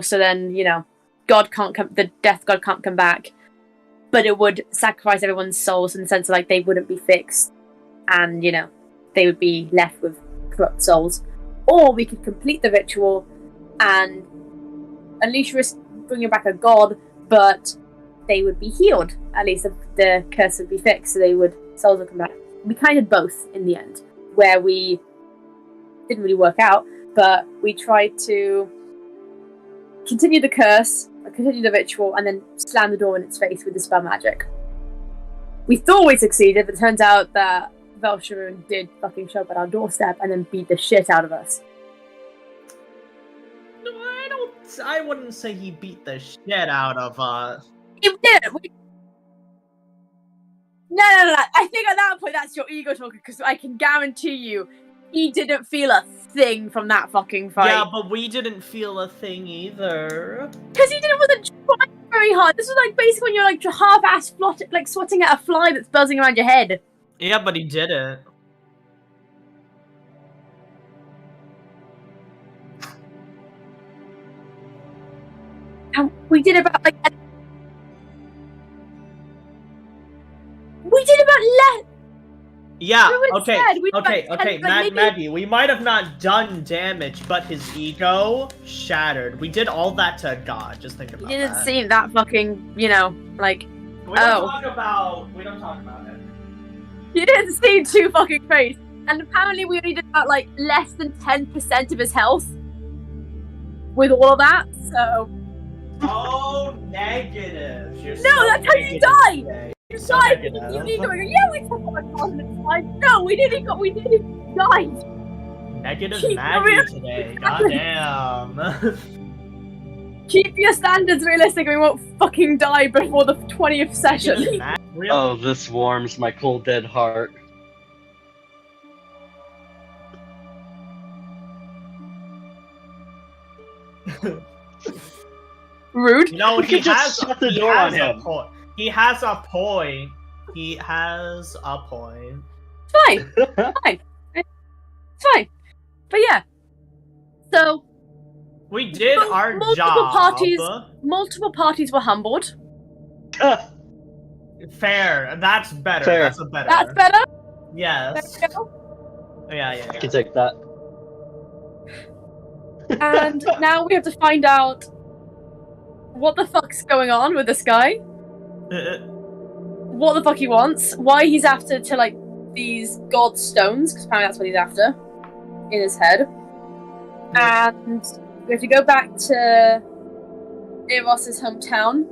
so then, God can't come, the death god can't come back, but it would sacrifice everyone's souls in the sense of, like, they wouldn't be fixed, and, they would be left with corrupt souls. Or we could complete the ritual and at least risk bringing back a god, but they would be healed. At least the curse would be fixed, so souls would come back. We kind of both in the end, where we didn't really work out, but we tried to continue the curse, continue the ritual, and then slam the door in its face with the spell magic. We thought we succeeded, but it turns out that Velsharoon did fucking show up at our doorstep and then beat the shit out of us. No, I wouldn't say he beat the shit out of us. He did! No. I think at that point that's your ego talking, because I can guarantee you he didn't feel a thing from that fucking fight. Yeah, but we didn't feel a thing either. Because he wasn't trying very hard. This was like basically when you're like half-ass like swatting at a fly that's buzzing around your head. Yeah, but he didn't. And we did about less. Yeah, okay, Maggie, we might have not done damage, but his ego shattered. We did all that to God, just think about that. It didn't seem that fucking, like, We don't talk about it. You didn't seem too fucking crazy. And apparently we only did about, like, less than 10% of his health with all of that, so... Oh, negative. No, that's how you die! Today. You died! You need going, yeah, we took all the confidence time. No, we didn't die! Negative Maggie today, goddamn. Keep your standards realistic, we won't fucking die before the 20th session. Oh, this warms my cold dead heart. Rude. No, he has shut the door on him. He has a point. He has a point. Fine. It's fine. But yeah. So we did our job. Multiple parties were humbled. Fair. That's better. Fair. That's a better. That's better? Yes. Yeah. I can take that. And now we have to find out what the fuck's going on with this guy. What the fuck he wants. Why he's after like these god stones, because apparently that's what he's after in his head. And we have to go back to Eros' hometown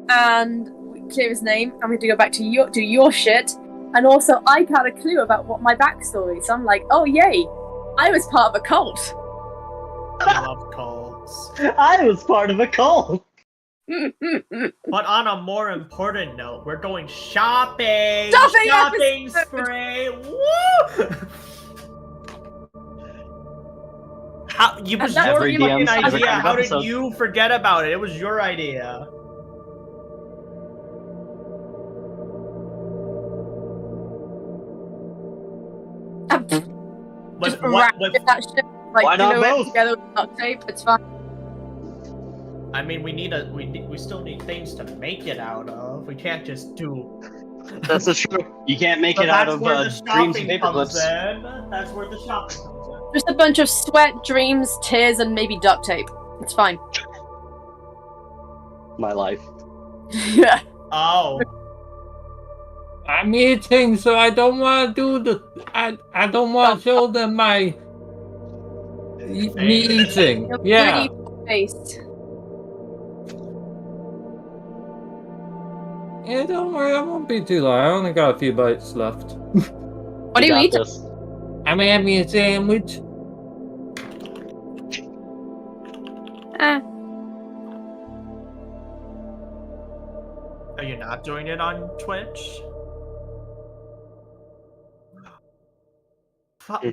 and clear his name, and we have to go back to do your shit. And also, I got a clue about what my backstory, so I'm like, oh yay, I was part of a cult. I love cults. I was part of a cult. But on a more important note, we're going shopping. Shopping spree. Woo! How you was your fucking idea? How did you forget about it? It was your idea. Just wrap that shit, like, why not both? Together with duct tape. It's fine. I mean, we still need things to make it out of. We can't just do. That's the truth. You can't make it out of dreams and paper clips. That's where the shopping comes in. Just a bunch of sweat, dreams, tears, and maybe duct tape. It's fine. My life. Yeah. Oh. I'm eating, so I don't want to do the. I don't want to show them me eating. Your Yeah. pretty face. Yeah, don't worry, I won't be too long. I only got a few bites left. What do you eat? I'm having a sandwich. Are you not doing it on Twitch?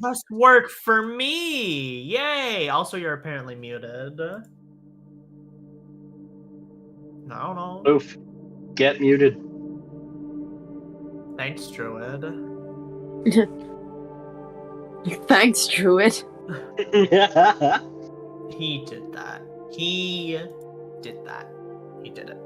Must work for me! Yay! Also, you're apparently muted. I don't know. Oof. Get muted. Thanks, Druid. Thanks, Druid. He did that. He did that. He did it.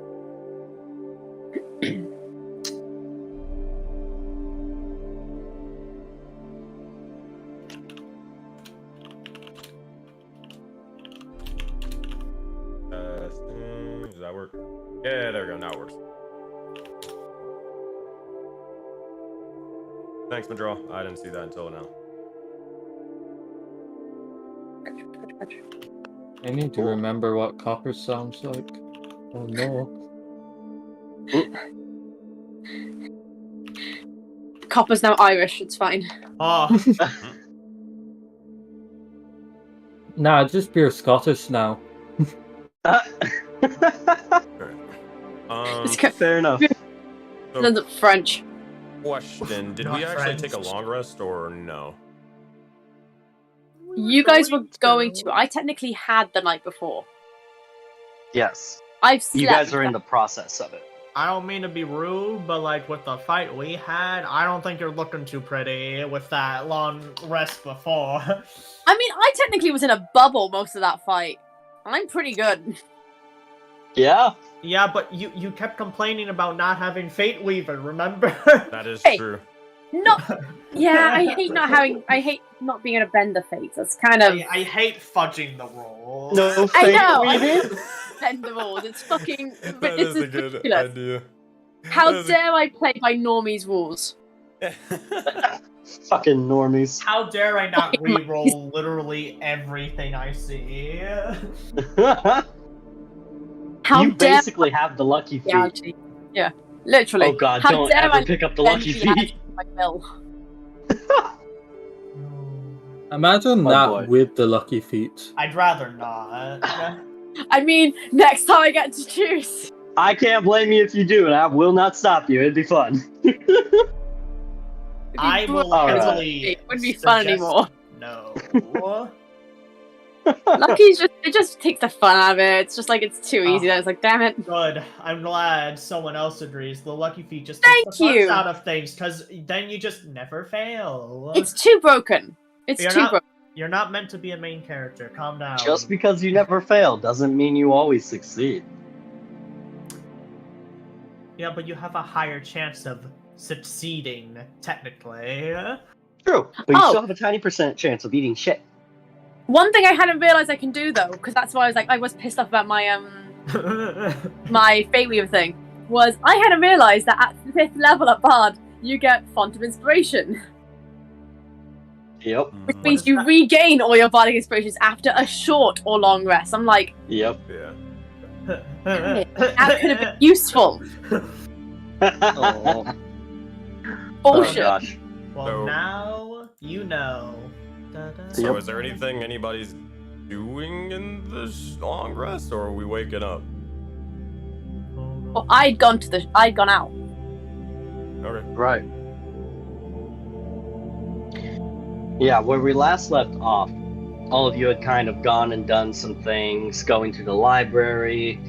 Does that work? Yeah, there we go. Now it works. Thanks, Madra. I didn't see that until now. I need to remember what copper sounds like. Oh no. Copper's now Irish, it's fine. Oh. Nah, just pure Scottish now. Fair enough. So, French. Question: did we actually take a long rest or no? You guys were going to. I technically had the night before. Yes. I've slept. You guys are in the process of it. I don't mean to be rude, but like with the fight we had, I don't think you're looking too pretty with that long rest before. I mean, I technically was in a bubble most of that fight. I'm pretty good. Yeah. Yeah, but you kept complaining about not having Fate Weaver, remember? That is Hey. true. Not. Yeah, I hate not having. I hate not being able to bend the fates. That's kind of. I hate fudging the rules. No, I know. I Fate hate bend the rules. It's fucking. That This is is a good ridiculous. idea. How That is a- dare I play by normies' rules? Fucking normies. How dare I not re-roll literally everything I see? How You dare basically have the lucky feet. reality? Yeah, literally. Oh god, How don't dare ever I pick up the bend lucky reality feet. to my will? Imagine Oh, that boy. with the lucky feet. I'd rather not. I mean, next time I get to choose. I can't blame you if you do, and I will not stop you. It'd be fun. I will Alright. heavily It wouldn't be fun suggest anymore. No. Lucky's just it just takes the fun out of it. It's just like it's too easy. Oh. Then it's like, damn it. Good. I'm glad someone else agrees. The lucky feet just Thank takes the fun you. out of things, because then you just never fail. It's too broken. It's You're too not- broken. You're not meant to be a main character. Calm down. Just because you never fail doesn't mean you always succeed. Yeah, but you have a higher chance of succeeding, technically. True, but you Oh. still have a tiny % chance of eating shit. One thing I hadn't realized I can do though, because that's why I was pissed off about my my Fate Weaver thing, was I hadn't realized that at 5th level at Bard you get Font of Inspiration, Yep, which means you regain all your bardic inspirations after a short or long rest. I'm like, yep. Yeah. that could have been useful. Oh Bullshit. gosh. Well, So- now you know. So Yep. is there anything anybody's doing in this long rest, or are we waking up? Well, I'd gone out. Okay. Right. Yeah, where we last left off, all of you had kind of gone and done some things, going to the library,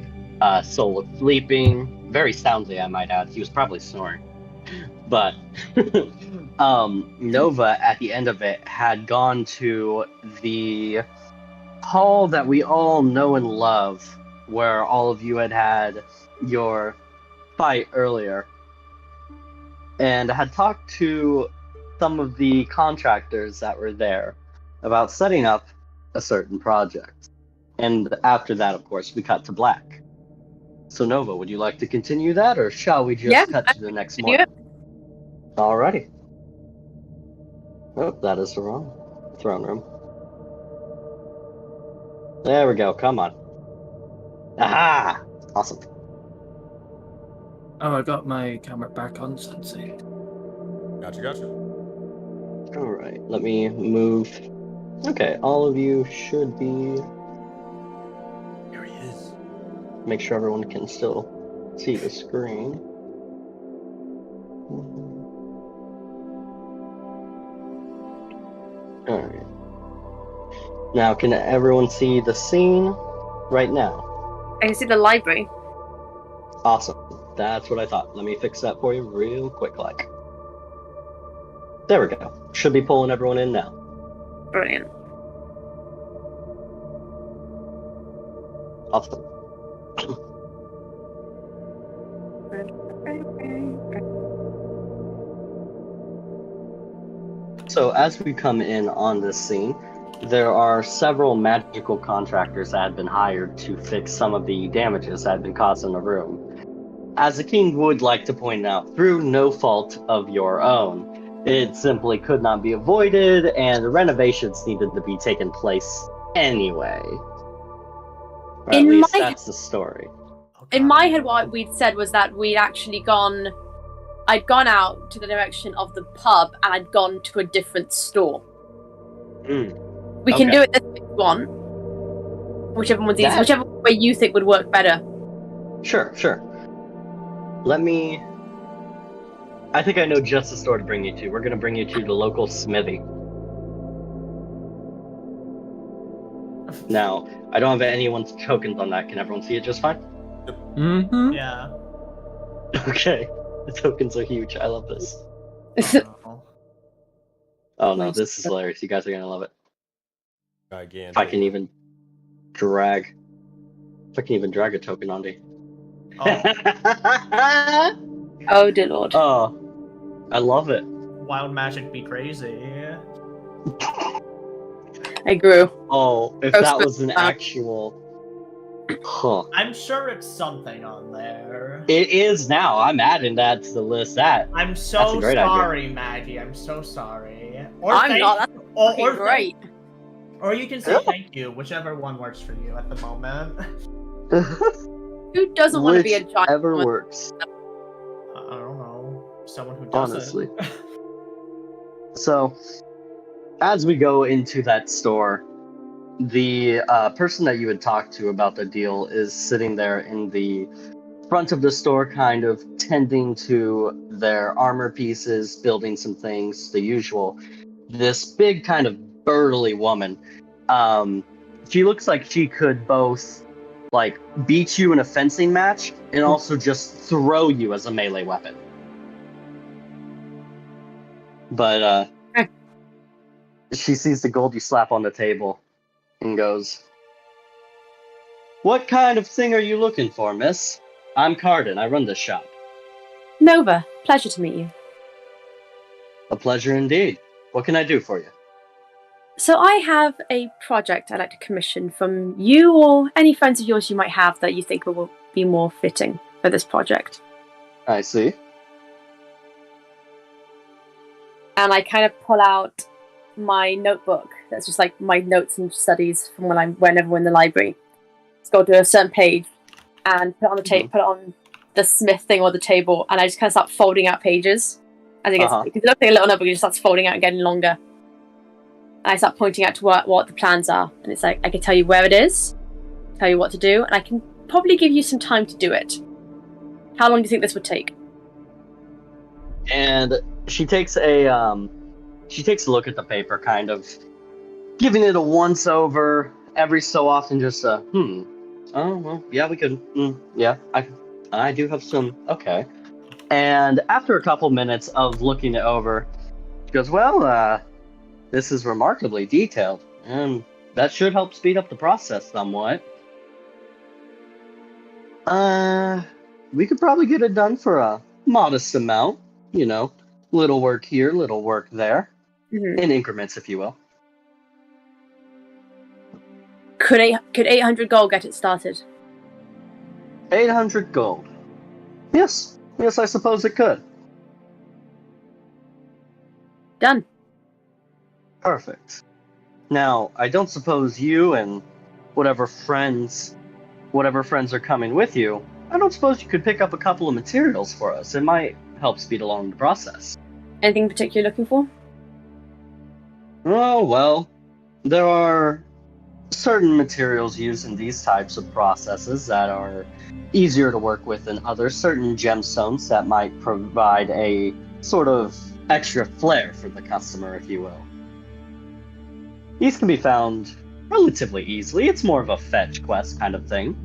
Soul was sleeping, very soundly I might add, he was probably snoring. But Nova, at the end of it, had gone to the hall that we all know and love, where all of you had your fight earlier, and had talked to some of the contractors that were there about setting up a certain project. And after that, of course, we cut to black. So Nova, would you like to continue that, or shall we just Yeah, cut to the next continue morning? Alrighty. Oh, that is the wrong throne room. There we go, come on. Aha! Awesome. Oh, I got my camera back on, Sensei. Gotcha. Alright, let me move. Okay, all of you should be. There he is. Make sure everyone can still see the screen. Alright. Now, can everyone see the scene right now? I can see the library. Awesome. That's what I thought. Let me fix that for you real quick, like. There we go. Should be pulling everyone in now. Brilliant. Awesome. So as we come in on this scene, there are several magical contractors that have been hired to fix some of the damages that have been caused in the room. As the king would like to point out, through no fault of your own, it simply could not be avoided, and the renovations needed to be taken place anyway. Or at least that's the story. In my head, what we'd said was that I'd gone out to the direction of the pub, and I'd gone to a different store. We can do it this way if you want. Whichever one's easier, whichever way you think would work better. Sure. I think I know just the store to bring you to. We're going to bring you to the local smithy. Now, I don't have anyone's tokens on that. Can everyone see it just fine? Mm-hmm. Yeah. Okay. The tokens are huge. I love this. Oh no, this is hilarious. You guys are going to love it. Gigantic. If I can even drag a token onto you. Oh dear lord. Oh, I love it. Wild magic be crazy. I grew. Oh, if that was an actual... Huh. I'm sure it's something on there. It is now. I'm adding that to the list. I'm so sorry, Maggie. I'm so sorry. Or I'm not. That's great. Or you can say thank you, whichever one works for you at the moment. Who doesn't want to be a giant? Whichever works. I don't know. Someone who doesn't. Honestly. So, as we go into that store, the person that you had talked to about the deal is sitting there in the front of the store, kind of tending to their armor pieces, building some things, the usual. This big kind of burly woman. She looks like she could both beat you in a fencing match and also just throw you as a melee weapon. But she sees the gold you slap on the table and goes, "What kind of thing are you looking for, miss? I'm Cardin. I run this shop." Nova, pleasure to meet you. A pleasure indeed. What can I do for you? So I have a project I'd like to commission from you or any friends of yours you might have that you think will be more fitting for this project. I see. And I kind of pull out my notebook. That's just my notes and studies from whenever we're in the library. Let's go to a certain page and put it on the put it on the smith thing or the table, and I just kind of start folding out pages. I think because it looks like a little notebook, it just starts folding out and getting longer. And I start pointing out to what the plans are, and it's I can tell you where it is, tell you what to do, and I can probably give you some time to do it. How long do you think this would take? And she takes a look at the paper, kind of giving it a once over every so often. Just oh well, yeah, we could. Yeah, I do have some. Okay. And after a couple minutes of looking it over, she goes, "Well, this is remarkably detailed, and that should help speed up the process somewhat. We could probably get it done for a modest amount, little work here, little work there, in increments, if you will." Could 800 gold get it started? 800 gold. Yes, I suppose it could. Done. Perfect. Now, I don't suppose you and whatever friends are coming with you, I don't suppose you could pick up a couple of materials for us. It might help speed along the process. Anything particular you're looking for? Oh, well, there are certain materials used in these types of processes that are easier to work with than others. Certain gemstones that might provide a sort of extra flair for the customer, if you will. These can be found relatively easily. It's more of a fetch quest kind of thing.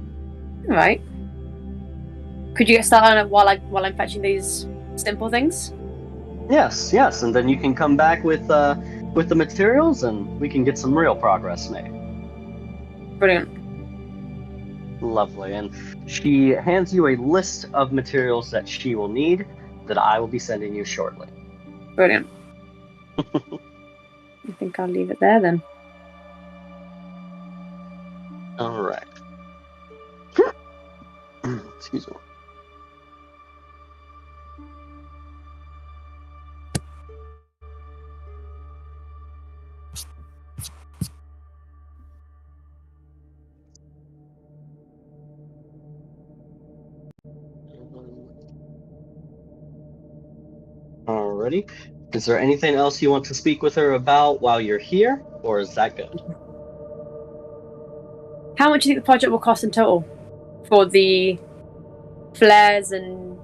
Alright. Could you get started on it while I'm fetching these simple things? Yes, and then you can come back with the materials and we can get some real progress made. Brilliant. Lovely. And she hands you a list of materials that she will need that I will be sending you shortly. Brilliant. I think I'll leave it there then. All right. Excuse me. Alrighty. Is there anything else you want to speak with her about while you're here, or is that good? How much do you think the project will cost in total? For the flares and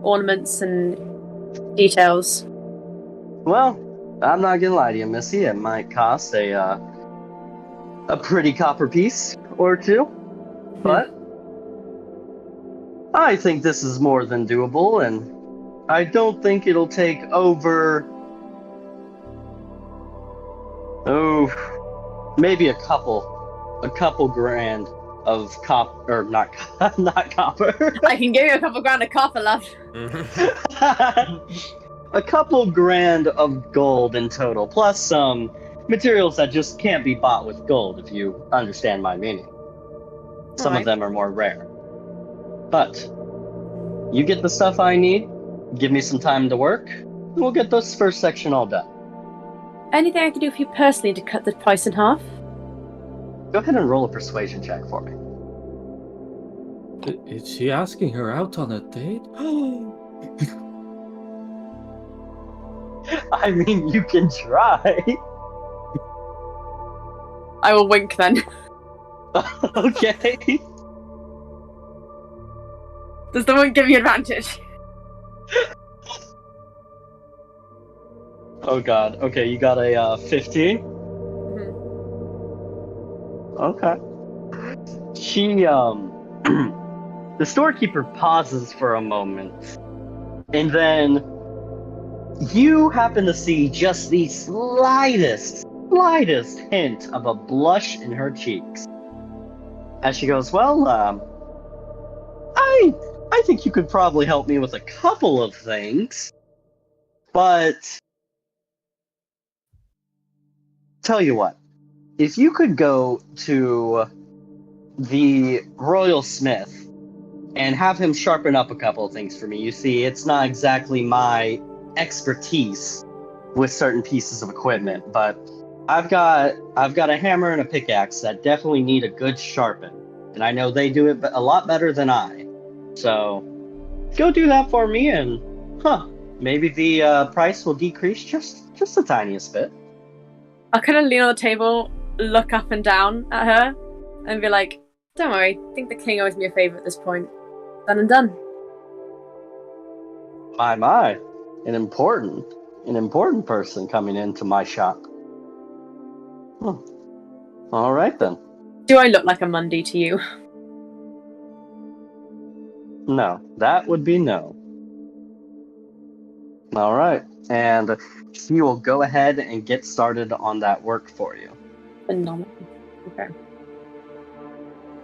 ornaments and details? Well, I'm not gonna lie to you, Missy. It might cost a pretty copper piece or two, but I think this is more than doable, and I don't think it'll take over. Maybe a couple grand of not copper. I can give you a couple grand of copper, love. A couple grand of gold in total, plus some materials that just can't be bought with gold, if you understand my meaning. Some of them are more rare. But you get the stuff I need, give me some time to work, and we'll get this first section all done. Anything I can do for you personally to cut the price in half? Go ahead and roll a persuasion check for me. Is she asking her out on a date? I mean, you can try. I will wink then. Okay. Does the wink give you advantage? Oh god. Okay, you got a 15? Mm-hmm. Okay. She, the storekeeper pauses for a moment, and then you happen to see just the slightest hint of a blush in her cheeks. As she goes, well, I think you could probably help me with a couple of things, but tell you what, if you could go to the Royal Smith and have him sharpen up a couple of things for me. You see, it's not exactly my expertise with certain pieces of equipment, but I've got a hammer and a pickaxe that definitely need a good sharpen, and I know they do it a lot better than I. So go do that for me, and maybe the price will decrease just the tiniest bit. I'll kind of lean on the table, look up and down at her, and be like, don't worry, I think the king owes me a favor at this point. Done and done. My, an important person coming into my shop. All right then. Do I look like a Mundy to you? No, that would be no. All right, and she will go ahead and get started on that work for you. Phenomenal. Okay.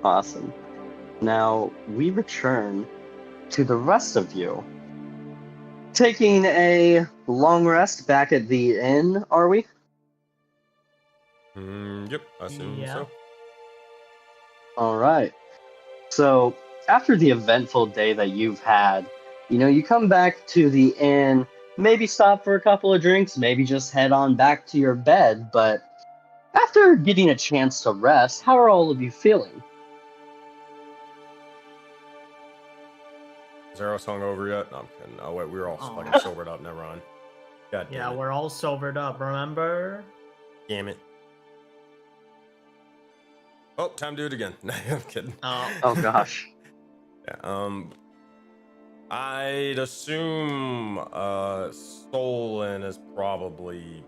Awesome. Now, we return to the rest of you. Taking a long rest back at the inn, are we? Yep, I assume so. All right. So, after the eventful day that you've had, you come back to the inn, maybe stop for a couple of drinks, maybe just head on back to your bed, but after getting a chance to rest, how are all of you feeling? Is Zero hungover yet? No, I'm kidding. Oh wait, we were all fucking sobered up. Never mind. God damn it. We're all sobered up. Remember? Damn it. Oh, time to do it again. No, I'm kidding. Oh gosh. Yeah. I'd assume Stolen is probably.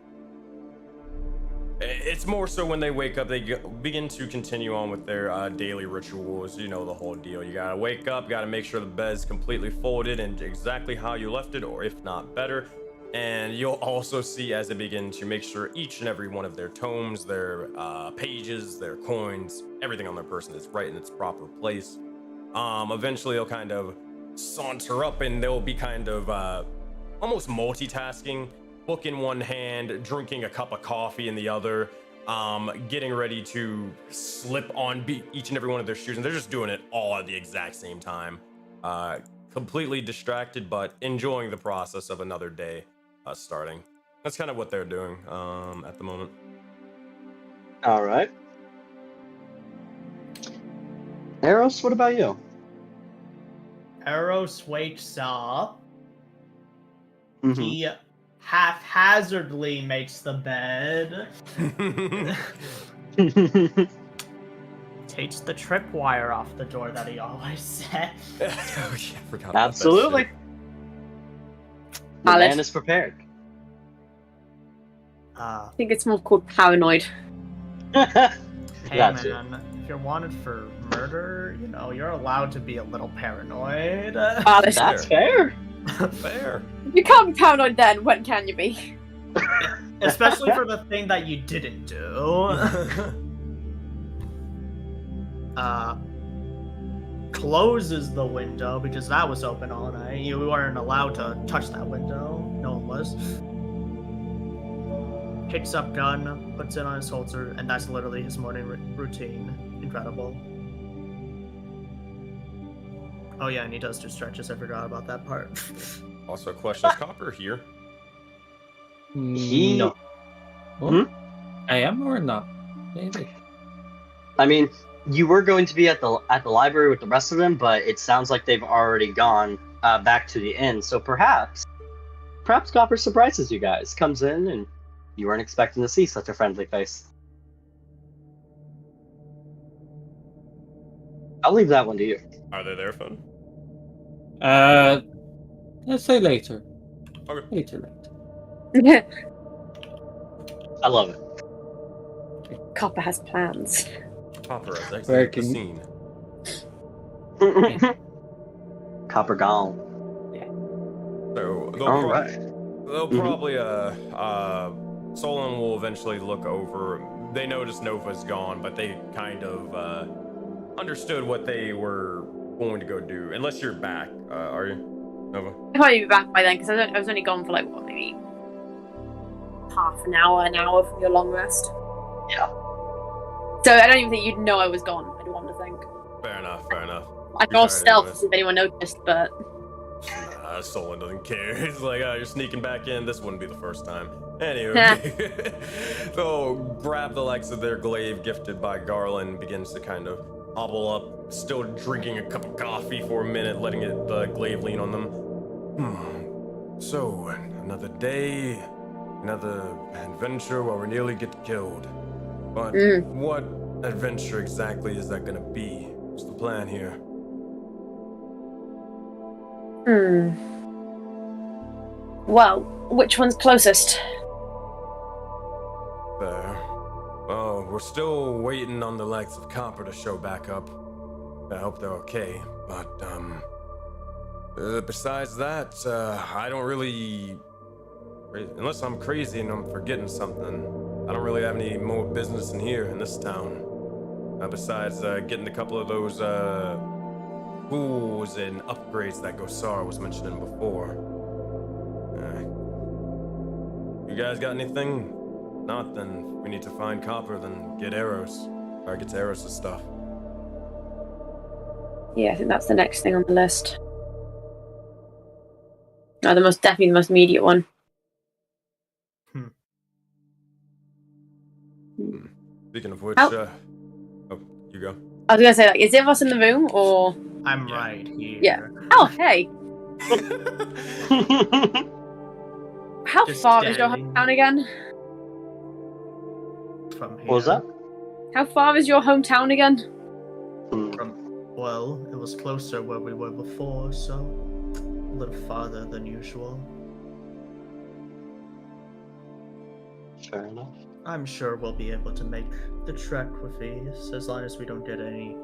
It's more so when they wake up, they begin to continue on with their daily rituals, the whole deal. You gotta wake up, gotta make sure the bed's completely folded and exactly how you left it, or if not better. And you'll also see as they begin to make sure each and every one of their tomes, their pages, their coins, everything on their person is right in its proper place. Eventually they'll kind of saunter up and they'll be kind of almost multitasking, book in one hand, drinking a cup of coffee in the other, getting ready to slip on each and every one of their shoes, and they're just doing it all at the exact same time. Completely distracted, but enjoying the process of another day starting. That's kind of what they're doing at the moment. All right. Eros, what about you? Eros wakes up. Mm-hmm. He haphazardly makes the bed. Takes the tripwire off the door that he always said. Oh, yeah, I forgot about Absolutely. that shit. The Valid. man is prepared. I think it's more called paranoid. Hey That's man, if you're wanted for murder, you know, you're allowed to be a little paranoid. Valid. That's fair. Fair. If you can't be paranoid then, when can you be? Especially for the thing that you didn't do. Closes the window because that was open all night. You weren't allowed to touch that window. No one was. Picks up gun, puts it on his holster, and that's literally his morning routine. Incredible. Oh yeah, and he does do stretches. I forgot about that part. Also, question: is Copper here? No. Hmm? I am or not? Maybe. I mean, you were going to be at the library with the rest of them, but it sounds like they've already gone back to the inn. So perhaps Copper surprises you guys, comes in, and you weren't expecting to see such a friendly face. I'll leave that one to you. Are they there, Fun? Let's say later. Okay. Later. I love it. Copper has plans. Copper has Where exited the can- scene. Copper gone. So All right. they'll Mhm. probably Solon will eventually look over. They notice Nova's gone, but they kind of understood what they were going to go do. Unless you're back, are you, Nova? I'll probably be back by then because I was only gone for like what, maybe half an hour from your long rest. Yeah. So I don't even think you'd know I was gone. I don't want to think. Fair enough. I can all stealth to see if anyone noticed, but Nah, Solon doesn't care. He's like, oh, you're sneaking back in. This wouldn't be the first time. Anyway, they'll grab the likes of their glaive gifted by Garland, begins to kind of hobble up, still drinking a cup of coffee for a minute, letting the glaive lean on them. So, another day, another adventure where we nearly get killed. But what adventure exactly is that gonna be? What's the plan here? Well, which one's closest? Fair. Oh, we're still waiting on the likes of Copper to show back up. I hope they're okay, but, besides that, I don't really... Unless I'm crazy and I'm forgetting something, I don't really have any more business in here, in this town. Besides, getting a couple of those, tools and upgrades that Gosar was mentioning before. You guys got anything? Not, then we need to find Copper, then get Eros. Or get to Eros' stuff. Yeah, I think that's the next thing on the list. No, definitely the most immediate one. Speaking of which, How- oh, you go. I was gonna say, like, is it of us in the room or? I'm right here. Yeah. Oh, hey. How Just far is your standing. hometown again? From here. What was that? How far is your hometown again? Well, it was closer where we were before, so a little farther than usual. Fair enough. I'm sure we'll be able to make the trek with ease, as long as we don't get any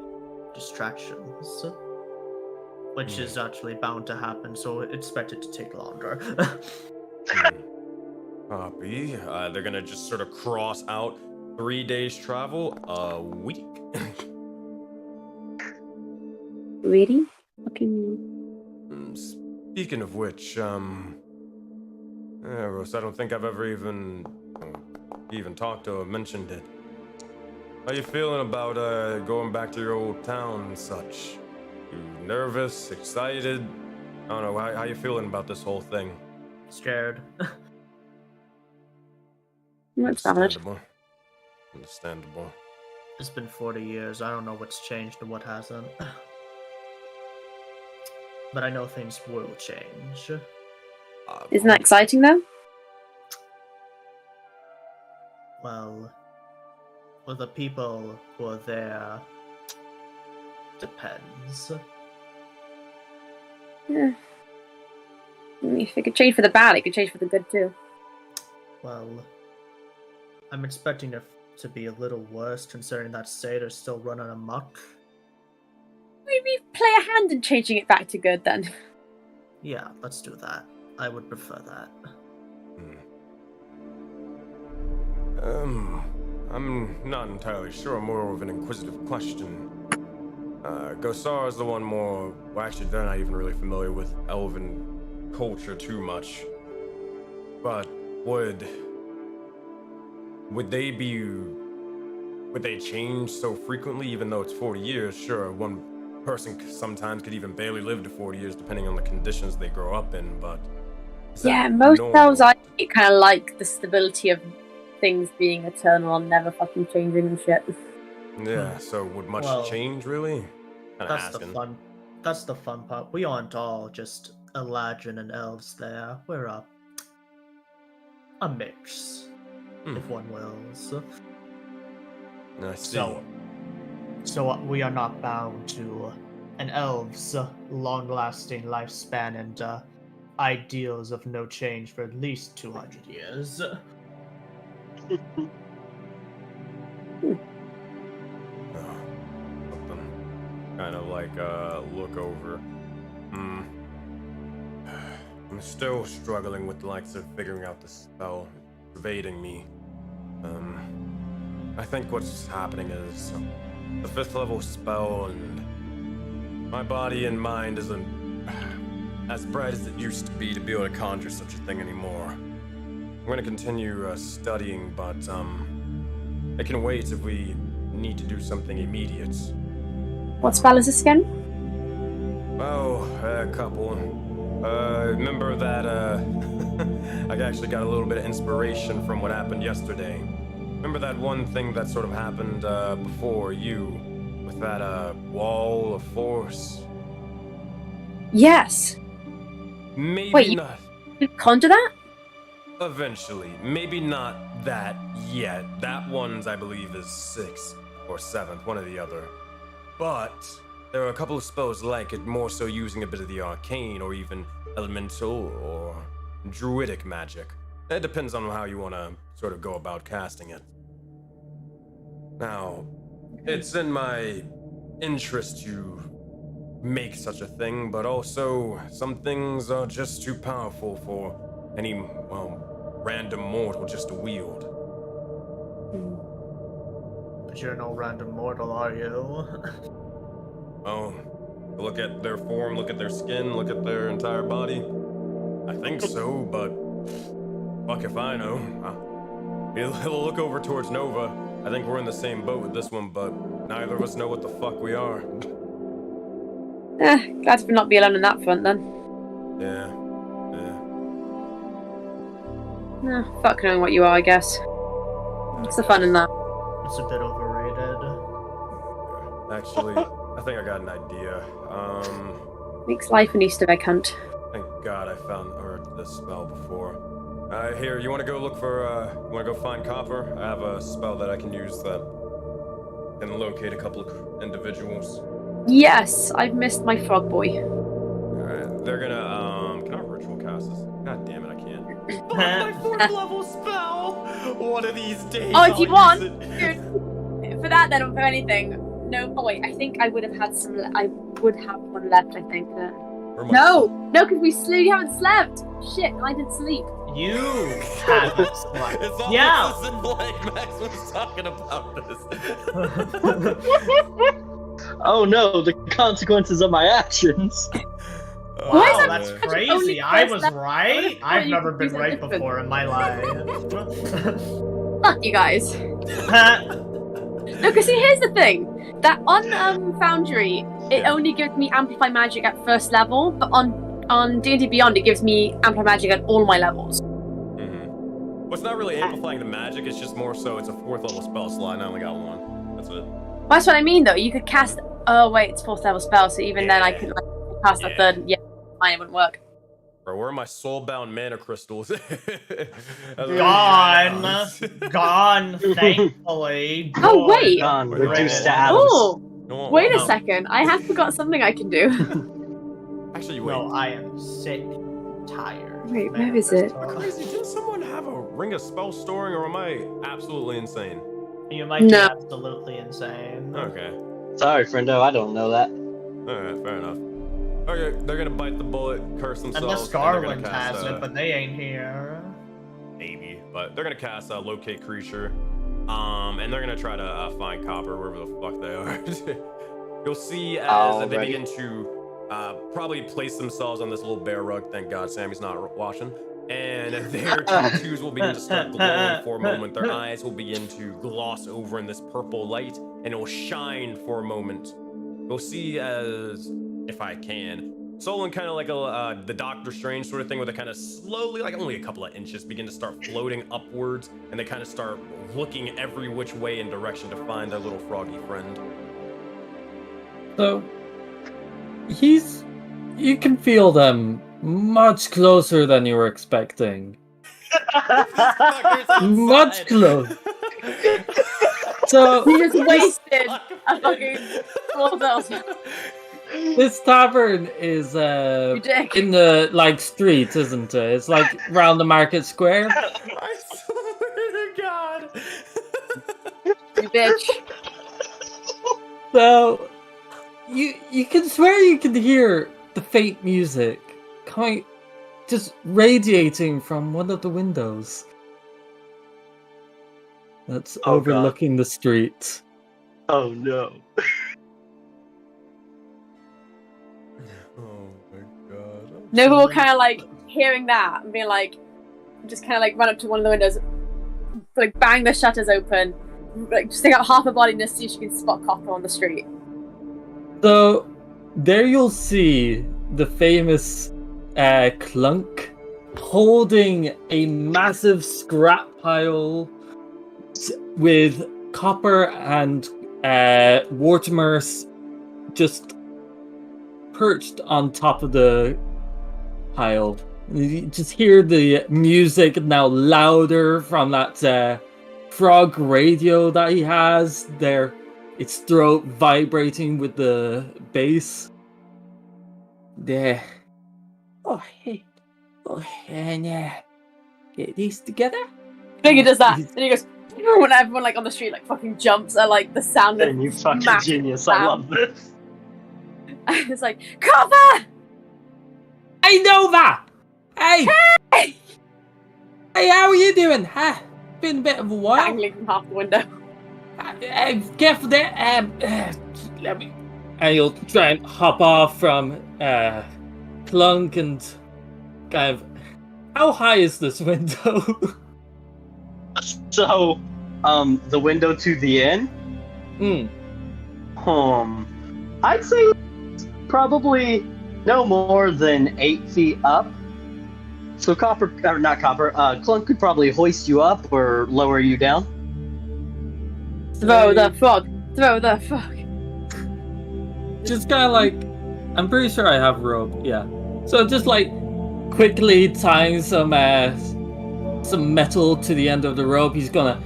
distractions. Which is actually bound to happen, so expect it to take longer. Copy. They're gonna just sort of cross out 3 days travel a week. Really? Fucking. Speaking of which, Rose, I don't think I've ever even talked or mentioned it. How you feeling about going back to your old town and such? You nervous, excited? I don't know. How you feeling about this whole thing? Scared. That's valid. Understandable. It's been 40 years. I don't know what's changed and what hasn't. But I know things will change. Isn't that exciting though? Well, the people who are there depends. Yeah. If it could change for the bad, it could change for the good too. Well, I'm expecting it to be a little worse considering that state is still running amok. Maybe play a hand in changing it back to good then. Yeah, let's do that. I would prefer that. I'm not entirely sure. More of an inquisitive question. Gosar is the one more... Well, actually, they're not even really familiar with elven culture too much. But would they change so frequently, even though it's 40 years? Sure, one person sometimes could even barely live to 40 years, depending on the conditions they grow up in, but... Yeah, most elves I kind of like the stability of things being eternal and never fucking changing and shit. Yeah, so would much change, really? That's the fun part. We aren't all just Eladrin and elves there. We're a mix, if one wills. I see. So we are not bound to an elf's long-lasting lifespan and ideals of no change for at least 200 years. Something kind of like look over. I'm still struggling with the likes of figuring out the spell pervading me. I think what's happening is the 5th level spell, and my body and mind isn't as bright as it used to be able to conjure such a thing anymore. I'm going to continue studying, but it can wait if we need to do something immediate. What spell is this again? Oh, a couple. Remember that I actually got a little bit of inspiration from what happened yesterday. Remember that one thing that sort of happened before you, with that wall of force? Yes. Maybe Wait, not. You conjure that? Eventually. Maybe not that yet. That one's, I believe, is 6th or 7th, one or the other. But there are a couple of spells like it, more so using a bit of the arcane or even elemental or druidic magic. It depends on how you want to sort of go about casting it. Now, it's in my interest to make such a thing, but also some things are just too powerful for any, random mortal just to wield. But you're no random mortal, are you? Oh, look at their form, look at their skin, look at their entire body. I think so, but fuck if I know. He'll look over towards Nova. I think we're in the same boat with this one, but neither of us know what the fuck we are. Glad to not be alone on that front then. Yeah. Fuck knowing what you are, I guess. What's the fun in that? It's a bit overrated. Actually, I think I got an idea. Makes life an Easter egg hunt. Thank God I found this spell before. Here, you want to go look for, you want to go find copper? I have a spell that I can use that can locate a couple of individuals. Yes, I've missed my frog boy. Alright, they're gonna, can I ritual cast this? God damn it, I can't. My 4th level spell! One of these days, Oh, if you want! Dude, for that then, or for anything. No, oh wait, I think I would have had some, I would have one left, I think. No, because you haven't slept! Shit, I didn't sleep. You have it, Slut. It's almost Yeah. as if like Max was talking about this. Oh no, the consequences of my actions. Why is Wow, that that's such an crazy. only I was person? right. Why I've you never can been do right something before in my life. Fuck you guys. No, because see, here's the thing. That on Foundry, it only gives me Amplify Magic at first level, but on D&D Beyond, it gives me Amplify Magic at all my levels. Well, it's not really amplifying the magic, it's just more so it's a 4th level spell slot, and I only got 1. That's it. That's what I mean, though. You could cast... Oh, wait, it's 4th level spell, so even then I could like, cast a 3rd... Yeah, mine wouldn't work. Bro, where are my soulbound mana crystals? Gone, thankfully. Oh, wait. Gone, Good. reduced to atoms. Oh! No, Wait a no. second. I have forgot something I can do. Actually, wait. No, I am sick, tired. Wait, Man, where is it? Crazy, didn't someone have a ring of spell storing, or am I absolutely insane? You might be No. absolutely insane. Okay. Sorry, friendo, I don't know that. Alright, fair enough. Okay, they're gonna bite the bullet, curse themselves. Unless and they're gonna Garland cast, has it, but they ain't here. maybe. But they're gonna cast Locate Creature. And they're gonna try to find Copper wherever the fuck they are. You'll see as they begin to probably place themselves on this little bear rug. Thank God Sammy's not watching. And their tattoos will begin to start glowing for a moment. Their eyes will begin to gloss over in this purple light, and it will shine for a moment. You'll see as, if I can, Solon kind of like the Doctor Strange sort of thing, where they kind of slowly, like only a couple of inches, begin to start floating upwards, and they kind of start looking every which way in direction to find their little froggy friend. So, you can feel them much closer than you were expecting. Much closer. So, You just wasted a fucking 4 bells. this tavern is You dick. in the like street, isn't it? It's like round the market square. I swear to God. You bitch. So you can swear you can hear the faint music coming, just radiating from one of the windows that's Oh, overlooking the street. Oh no. Oh my God. Nova will kind of like hearing that and being like, just kind of like run up to one of the windows, like bang the shutters open, like stick out half her body to see if she can spot Copper on the street. So there you'll see the famous Clunk holding a massive scrap pile with Copper and Wartimer just perched on top of the pile. You just hear the music now louder from that frog radio that he has there. Its throat vibrating with the bass. There. Oh, hey. Oh, and get these together. I think he does that, and he goes, when everyone like on the street like fucking jumps at like the sound of And you fucking massive genius, I love this. It's like, Copper! Hey, Nova! Hey! Hey! Hey, how are you doing? Huh? Been a bit of a while. Dangling from half the window. Careful there. Let me. And you'll try and hop off from Clunk and kind of. How high is this window? So, the window to the inn? I'd say it's probably no more than 8 feet up. So Clunk could probably hoist you up or lower you down. Throw the frog. Throw the frog. Just kind of like. I'm pretty sure I have rope. Yeah. So just like quickly tying some metal to the end of the rope. He's gonna.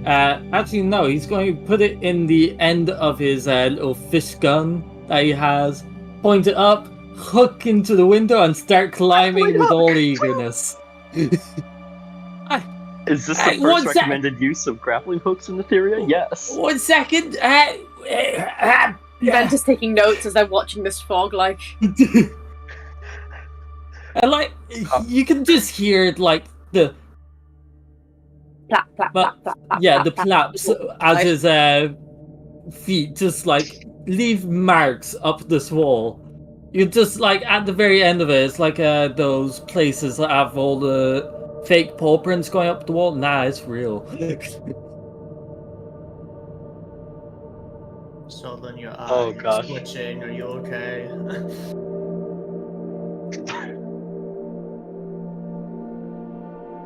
Actually, no. He's going to put it in the end of his little fish gun that he has. Point it up, hook into the window, and start climbing with all eagerness. Is this the first recommended use of grappling hooks in Aetheria? Yes. 1 second. Ben just taking notes as they're watching this frog, like. And like you can just hear like the Plap, plap, but plap, plap, plap, yeah, plap, the plap. plaps as his feet just like leave marks up this wall. You just like at the very end of it, it's like those places that have all the fake paw prints going up the wall. Nah, it's real. So then your eye Oh, is gosh. twitching. Are you okay?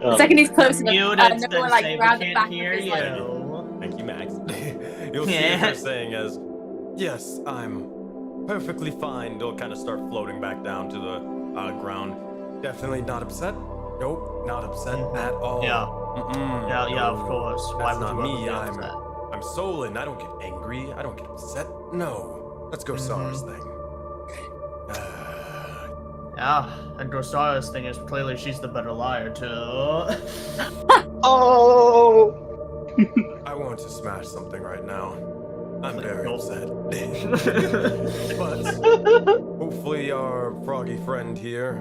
The second he's close enough, Muted, no more like Sensei, we round the can't back hear of his like. you. Thank you, Max. You'll see her saying as, yes, I'm perfectly fine. They'll kind of start floating back down to the ground. Definitely not upset. Nope, not upset at all. Yeah. Mm-mm, Yeah, of no. course. Why That's would not you me. ever do that? I'm Solon. I don't get angry. I don't get upset. No. Let's go Sara's thing. Yeah, and Grossara's thing is clearly she's the better liar too. Oh! I want to smash something right now. I'm very Go. upset. But hopefully our froggy friend here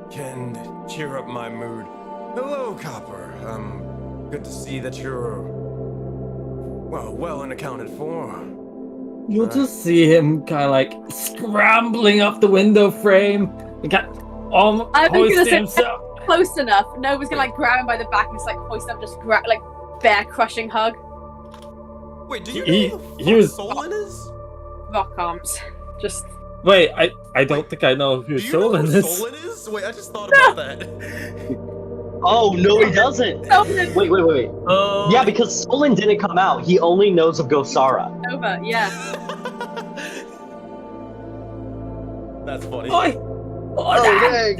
can cheer up my mood. Hello, Copper. Good to see that you're well and accounted for. You'll just see him kind of like scrambling up the window frame. He got I think hoisting it's himself. close enough. Nova's gonna like grab him by the back and just like hoist him, just like bear crushing hug. Wait, do you He- know who he was- Solon is? Rock arms. Just Wait, I don't think I know who Do you know Solon who is. Solon is? Wait, I just thought about that. Oh, no, he doesn't! Solon. Wait. Oh. Yeah, because Solon didn't come out. He only knows of Gosara. Nova, yeah. That's funny. Oi! Oh, dang.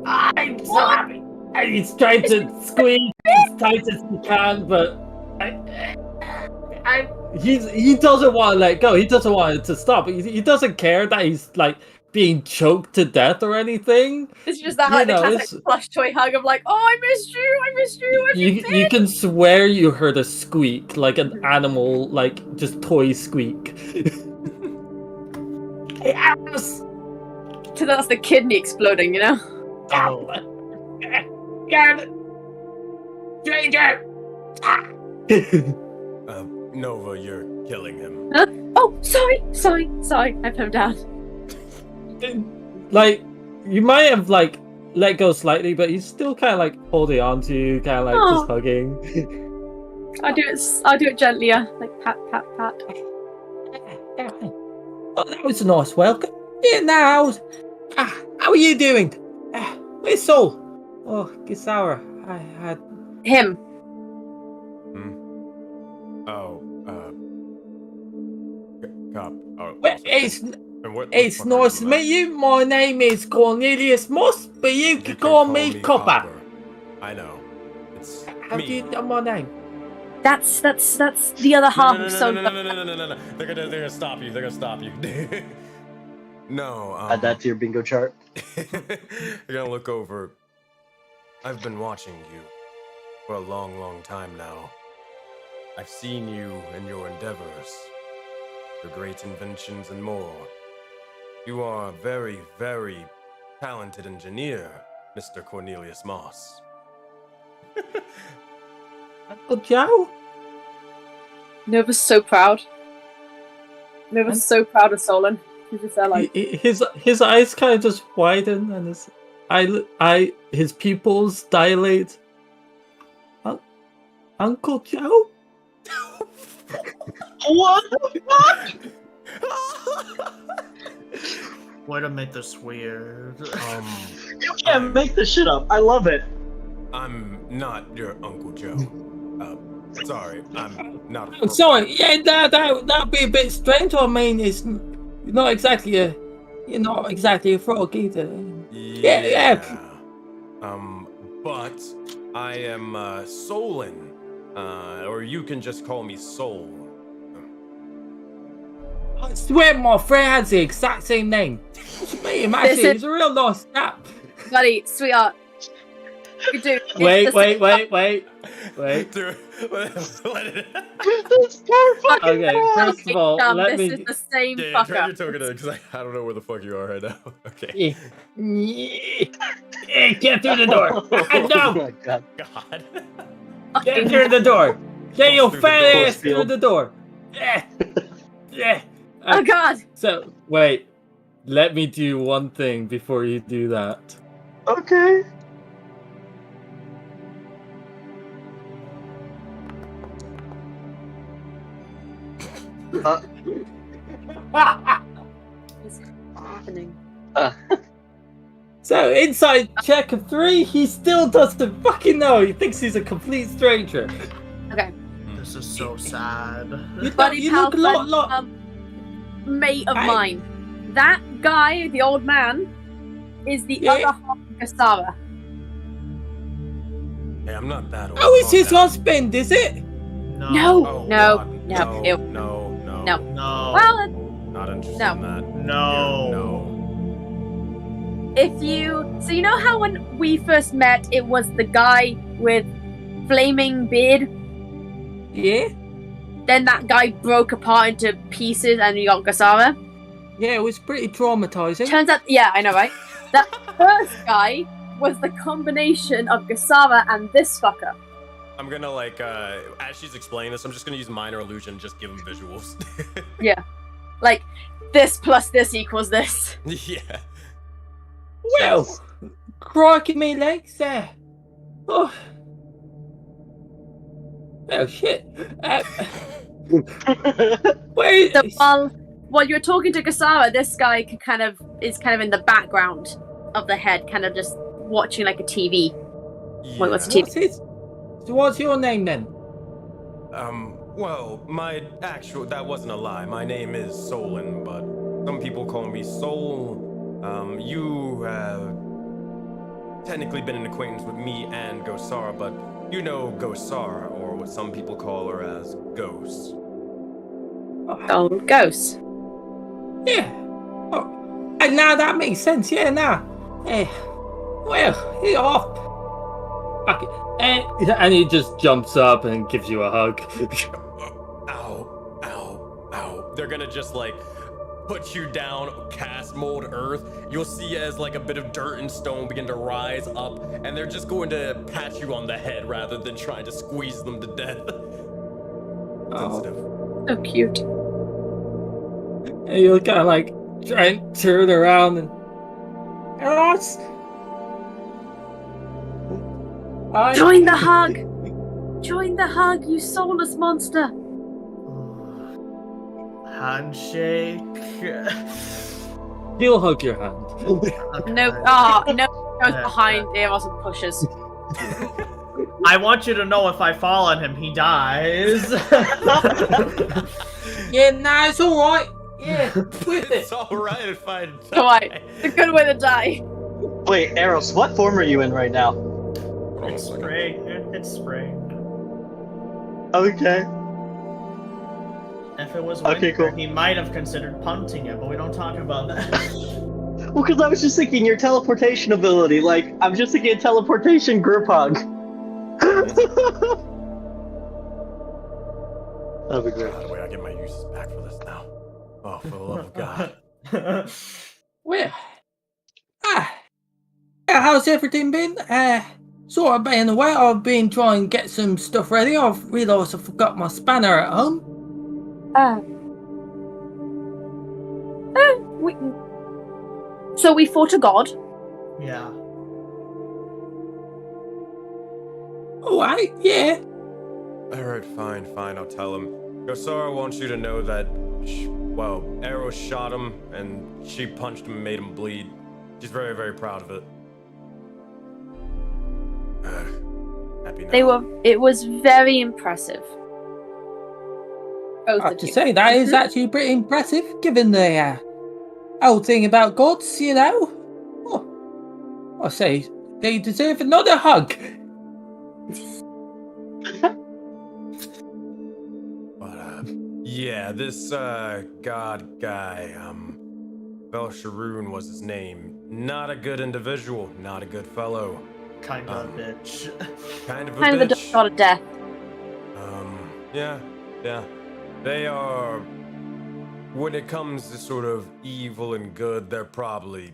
I'm so happy. And he's trying to squeeze as tight as he can, but he doesn't want to let go. He doesn't want it to stop. He doesn't care that he's like being choked to death or anything. It's just that You like know, the it's- classic plush toy hug of like, oh, I missed you, You can swear you heard a squeak, like an animal, like just toy squeak. Yes! So that's the kidney exploding, you know? Oh. Stranger! Nova, you're killing him. Oh, sorry. I put him down. Like, you might have like let go slightly, but he's still kind of like holding on to you, kind of like Aw. just hugging. I'll do it gentlier, like pat. Oh, that was a nice welcome. Yeah, now, how are you doing? Where's Sol? Oh, Gisara, I had. Him. Oh, Cop. Oh, Well, it's nice to meet you. My name is Cornelius Moss, but you can call me Copper. I know. It's How me. do you know my name? That's the other half of so. No. They're gonna stop you. They're gonna stop you. No. Add that to your bingo chart. They're gonna look over. I've been watching you for a long time now. I've seen you and your endeavors, your great inventions and more. You are a very, very talented engineer, Mr. Cornelius Moss. Uncle Joe? Nova's so proud. Nova's so proud of Solon. He's just there like, His eyes kind of just widen and his pupils dilate. Uncle Joe? What the fuck? Way to make this weird. You can't make this shit up. I love it. I'm not your Uncle Joe. Sorry, I'm not. I'm sorry. Yeah, that'd be a bit strange. I mean, you're not exactly a frog either. Yeah. But I am Solon, or you can just call me Sol. I swear my friend has the exact same name. You should meet him, actually. Listen. He's a real nice chap. buddy, sweetheart. You could do Wait. Dude, let it. That's perfect. Okay, first of all, let this me. is the same Yeah, drag your fucker. token in, because I don't know where the fuck you are right now. Okay. Get through the door. Oh No, my god. God. get through the door. Get your Through the fat door. ass through the door. Oh god! So wait, let me do one thing before you do that. Okay. What's happening? So inside check of 3, he still doesn't fucking know. He thinks he's a complete stranger. Okay. This is so sad. You look a lot. Mate of Hey. mine. That guy, the old man, is the Yeah. other half of Gasara. Hey, I'm not that old. Oh, it's Calm his down. husband, is it? No. Oh, No, God, no, no, ew. no, no, No. No. Well, Not interested No. in that. No. No. if you... So you know how when we first met, it was the guy with flaming beard? Yeah. Then that guy broke apart into pieces and you got Gasara? Yeah, it was pretty traumatizing. Turns out... Yeah, I know, right? That first guy was the combination of Gasara and this fucker. I'm gonna as she's explaining this, I'm just gonna use minor illusion, and just give him visuals. Yeah. Like, this plus this equals this. Yeah. Well, crikey me legs there. Oh. Oh shit. Wait. So while you're talking to Gasara, this guy is kind of in the background of the head, kind of just watching like a TV. Wait, what's Yeah. TV? So what's your name then? Well, that wasn't a lie. My name is Solon, but some people call me Soul. You have technically been an acquaintance with me and Gosara, but you know Gosara, or what some people call her as Ghost. Oh, ghosts. Yeah. Oh, and now that makes sense. Yeah, now. Well, he's off. Okay. And he just jumps up and gives you a hug. Ow. They're gonna just put you down, cast mold earth. You'll see as a bit of dirt and stone begin to rise up, and they're just going to pat you on the head rather than trying to squeeze them to death. Sensitive. So cute. And you'll kind of try and turn around and. Join the hug! Join the hug, you soulless monster! Handshake. He'll hug your hand. No, no, goes behind Eros and pushes. I want you to know if I fall on him, he dies. Yeah, nah, it's alright. Yeah, with It's it. alright if I die. Alright, it's a good way to die. Wait, Eros, what form are you in right now? Hold on a It's second. spring. It's spring. Okay. If it was winter, Okay, cool. he might have considered punting it, but we don't talk about that. Well, because I was just thinking your teleportation ability. I'm just thinking teleportation group hug. That'd be great. God, wait, I get my uses back for this now. Oh, for the love of God. Well, how's everything been? Sort of been away. I've been trying to get some stuff ready. I've realised I forgot my spanner at home. So we fought a god. Yeah. Alright, yeah. Alright, fine, I'll tell him. Gosara wants you to know that, Arrow shot him, and she punched him and made him bleed. She's very, very proud of it. Happy now. It was very impressive. Both I have of to you. say, that is actually pretty impressive, given the whole thing about gods, you know. Oh, I say, they deserve another hug. But, yeah, this, god guy, Belsharoon was his name. Not a good individual, not a good fellow. Kind of a bitch. Kind of a Kind of a bitch. god of death. Yeah. They are. When it comes to sort of evil and good, they're probably.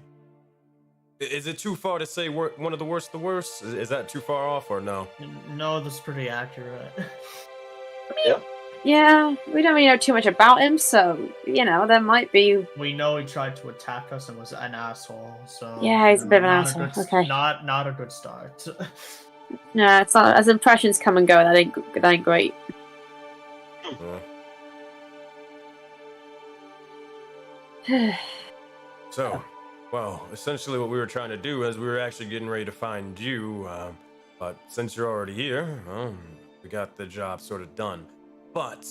Is it too far to say one of the worst of the worst? Is that too far off or no? No, that's pretty accurate. Yeah, we don't really know too much about him, so, there might be... We know he tried to attack us and was an asshole, so... Yeah, he's a bit of an asshole, okay. Not a good start. No, it's not... As impressions come and go, that ain't great. So, well, essentially what we were trying to do is we were actually getting ready to find you, but since you're already here, we got the job sort of done. But,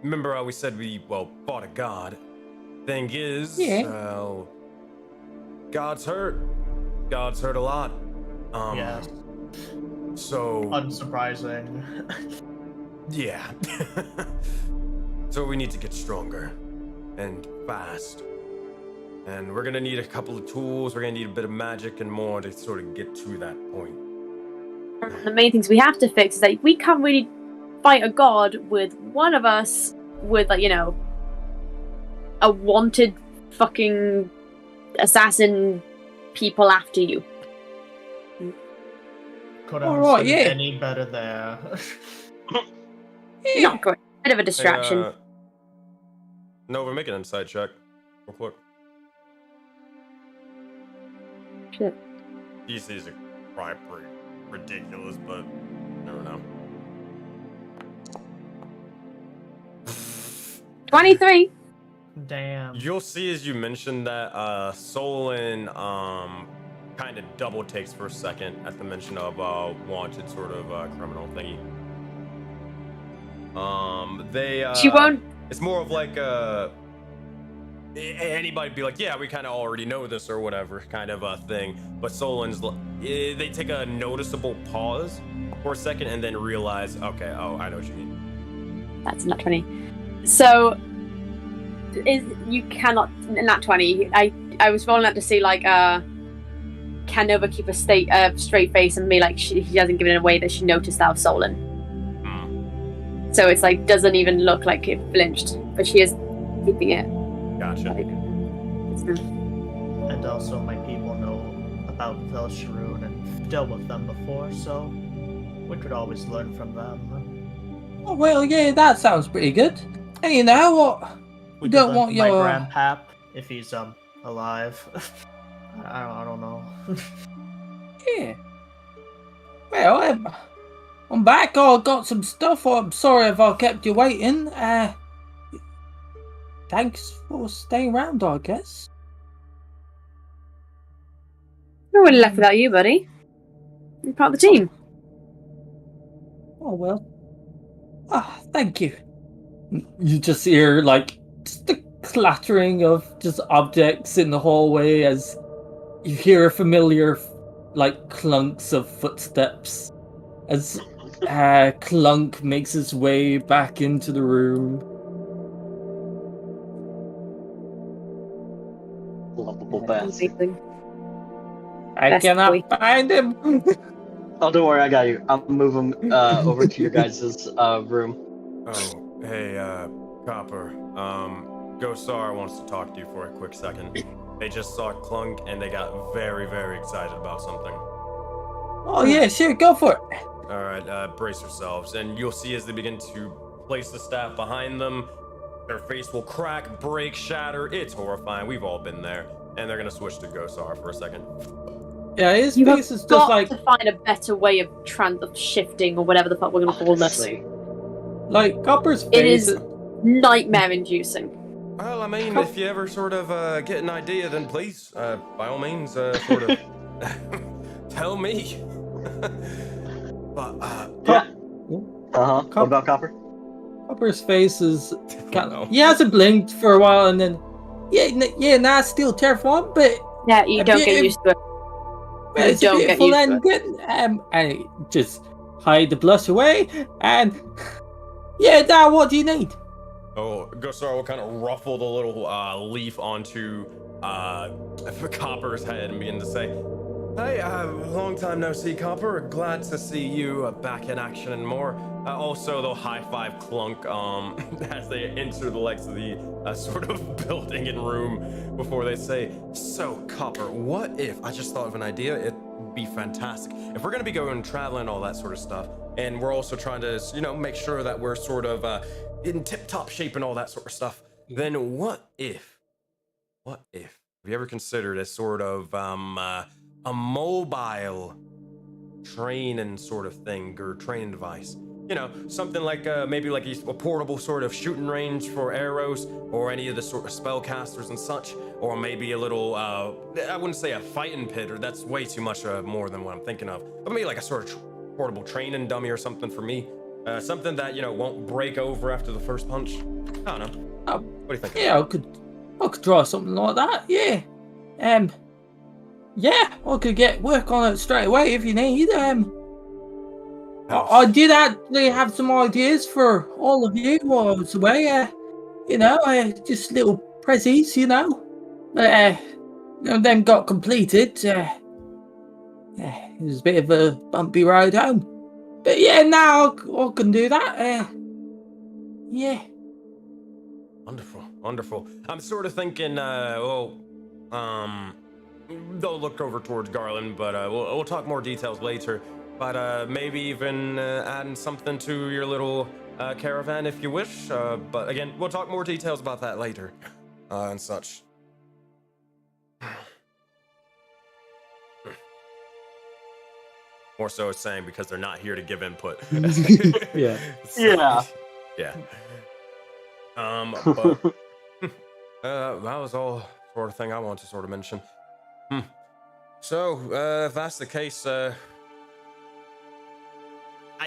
remember how we said we, fought a god? Thing is, God's hurt. God's hurt a lot. Yes. So... Unsurprising. Yeah. So we need to get stronger. And fast. And we're gonna need a couple of tools, we're gonna need a bit of magic and more to sort of get to that point. The main things we have to fix is that we can't really fight a god with one of us with, a wanted fucking assassin people after you. Couldn't have said it any better there. Not great. Bit of a distraction. Hey, Nova, make an insight check. Real quick. Shit. DC's are probably pretty ridiculous, but never know. 23. Damn. You'll see as you mentioned that Solon kind of double takes for a second at the mention of wanted sort of criminal thingy. She won't. It's more of like anybody be like, yeah, we kind of already know this or whatever kind of a thing. But Solon's, they take a noticeable pause for a second and then realize, okay, I know what you mean. That's not 20. So, you cannot, not 20. I was rolling up to see, can Nova keep a straight face and be like, she hasn't given it away that she noticed that of Solon. So it's doesn't even look like it flinched, but she is keeping it. Gotcha. And also, my people know about Velsharoon and dealt with them before, so we could always learn from them. Oh, well, yeah, that sounds pretty good. And you know what? We don't want my your grandpap if he's alive. I don't know. Yeah. Well, I'm back. I got some stuff. I'm sorry if I kept you waiting. Thanks for staying around, I guess. I wouldn't have left without you, buddy. You're part of the team. Oh, well. Thank you. You just hear, just the clattering of just objects in the hallway as you hear a familiar, clunks of footsteps as Clunk makes his way back into the room. Lovable bastard. I cannot find him. Oh, don't worry, I got you. I'll move him over to your guys' room. Oh, hey, Copper. Gosar wants to talk to you for a quick second. They just saw Clunk and they got very, very excited about something. Oh yeah, sure, go for it. All right, brace yourselves, and you'll see as they begin to place the staff behind them, their face will crack, break, shatter. It's horrifying. We've all been there. And they're gonna switch to Gosar for a second. Yeah, his face is just to find a better way of shifting or whatever the fuck we're gonna call this. Copper's face. It is nightmare-inducing. Well, I mean, if you ever sort of get an idea, then please, by all means, sort of tell me. But yeah. What about Copper? Copper's face is he hasn't blinked for a while, and then it's still terrifying, but yeah, you don't get used to it. Well, it's beautiful and good. I just hide the blush away, and now what do you need? Oh, Gosar will kind of ruffle the little leaf onto Copper's head and begin to say, Hey, long time no see, Copper. Glad to see you back in action and more. Also, they'll high-five Clunk as they enter the legs of the sort of building and room before they say, so, Copper, what if, I just thought of an idea, it'd be fantastic. If we're going to be going traveling, all that sort of stuff, and we're also trying to, make sure that we're sort of in tip-top shape and all that sort of stuff, then what if, have you ever considered a sort of, a mobile training sort of thing or training device? Something like maybe like a portable sort of shooting range for arrows or any of the sort of spellcasters and such, or maybe a little, I wouldn't say a fighting pit, or that's way too much more than what I'm thinking of, but maybe like a sort of portable training dummy or something for me. Something that, won't break over after the first punch. I don't know. What do you think? Yeah, I could draw something like that, yeah. Yeah, I could get work on it straight away if you need. I did actually have some ideas for all of you while I was away. Just little prezzies, Then got completed. It was a bit of a bumpy road home. But yeah, now I can do that. Yeah. Wonderful. I'm sort of thinking, they'll look over towards Garland, but we'll talk more details later. But maybe even adding something to your little caravan if you wish. But again, we'll talk more details about that later and such. More so it's saying because they're not here to give input. Yeah. Yeah. Yeah. But that was all sort of thing I wanted to sort of mention. So, if that's the case, I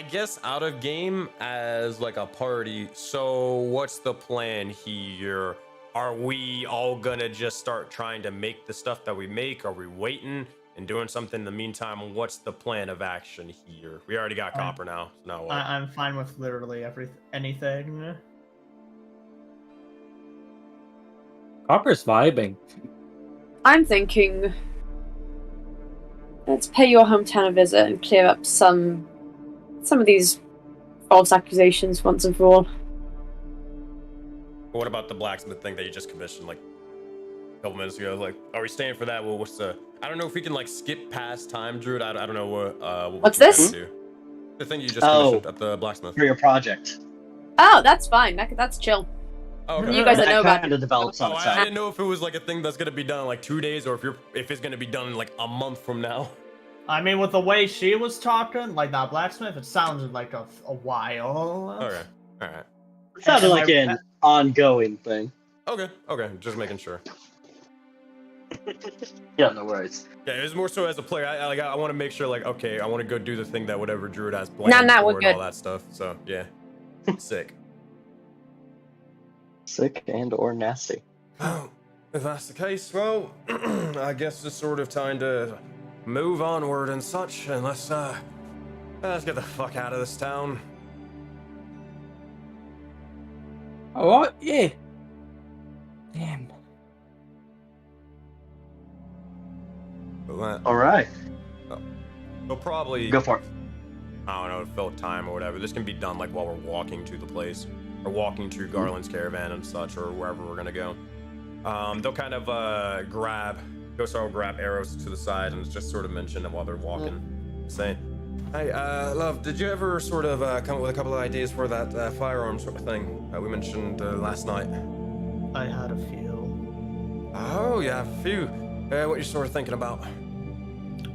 guess out of game as like a party, so what's the plan here? Are we all gonna just start trying to make the stuff that we make? Are we waiting and doing something in the meantime? What's the plan of action here? We already got Copper now. So now what? I'm fine with literally anything. Copper's vibing. I'm thinking, let's pay your hometown a visit and clear up some of these false accusations once and for all. What about the blacksmith thing that you just commissioned like a couple minutes ago? Like, are we staying for that? Well, what's the? I don't know if we can like skip past time, Druid. I don't know what. What's this? Do. The thing you just commissioned at the blacksmith. For your project. Oh, that's fine. That's chill. Oh, okay. You guys know about kind of develops on the I side. didn't know if it was like a thing that's gonna be done in like 2 days, or if it's gonna be done in like a month from now. I mean, with the way she was talking, like that blacksmith, it sounded like a while. Okay, all right. It sounded like an ongoing thing. Okay, just making sure. Yeah, no worries. Yeah, it was more so as a player. I want to make sure, like, okay, I want to go do the thing that whatever Druid has planned Nah, for we're and good. all that stuff. So yeah, sick. Sick and or nasty. Oh, if that's the case, well, I guess it's sort of time to move onward and such, and let's get the fuck out of this town. Alright, yeah. Damn. All right. We'll probably Go for it. I don't know, fill time or whatever. This can be done like while we're walking to the place, or walking to Garland's caravan and such, or wherever we're gonna go. They'll kind of grab arrows to the side and just sort of mention them while they're walking. Say, hey, love, did you ever sort of come up with a couple of ideas for that firearm sort of thing that we mentioned last night? I had a few. Oh, yeah, a few. What you sort of thinking about?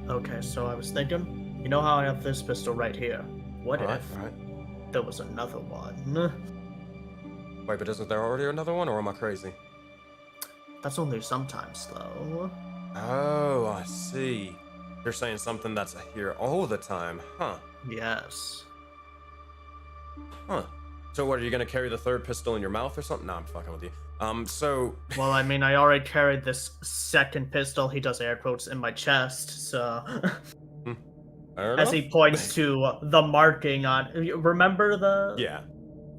Okay, so I was thinking, you know how I have this pistol right here? What All if right. there was another one? Wait, but isn't there already another one, or am I crazy? That's only sometimes, though. Oh, I see. You're saying something that's here all the time, huh? Yes. Huh. So what, are you gonna carry the third pistol in your mouth or something? No, I'm fucking with you. Well, I mean, I already carried this second pistol, he does air quotes, in my chest, so... I don't As know. he points to the marking on... Remember the... Yeah.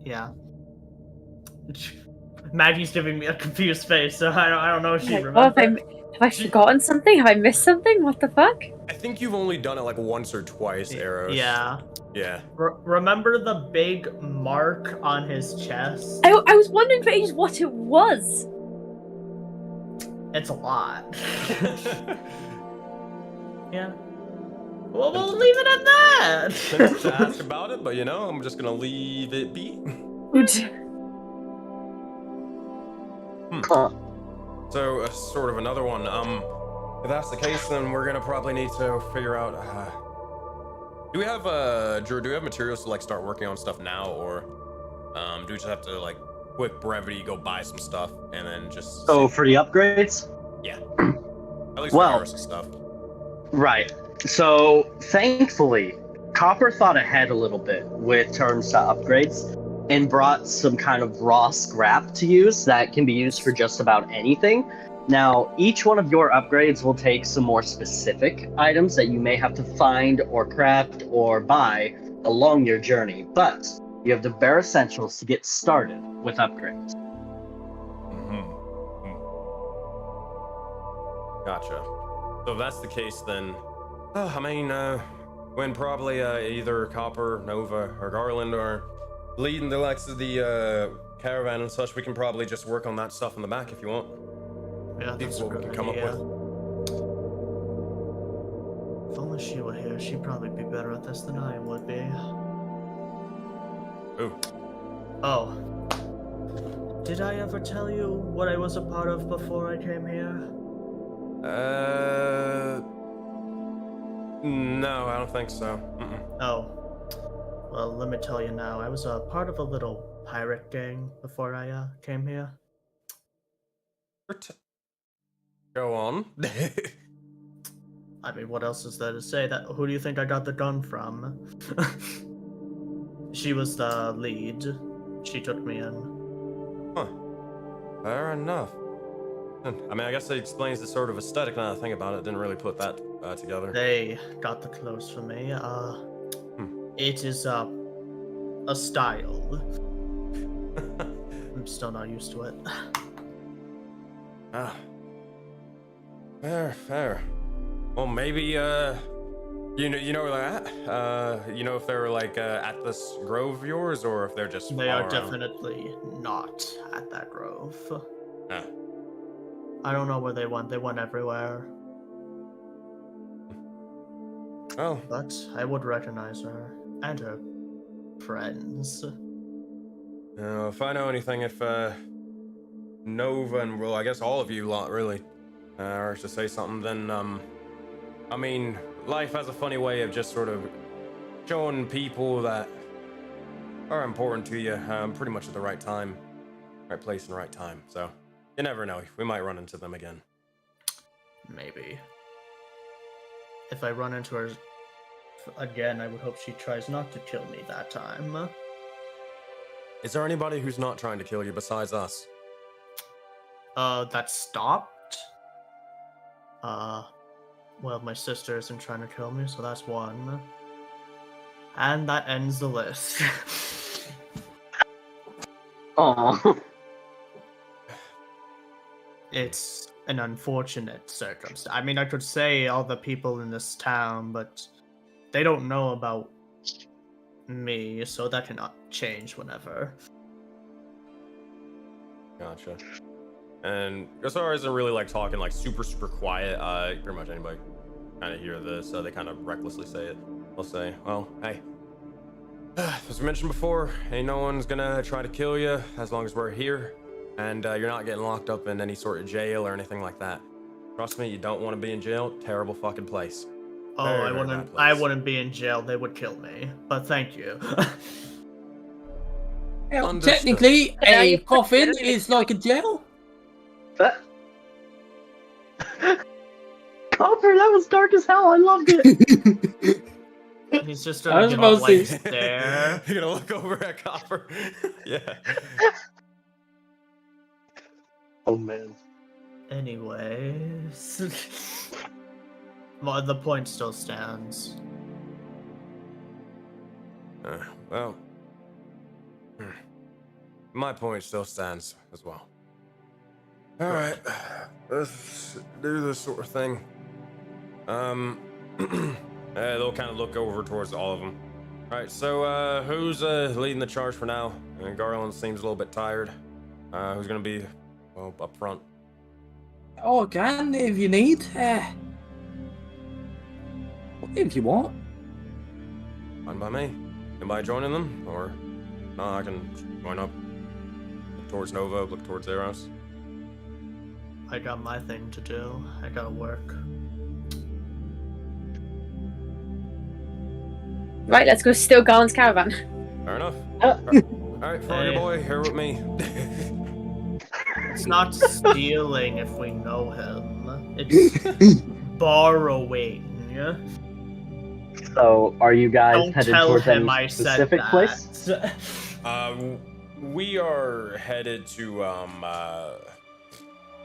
Yeah. Maggie's giving me a confused face, so I don't know if she Like, what, remembers. have I forgotten something? Have I missed something? What the fuck? I think you've only done it like once or twice, Arrows. Yeah. Yeah. Remember the big mark on his chest? I was wondering for ages what it was. It's a lot. Yeah. Well, we'll leave it at that. Tempted to ask about it, but you know, I'm just gonna leave it be. Huh. So, sort of another one. If that's the case, then we're gonna probably need to figure out. Do we have Drew? Do we have materials to like start working on stuff now, or do we just have to like quick brevity go buy some stuff and then just? Oh, for the upgrades? Yeah. At least Well, for stuff. Right. So, thankfully, Copper thought ahead a little bit with terms to upgrades and brought some kind of raw scrap to use that can be used for just about anything. Now, each one of your upgrades will take some more specific items that you may have to find or craft or buy along your journey, but you have the bare essentials to get started with upgrades. Gotcha. So if that's the case, then, I mean, when probably either Copper, Nova, or Garland are leading the likes of the caravan and such, we can probably just work on that stuff in the back if you want. Yeah, See that's what we a can good come up idea. with. If only she were here, she'd probably be better at this than I would be. Ooh. Oh. Did I ever tell you what I was a part of before I came here? No, I don't think so. Oh. Well, let me tell you now. I was a part of a little pirate gang before I came here. Go on. I mean, what else is there to say? Who do you think I got the gun from? She was the lead. She took me in. Huh. Fair enough. I mean, I guess it explains the sort of aesthetic now that I think about it. Didn't really put that together. They got the clothes for me. It is a style. I'm still not used to it. Ah. Fair. Well, maybe, you know where they're at? You know if they're, like, at this grove of yours, or if they're just They are around? definitely not at that grove. Ah. I don't know where they went. They went everywhere. Well, But I would recognize her. And her friends. if I know anything, if, Nova and, well, I guess all of you lot, really, are to say something, then, I mean, life has a funny way of just sort of showing people that are important to you, pretty much at the right time, right place and right time. So, you never know. We might run into them again. Maybe. If I run into her again, I would hope she tries not to kill me that time. Is there anybody who's not trying to kill you besides us? That stopped? Well, my sister isn't trying to kill me, so that's one. And that ends the list. Oh. It's an unfortunate circumstance. I mean, I could say all the people in this town, but they don't know about me, so that cannot change whenever. Gotcha. And Gasar isn't really like talking like super quiet. Pretty much anybody kind of hear this, so they kind of recklessly say it. They'll say, well, hey, as we mentioned before, ain't no one's gonna try to kill you as long as we're here, and you're not getting locked up in any sort of jail or anything like that. Trust me, you don't want to be in jail. Terrible fucking place. Oh, Very, very bad I place. wouldn't be in jail. They would kill me. But thank you. Understood. Technically, But now a you've coffin considered it. is like a jail. Copper, that was dark as hell. I loved it. He's just I gonna was give about a to blank say- stare. You're gonna look over at Copper. Yeah. Oh man. Anyways. Well, the point still stands. Well, my point still stands as well. All right, let's do this sort of thing. They'll kind of look over towards all of them. All right, so who's leading the charge for now? Garland seems a little bit tired. Who's gonna be, well, up front? Oh, again, if you need. If you want. Fine by me. Anybody joining them, or no? I can join up. Look towards Nova. Look towards Eros. I got my thing to do. I gotta work. Right, let's go steal Garland's caravan. Fair enough. Alright, Froggy boy, here with me. It's not stealing if we know him. It's borrowing. So, are you guys Don't headed tell towards him any I said specific that. place? We are headed to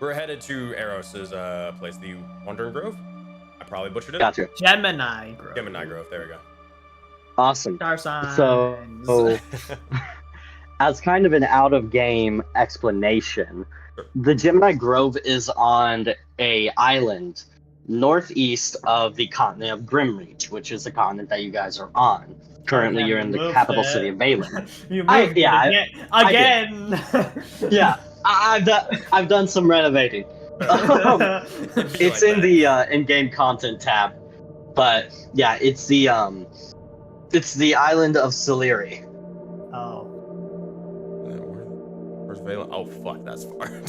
we're headed to Eros's place, the Wandering Grove. I probably butchered it. Gotcha. Gemini Grove. Gemini Grove, there we go. Awesome. Star signs. So, as kind of an out-of-game explanation, the Gemini Grove is on a island northeast of the continent of Grimreach, which is the continent that you guys are on. Currently, you're in the capital city of Valen. You moved it again. Yeah, I've done some renovating. It's in the in-game content tab, but yeah, it's the island of Soleri. Oh. Where's Valen? Oh fuck, that's far.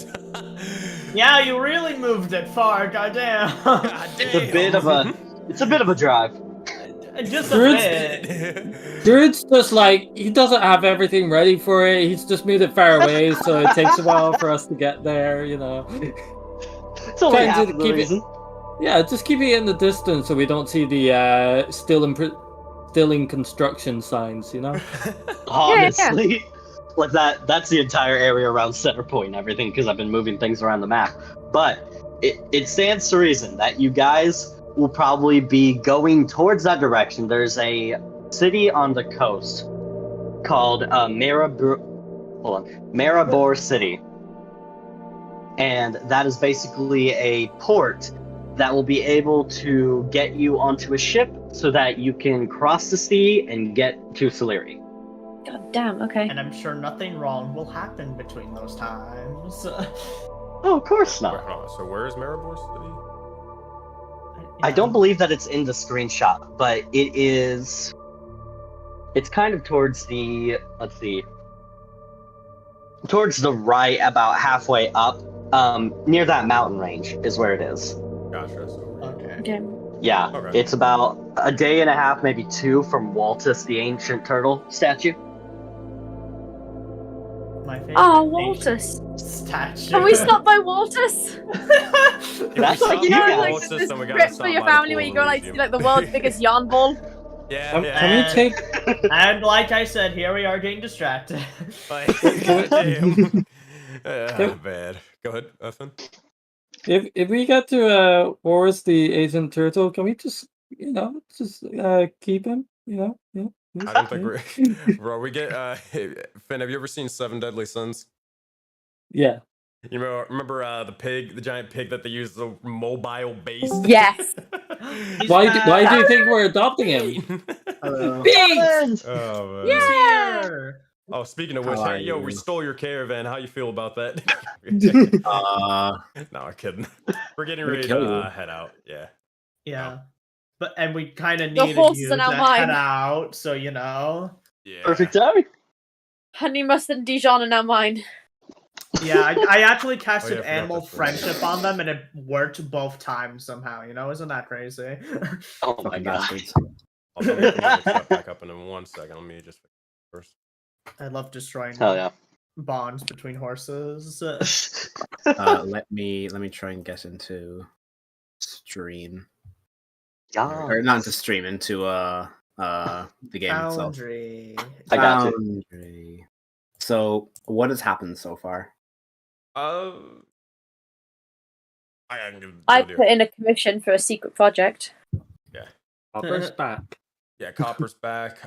Yeah, you really moved it far. Goddamn. It's a bit of a drive. Just a bit. Druid's just like, he doesn't have everything ready for it. He's just moved it far away, so it takes a while for us to get there, you know. It's only Trying half to of the keep it- reason. Yeah, just keep it in the distance so we don't see the still in construction signs, you know? Honestly, like that's the entire area around Center Point and everything, because I've been moving things around the map. But it stands to reason that you guys will probably be going towards that direction. There's a city on the coast called Maribor City, and that is basically a port that will be able to get you onto a ship so that you can cross the sea and get to Soleri. God damn, okay. And I'm sure nothing wrong will happen between those times. Oh, of course not. So where is Maribor City? I don't believe that it's in the screenshot, but it is. It's kind of towards the. Let's see. Towards the right, about halfway up, near that mountain range is where it is. Gotcha. So Okay. Yeah, Okay. it's about a day and a half, maybe two, from Waltus, the ancient turtle statue. My favorite Oh, ancient Waltus. statue. Can we stop by Waltus? That's we like stop you You know, by guys. like Waltus, this then we gotta trip stop for your by the family pool where you of go like Elysium. see like the world's biggest yarn ball. Yeah, Can yeah. we take... And like I said, here we are getting distracted. Like, goddamn. Bad. Go ahead, Ethan. If we get to Wars the Asian Turtle, can we just keep him? Yeah. I don't think we're bro. We get Finn. Have you ever seen Seven Deadly Sins? Yeah. You remember the pig, the giant pig that they use the mobile base? Yes. Why do you think we're adopting him? Beans! Oh man. Yeah. Here. Oh, speaking of which, How are hey, yo, you? we stole your caravan. How you feel about that? No, I'm kidding. We're getting ready kill to you. head out. Yeah. Yeah. And we kind of The needed horses you are now to mine. head out, so you know. Yeah. Perfect timing. Honey mustard and Dijon are now mine. Yeah, I actually casted I forgot animal that's right. friendship on them, and it worked both times somehow. You know, isn't that crazy? Oh my Fucking god. bastards. I'll make that back up in 1 second. Let me just first. I love destroying Hell yeah. bonds between horses. Let me try and get into stream. Or not into stream, into the game itself. Foundry. I got you. Foundry. So what has happened so far? I can give I Joe put in a commission for a secret project. Hopper's back. Yeah, Copper's back.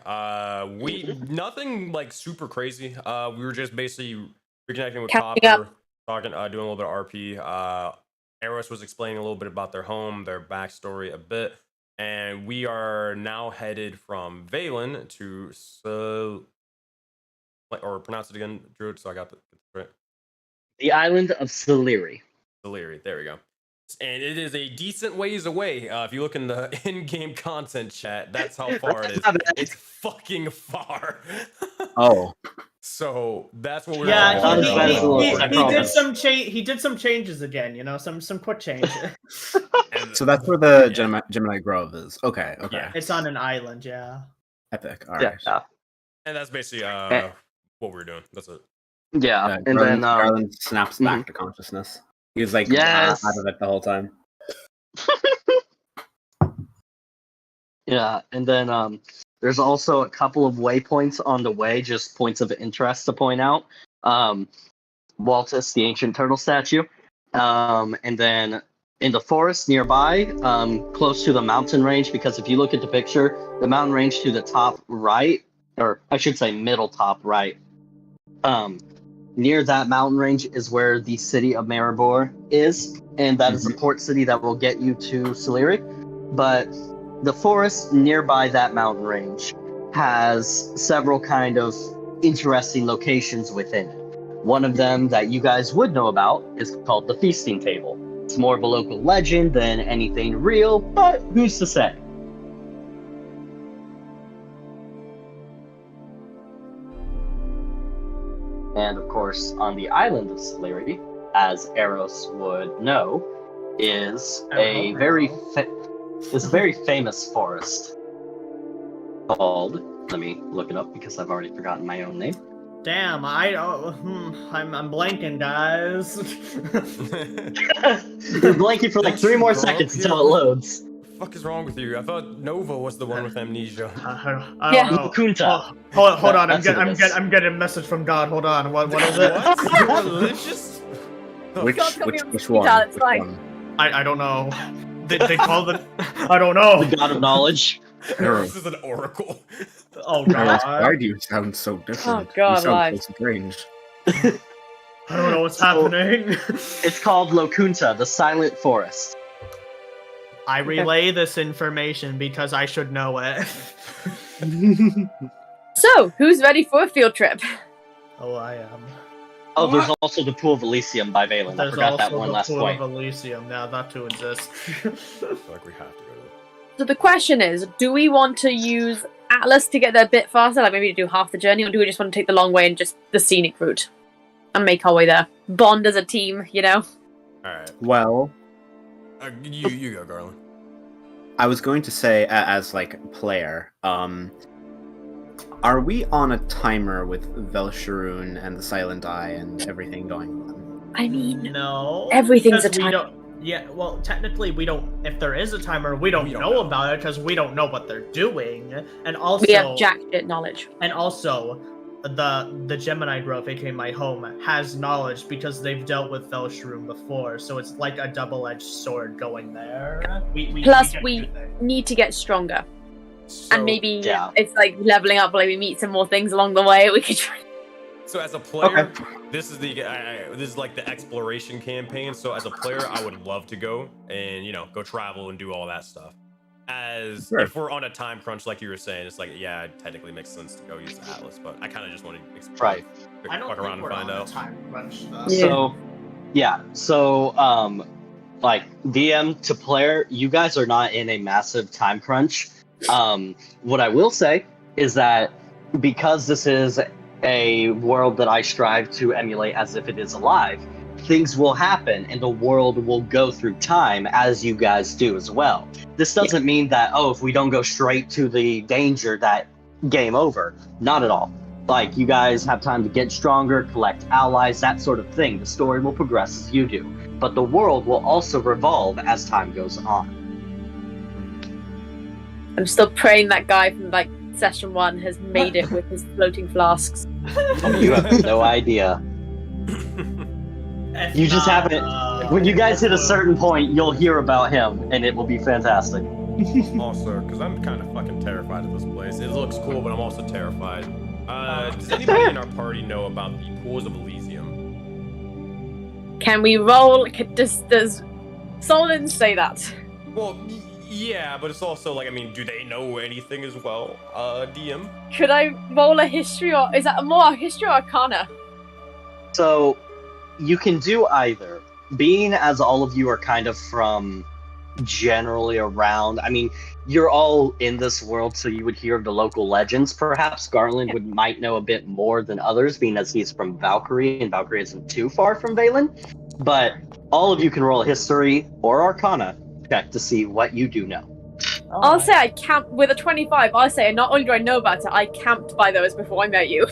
We nothing like super crazy. We were just basically reconnecting with Catching Copper, talking, doing a little bit of RP. Eros was explaining a little bit about their home, their backstory a bit. And we are now headed from Valen to or pronounce it again, Druid, so I got it right. The island of Seliri. Seliri, there we go. And it is a decent ways away. If you look in the in-game content chat, that's how far it is. It's fucking far. Oh. So that's what we're he did some changes again, some quick changes. So that's where the Gemini Grove is. Okay. Yeah. It's on an island, yeah. Epic. All right. Yeah. And that's basically what we're doing. That's it. Yeah. And then Garland snaps back to consciousness. He was like yes. out of it the whole time. Yeah, and then there's also a couple of waypoints on the way, just points of interest to point out. Waltus, the ancient turtle statue. And then in the forest nearby, close to the mountain range, because if you look at the picture, the mountain range to the top right, or I should say middle top right, near that mountain range is where the city of Maribor is, and that is the port city that will get you to Seliri. But the forest nearby that mountain range has several kind of interesting locations within it. One of them that you guys would know about is called the Feasting Table. It's more of a local legend than anything real, but who's to say? And of course, on the island of Seliri, as Eros would know, is a very famous forest called. Let me look it up because I've already forgotten my own name. Damn, I'm blanking, guys. You're blanking for like 3 more seconds until it loads. What the fuck is wrong with you? I thought Nova was the one with amnesia. I don't know. Kunta. Hold on, I'm getting a message from God. Hold on, what is it? What? Religious? Which one? It's like... I don't know. They call it. I don't know. The God of Knowledge. This is an oracle. Oh god. Why do you sound so different? Oh god, you sound so strange. I don't know what's happening. It's called Lokunta, the Silent Forest. I relay this information because I should know it. So, who's ready for a field trip? Oh, I am. Oh, there's also the Pool of Elysium by Valen. I There's forgot that also one the last Pool point. of Elysium. Now that too exists. I feel like we have to go to So the question is, do we want to use Atlas to get there a bit faster, like maybe to do half the journey, or do we just want to take the long way and just the scenic route and make our way there? Bond as a team, Alright. Well, you go, Garland. I was going to say, as like player, are we on a timer with Velsharoon and the Silent Eye and everything going on? I mean, No. everything's a because we timer. Yeah, well, technically we don't. If there is a timer, we don't know about it because we don't know what they're doing, and also We have jack shit knowledge. And also, the Gemini Grove, aka my home, has knowledge because they've dealt with Velsharoon before, so it's like a double-edged sword going there. Plus, we need to get stronger, and maybe it's like leveling up. Like we meet some more things along the way. We could try. So as a player, this is this is like the exploration campaign. So as a player, I would love to go and go travel and do all that stuff. As if we're on a time crunch, like you were saying, it's like it technically makes sense to go use the Atlas, but I kind of just want to explore, fuck around and find out. Time crunch, though. So like DM to player, you guys are not in a massive time crunch. What I will say is that because this is a world that I strive to emulate as if it is alive, things will happen and the world will go through time as you guys do as well. This doesn't mean that, if we don't go straight to the danger, that game over. Not at all. Like, you guys have time to get stronger, collect allies, that sort of thing. The story will progress as you do. But the world will also revolve as time goes on. I'm still praying that guy from session 1 has made it with his floating flasks. You have no idea. You just haven't. When you guys hit a certain point, you'll hear about him, and it will be fantastic. Also, because I'm kind of fucking terrified of this place. It looks cool, but I'm also terrified. Does anybody in our party know about the Pools of Elysium? Can we roll? Does Solon say that? Well, Yeah, but it's also like, I mean, do they know anything as well, DM? Could I roll a history, or is that more a history or arcana? So you can do either. Being as all of you are kind of from generally around, I mean, you're all in this world, so you would hear of the local legends. Perhaps Garland might know a bit more than others, being as he's from Valkyrie, and Valkyrie isn't too far from Valen. But all of you can roll a history or arcana check to see what you do know. I'll say I camped with a 25. I'll say not only do I know about it, I camped by those before I met you.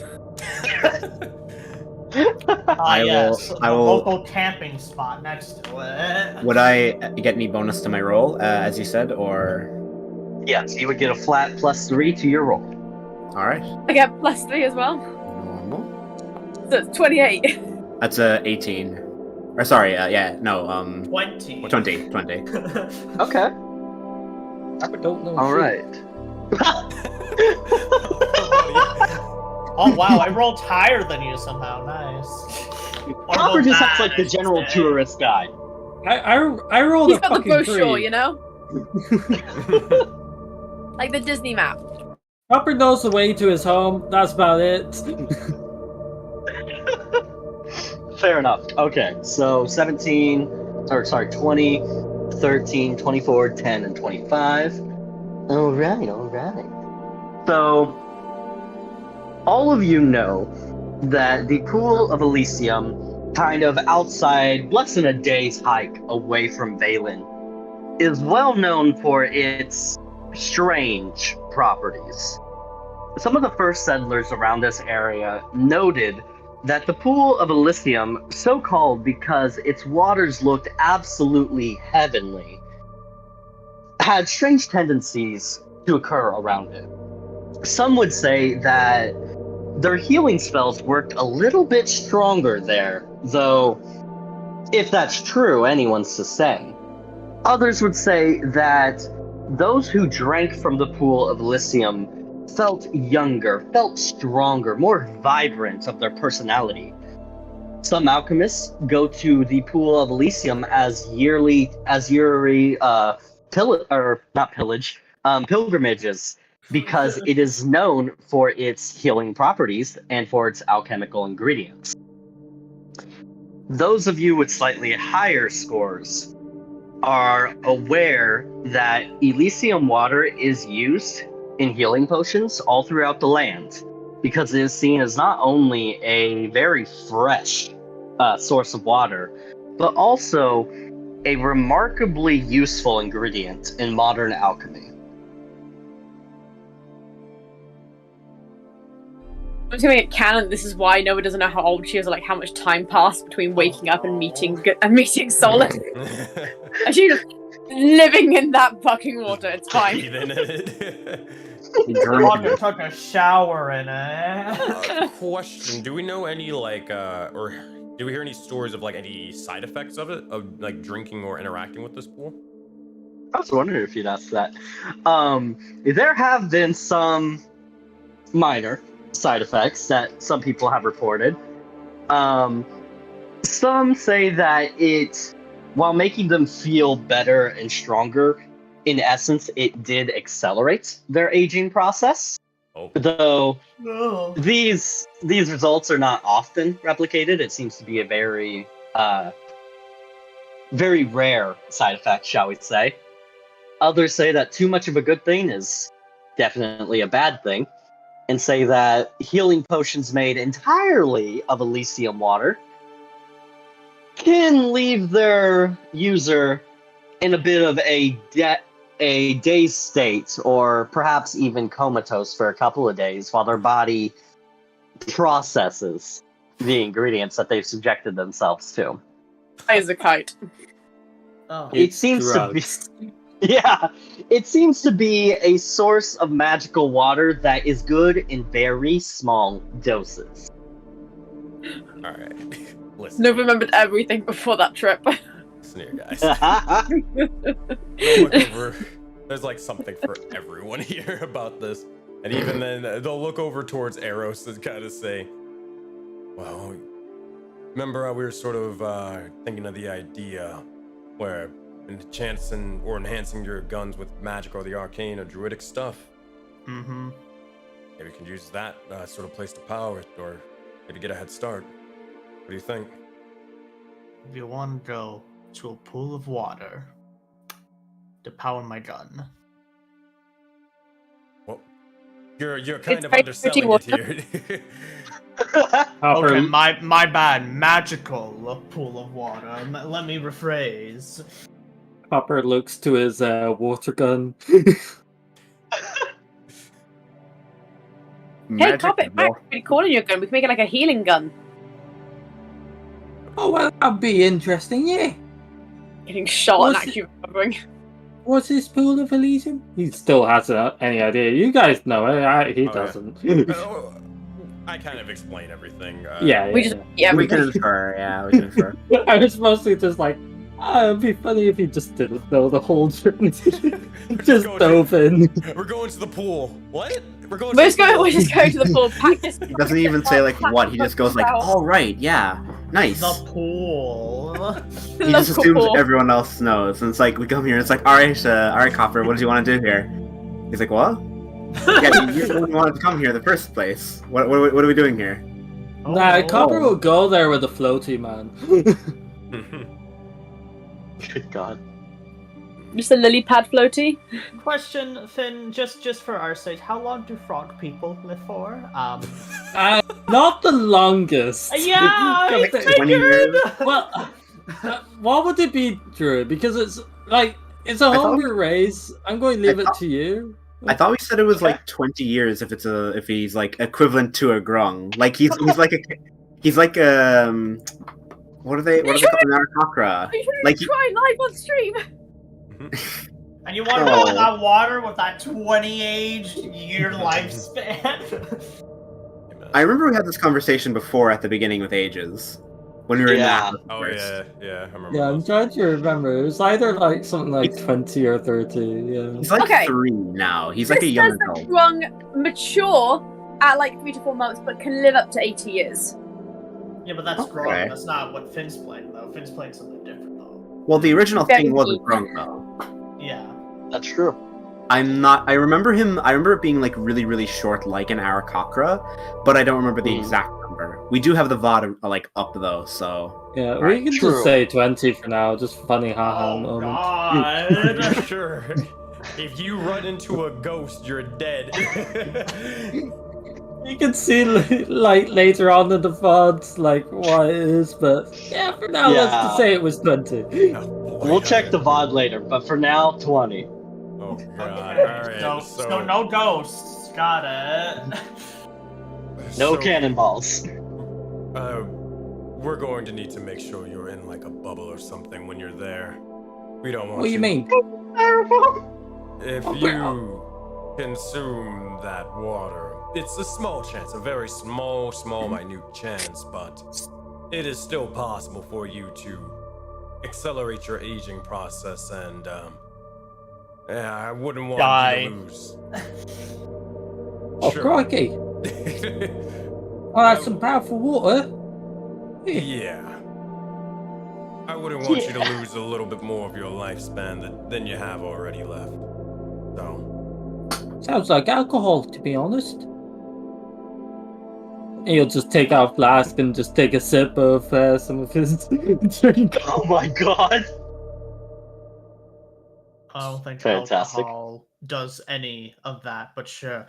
I will. local camping spot next to it. Would I get any bonus to my roll, as you said, or? Yes, you would get a flat +3 to your roll. All right. I get +3 as well. Normal. So it's 28. That's a 18. Or sorry, yeah, no, 20. 20. Okay. I don't know. All right. Oh wow, I rolled higher than you somehow. Nice. Hopper just acts like the general tourist guy. I rolled He's a got the fucking brochure, 3. you know? Like the Disney map. Hopper knows the way to his home. That's about it. Fair enough. Okay, so 20, 13, 24, 10, and 25. All right. So, all of you know that the Pool of Elysium, kind of outside, less than a day's hike away from Valen, is well known for its strange properties. Some of the first settlers around this area noted that the Pool of Elysium, so called because its waters looked absolutely heavenly, had strange tendencies to occur around it. Some would say that their healing spells worked a little bit stronger there, though if that's true, anyone's to say. Others would say that those who drank from the Pool of Elysium felt younger, felt stronger, more vibrant of their personality. Some alchemists go to the Pool of Elysium as yearly pilgrimages, because it is known for its healing properties and for its alchemical ingredients. Those of you with slightly higher scores are aware that Elysium water is used in healing potions all throughout the land, because it is seen as not only a very fresh source of water, but also a remarkably useful ingredient in modern alchemy. I'm just gonna make it canon. This is why Noah doesn't know how old she is, or like how much time passed between waking up and meeting Solid. She's just living in that fucking water. It's fine. Walker took a shower in it. Question: do we know any or do we hear any stories of like any side effects of it, of like drinking or interacting with this pool? I was wondering if you'd ask that. There have been some minor side effects that some people have reported. Some say that it, while making them feel better and stronger, in essence, it did accelerate their aging process. Oh. Though these results are not often replicated. It seems to be a very rare side effect, shall we say. Others say that too much of a good thing is definitely a bad thing, and say that healing potions made entirely of Elysium water can leave their user in a bit of a dazed state, or perhaps even comatose for a couple of days while their body processes the ingredients that they've subjected themselves to. As a kite. Oh. It seems to be... Yeah, it seems to be a source of magical water that is good in very small doses. Alright. Listen. Nova remembered everything before that trip. Listen here, guys. They'll look over. There's like something for everyone here about this. And even then, they'll look over towards Eros and kind of say, well, remember how we were sort of thinking of the idea where enhancing your guns with magic or the arcane or druidic stuff. Mm-hmm. Maybe you can use that sort of place to power it, or maybe get a head start. What do you think? If you want to go to a pool of water to power my gun. Well, you're kind It's of very underselling pretty it here. Hopper, Okay, my bad. Magical pool of water. Let me rephrase. Hopper looks to his water gun. Hey, Carpet, it might be pretty cool in your gun. We can make it like a healing gun. Oh, well, that'd be interesting, yeah. Getting shot and What's actually recovering. What's this pool of Elysium? He still hasn't any idea. You guys know it. He doesn't. I kind of explain everything. Yeah. We just We can everything. infer, yeah, we can infer. I was mostly just like, it'd be funny if he just didn't know the whole journey. Just dove in. We're going to the pool. What? We're We're just going to the pool. Pack this. He doesn't even say like what, he just goes like, all right, yeah, nice. The pool. He just assumes everyone else knows, and it's like, we come here, and it's like, all right, Copper, what do you want to do here? He's like, what? Yeah, you're the one who wanted to come here in the first place. What are we doing here? Nah, Copper will go there with a floaty, man. Good God. Just a lily pad floaty. Question, Finn, just for our sake, how long do frog people live for? Not the longest. Yeah, I Like 20 years. Well, what would it be, Drew? Because it's like it's a hungry race. I'm going to leave it to you. I thought we said it was like 20 years if he's like equivalent to a grung. Like he's like what are they called? Narcocra. Like Try live on stream. And you want to go in that water with that 20-year lifespan? I remember we had this conversation before at the beginning with Ages. When we were in that. Oh yeah, I remember. Yeah, I'm trying to remember. It was either like something like 20 or 30. Yeah. He's like Okay. 3 now. He's like a young This says adult. that Grung mature at like 3 to 4 months, but can live up to 80 years. Yeah, but that's Okay. wrong. That's not what Finn's playing, though. Finn's playing something different, though. Well, the original Very thing wasn't deep. grung though. Yeah. That's true. I remember it being like really, really short like an Aarakocra, but I don't remember the exact number. We do have the VOD like up though, so Yeah, Right, we can true. just say 20 for now. Just funny haha Oh, moment. God. Sure. If you run into a ghost, you're dead. You can see like later on in the VODs like what it is, but yeah, for now let's Yeah. just say it was 20. Oh, boy. We'll check the VOD later, but for now, 20. Oh god. Okay, Alright. ghosts. So, No ghosts. Got it. No so, cannonballs. We're going to need to make sure you're in like a bubble or something when you're there. We don't want What do you mean? If you consume that water, it's a small chance, a very small, minute chance, but it is still possible for you to accelerate your aging process, and yeah, I wouldn't want you to lose. Oh, Sure. crikey. Oh, that's some powerful water. Yeah. I wouldn't want you to lose a little bit more of your lifespan than you have already left. So. Sounds like alcohol, to be honest. He'll just take out a flask and just take a sip of some of his drink. Oh my God. I don't think Fantastic. alcohol does any of that, but sure.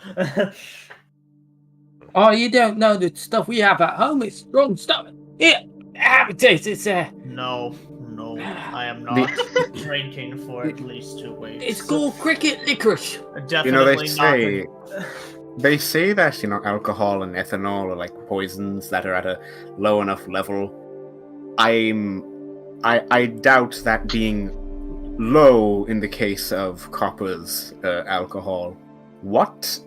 Oh, you don't know the stuff we have at home. It's strong stuff. Here, have a taste. It's No, I am not drinking for at least 2 weeks. it's called cricket licorice. Definitely you know not. they say that alcohol and ethanol are like poisons that are at a low enough level. I doubt that being low in the case of Copper's alcohol. What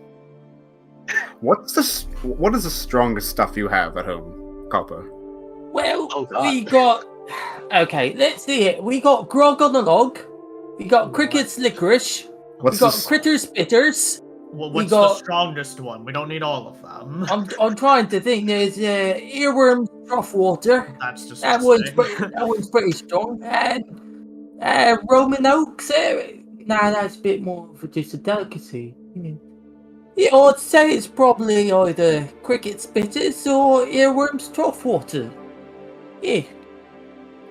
is the strongest stuff you have at home, Copper? Well, Oh, God. we got. Okay, let's see it. We got grog on the log. We got cricket's licorice. What's we got this? critters bitters. Well, we what's got- the strongest one? We don't need all of them. I'm trying to think. There's earworm trough water. That's That one's disgusting. pretty strong. And Roman oaks. Nah, that's a bit more of just a delicacy. Yeah, I'd say it's probably either cricket's bitters or earworm's trough water. Yeah.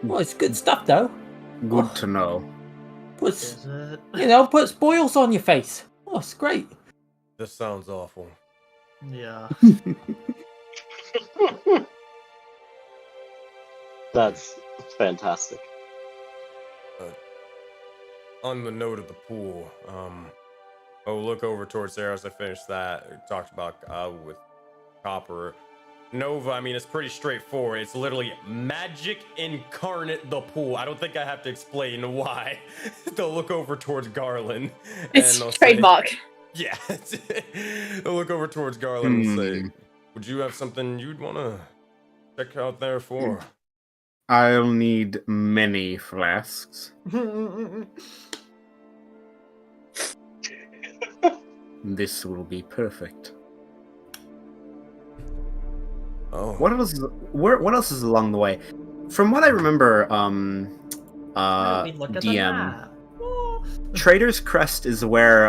Well, it's good stuff though. Good to know. Puts, Is it? puts boils on your face. Oh, it's great. This sounds awful. Yeah. That's fantastic. On the note of the pool, I'll look over towards there as I finish that. We talked about with Copper. Nova, I mean, it's pretty straightforward. It's literally magic incarnate the pool. I don't think I have to explain why. They'll look over towards Garland. It's they'll trademark. Say, yeah. They'll look over towards Garland and say, would you have something you'd want to check out there for? I'll need many flasks. This will be perfect. Oh. What else is along the way? From what I remember, Let me look at the DM, map. Oh. Trader's Crest is where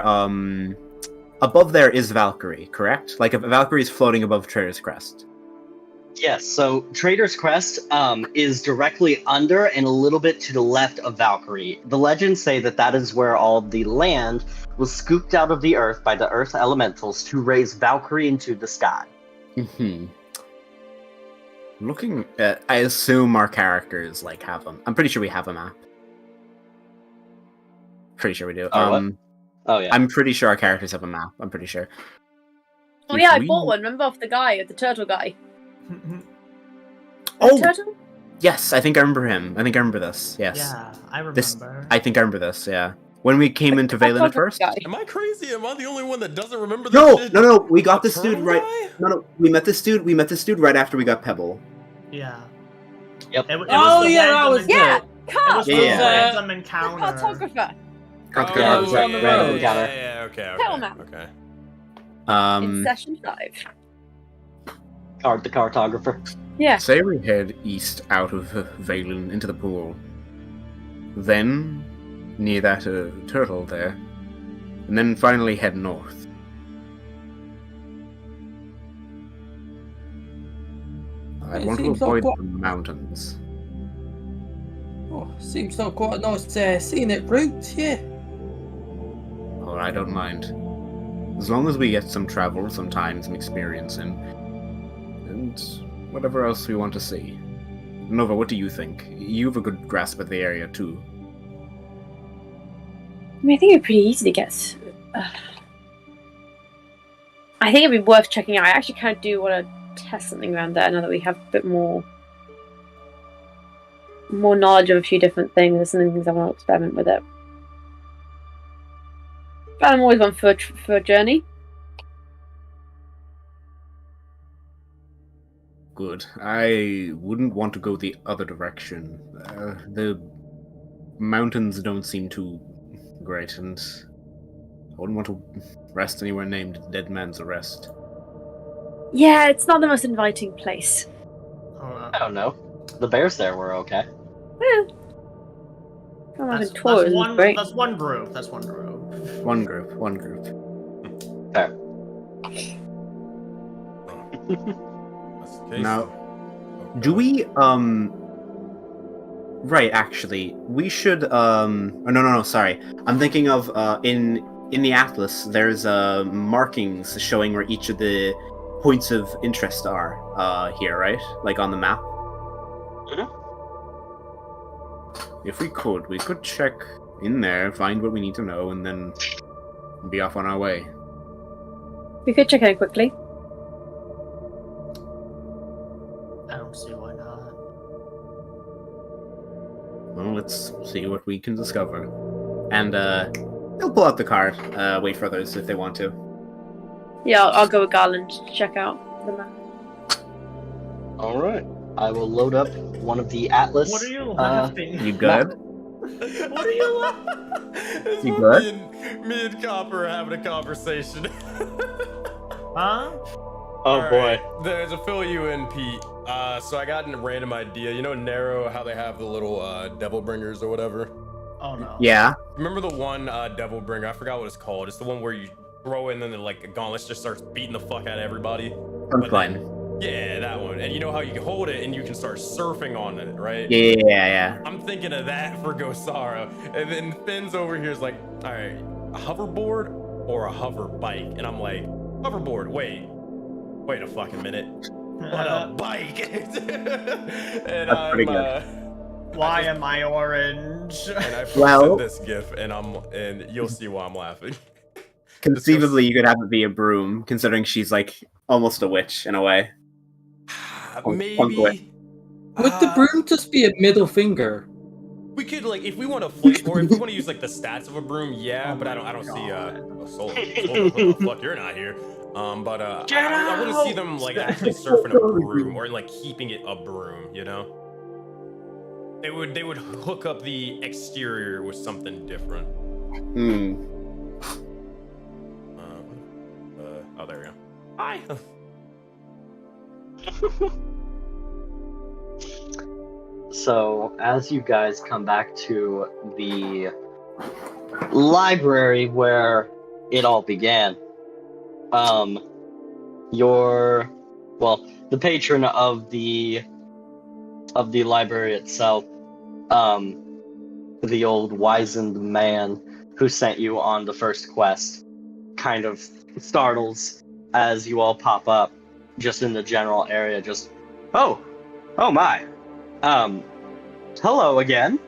above there is Valkyrie, correct? Like a Valkyrie is floating above Trader's Crest. Yes, so Trader's Crest is directly under and a little bit to the left of Valkyrie. The legends say that that is where all the land was scooped out of the earth by the earth elementals to raise Valkyrie into the sky. Looking at, I assume our characters like have them. I'm pretty sure we have a map. Pretty sure we do. Oh, yeah. I'm pretty sure our characters have a map. I'm pretty sure. Oh If yeah, I we- bought one. Remember off the guy, the turtle guy. Oh, Turtle? yes, I think I remember him. I think I remember this. Yes. Yeah, I remember. This- I think I remember this, yeah. When we came into Valen at first? Guy. Am I crazy? Am I the only one that doesn't remember this No, shit? no, we got The this dude turtle right. guy? No, we met this dude right after we got Pebble. Yeah. Yep. It was Oh, the yeah, that random was encounter. Yeah, It Carl. was Yeah, the yeah. random encounter. Cartographer. Got Oh, the yeah, it was on the road. encounter. Yeah, okay, Tell okay, map. okay. In session 5. The cartographer. Yeah. Say we head east out of Valen into the pool. Then, near that turtle there. And then finally head north. I It want to seems avoid like the mountains. Oh, seems like quite a nice scenic route, yeah. Or I don't mind. As long as we get some travel, some time, some experience in. And whatever else we want to see. Nova, what do you think? You have a good grasp of the area, too. I mean, I think it'd be pretty easy to get. I think it'd be worth checking out. I actually kind of do want to test something around there now that we have a bit more knowledge of a few different things. There's some things I want to experiment with it. But I'm always one for a journey. Good. I wouldn't want to go the other direction. The mountains don't seem too great, and I wouldn't want to rest anywhere named Dead Man's Arrest. Yeah, it's not the most inviting place. I don't know. The bears there were okay. Yeah. I'm having tours. Great. That's one group. That's one group. One group. Fair. That's the case. Now, do we, right, actually, we should, no, sorry. I'm thinking of, in the Atlas, there's, markings showing where each of the points of interest are, here, right? Like on the map? Mhm. If we could check in there, find what we need to know, and then be off on our way. We could check in quickly. I don't see why not. Well, let's see what we can discover. And, he'll pull out the card, wait for others if they want to. Yeah, I'll go with Garland to check out the map. All right. I will load up one of the Atlas. What are you laughing? You good? What are you laughing? This You was good? me and Copper are having a conversation. Huh? Oh All boy. right, there's a fill you in, Pete. So I got a random idea. You know Narrow, how they have the little devil bringers or whatever? Oh no. Yeah. Remember the one Devil Bringer? I forgot what it's called. It's the one where you throw in and then like a gauntlet just starts beating the fuck out of everybody. But then, yeah, that one. And you know how you can hold it and you can start surfing on it, right? Yeah. I'm thinking of that for Gosara. And then Finn's over here is like, all right, a hoverboard or a hover bike? And I'm like, hoverboard. Wait a fucking minute. What a bike! And That's pretty good. Why am I orange? And I posted this gif, and you'll see why I'm laughing. Conceivably, you could have it be a broom, considering she's like almost a witch in a way. Maybe. Would the broom just be a middle finger? We could like, if we want to flip, or if we want to use like the stats of a broom, yeah. But I don't see Soul. What the fuck? You're not here. But I wouldn't see them like actually surfing a broom or like keeping it a broom. You know. They would hook up the exterior with something different. Oh, there we go. Hi. So, as you guys come back to the library where it all began, the patron of the library itself, the old wizened man who sent you on the first quest, kind of startles as you all pop up just in the general area. Just, oh my, hello again.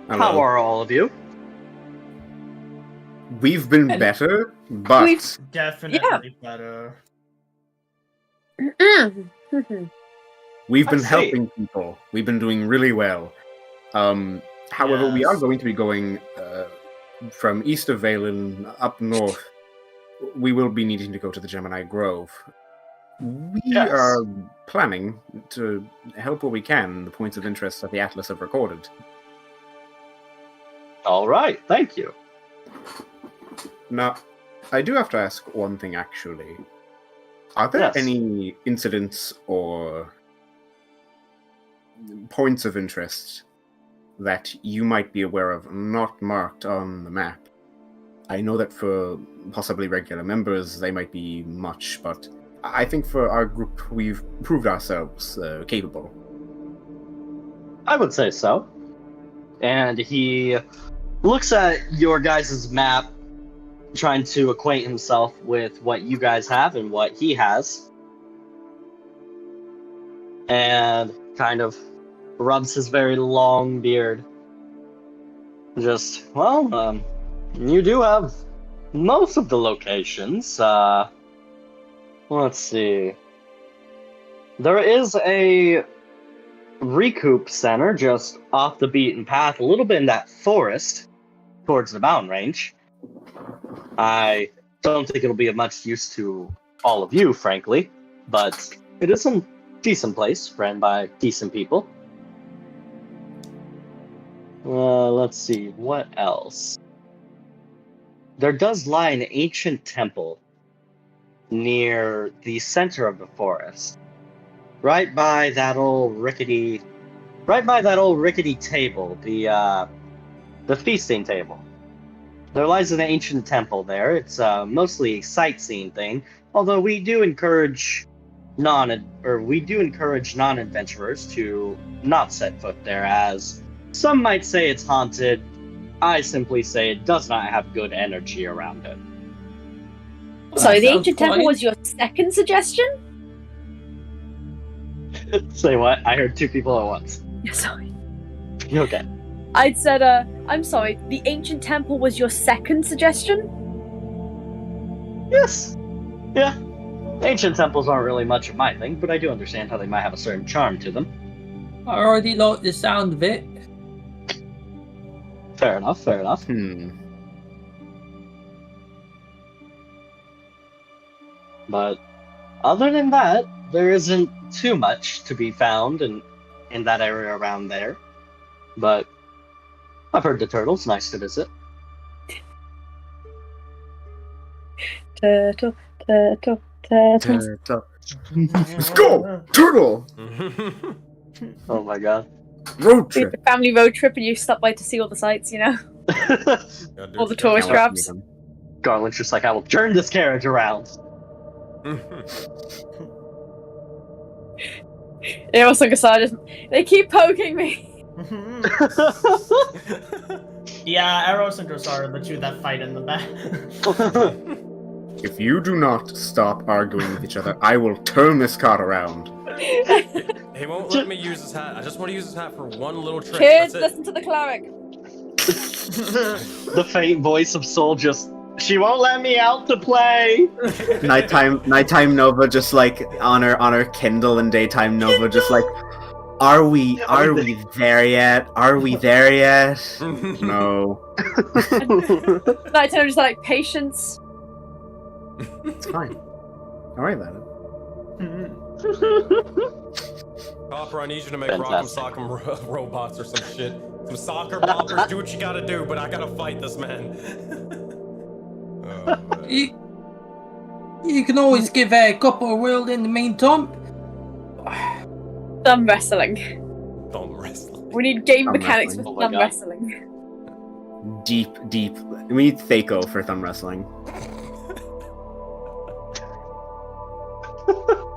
Hello. How are all of you? We've been better, but We've- Definitely better. we've been I see. helping people. We've been doing really well. However, we are Yes. going to be going from east of Valen up north. We will be needing to go to the Gemini Grove. We Yes. are planning to help where we can the points of interest that the Atlas have recorded. All right, thank you. Now, I do have to ask one thing, actually. Are there Yes. any incidents or points of interest that you might be aware of not marked on the map? I know that for possibly regular members, they might be much, but I think for our group, we've proved ourselves capable. I would say so. And he looks at your guys' map, trying to acquaint himself with what you guys have and what he has. And kind of rubs his very long beard. Just, you do have most of the locations. Let's see. There is a recoup center just off the beaten path, a little bit in that forest towards the mountain range. I don't think it'll be of much use to all of you, frankly, but it is a decent place, ran by decent people. Let's see, what else? There does lie an ancient temple near the center of the forest, right by that old rickety table, the feasting table. There lies an ancient temple there. It's mostly a sightseeing thing, although we do encourage non-adventurers to not set foot there, as some might say it's haunted. I simply say it does not have good energy around it. Sorry, the Sounds ancient temple fine. was your second suggestion? Say what? I heard two people at once. Sorry. Okay. I'd said, I'm sorry, the ancient temple was your second suggestion? Yes. Yeah. Ancient temples aren't really much of my thing, but I do understand how they might have a certain charm to them. I already like the sound of it. Fair enough, fair enough. But other than that, there isn't too much to be found in that area around there. But I've heard the turtle's nice to visit. Turtle. Let's go! Turtle! Oh my god. Road We trip! had a family road trip and you stopped by to see all the sights, you know? All the tourist traps. Garland's just like, I will turn this carriage around. Eros and Gasar they keep poking me. Yeah, Eros and Grosar are the two that fight in the back. If you do not stop arguing with each other, I will turn this cart around. He won't let me use his hat. I just want to use his hat for one little trick. Kids, That's it. listen to the cleric. The faint voice of Soul just, she won't let me out to play. Nighttime Nova just like on her Kindle, and daytime Nova just like, are we there yet? Are we there yet? No. Nighttime just like, patience. It's fine. Don't worry about it. Copper, I need you to make Fantastic. Rock'em Sock'em robots or some shit. Some soccer poppers, do what you gotta do, but I gotta fight this man. You can always give a couple a whirl in the meantime. Thumb wrestling. Thumb wrestling. We need game Thumb mechanics wrestling. for Oh my thumb God. wrestling. Deep. We need Thaco for thumb wrestling.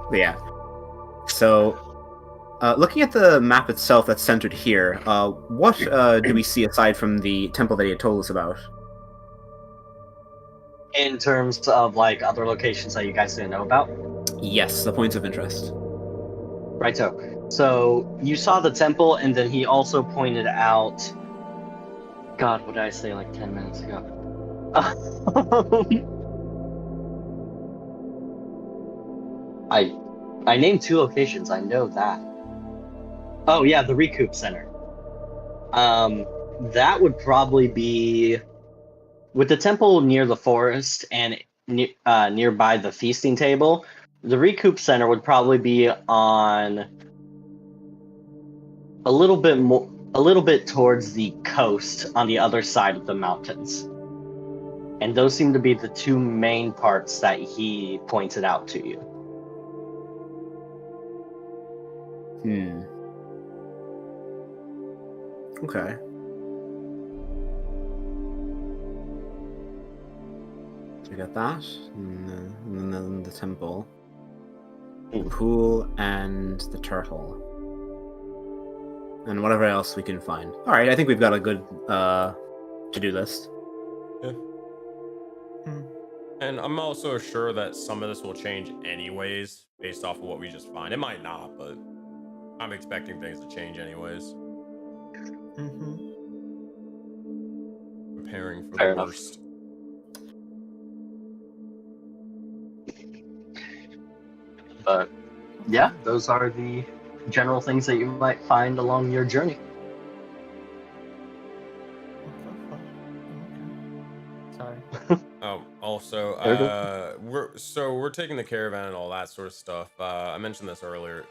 But yeah. So, looking at the map itself that's centered here, what do we see aside from the temple that he had told us about? In terms of like other locations that you guys didn't know about? Yes, the points of interest. Righto. So you saw the temple, and then he also pointed out. God, what did I say like 10 minutes ago? I named 2 locations. I know that. Oh yeah, the Recoup Center. That would probably be with the temple near the forest and nearby the feasting table. The Recoup Center would probably be on a little bit towards the coast on the other side of the mountains. And those seem to be the 2 main parts that he pointed out to you. Okay. So we got that, and then the temple, the pool, and the turtle. And whatever else we can find. Alright, I think we've got a good to-do list. Yeah. And I'm also sure that some of this will change anyways, based off of what we just find. It might not, but I'm expecting things to change anyways. Preparing for Fair the enough. worst. But yeah, those are the general things that you might find along your journey. Sorry. Also, There you we're taking the caravan and all that sort of stuff. I mentioned this earlier.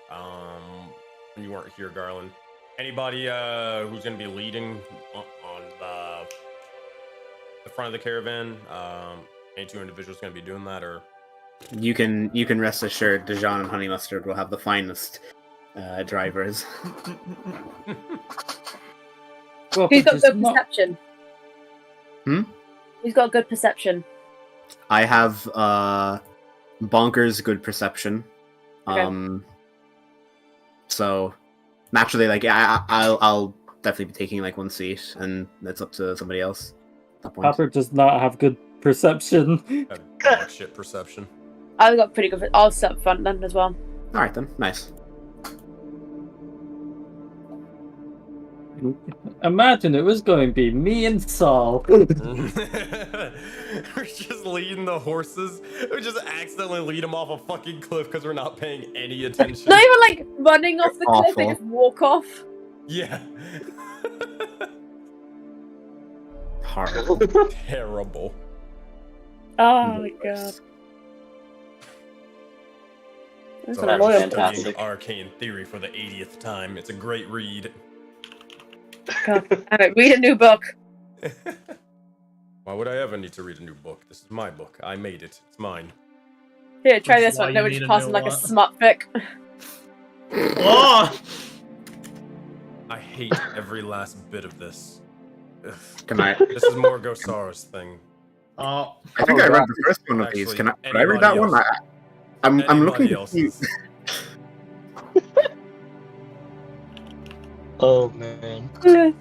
When you weren't here, Garland. Anybody who's going to be leading on the front of the caravan? Any 2 individuals going to be doing that, or? You can rest assured Dijon and Honey Mustard will have the finest drivers. Well, Who's got just good not- perception? Who's got good perception? I have bonkers good perception. Okay. So naturally, like I'll definitely be taking like 1 seat, and that's up to somebody else at that point. Copper does not have good perception. Dog shit perception. I've got pretty good. I'll sit up front then as well. All right then, nice. Imagine it was going to be me and Saul. We're just leading the horses. We just accidentally lead them off a fucking cliff because we're not paying any attention. Not even like running off the cliff; they Awful. just walk off. Yeah. Hard. Terrible. Oh my god. That's So a I'm loyal studying Fantastic. Arcane Theory for the 80th time. It's a great read. God. Alright, read a new book. Why would I ever need to read a new book? This is my book. I made it. It's mine. Here, try Which this is why one. you No, we're need just a passing new like a what? smut fic. Oh! I hate every last bit of this. Can I? This is more Gosaro's thing. Oh, I think I read the first one of these. Actually, Can I read that one? anybody I'm looking to see. else's. Oh man.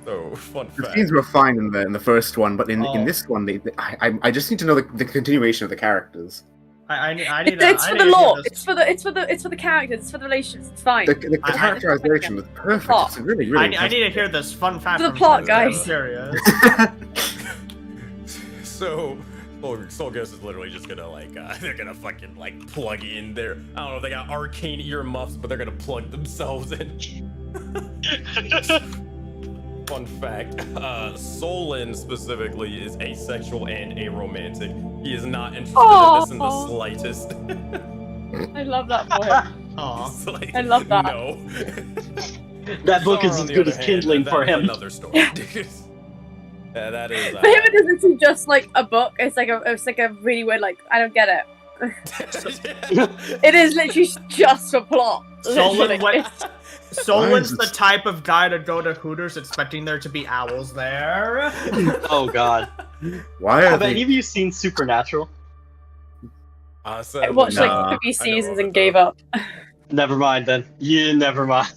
So, fun The fact. scenes were fine in the first one, but in this one, I just need to know the continuation of the characters. I need It's I for need the to hear lore. this. It's for the characters. It's for the relationships. It's fine. The characterization was perfect. Plot. It's really, really. I need to hear this fun fact. For the from plot, Sensei. I'm guys. serious. So, Solgus is literally just gonna they're gonna fucking plug in their, I don't know if they got arcane earmuffs, but they're gonna plug themselves in. Fun fact, Solon specifically is asexual and aromantic. He is not interested in this in the Aww. slightest. I love that for him. Aw. He's like, I love that. No. That book is Zara, on as the good other as kindling hand, for that is him. Another story. Yeah, that is. For him, it isn't just like a book. It's like a really weird. I don't get it. It is literally just for plot. Solon Literally. Solon's Why is the this- type of guy to go to Hooters expecting there to be owls there. Oh god. Why are Have they? any of you seen Supernatural? I watched Nah. like 3 I know seasons of and it, gave though. up. Never mind then. Yeah, never mind.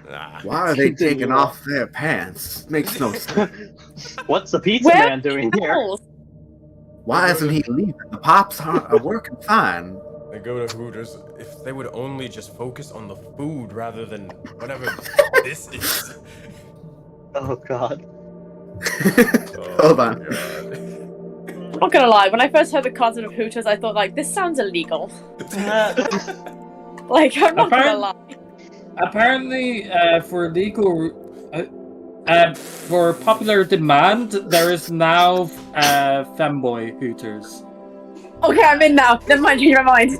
Nah. Why are they Continue taking on. off their pants? Makes no sense. What's the pizza Where man doing here? Owls. Why isn't he leaving? The pops are working fine. They go to Hooters. If they would only just focus on the food rather than whatever this is. Oh god. Hold on. God. I'm not gonna lie. When I first heard the concept of Hooters, I thought this sounds illegal. I'm not gonna lie. Apparently, for legal, for popular demand, there is now femboy Hooters. Okay, I'm in now. Never mind, change my mind.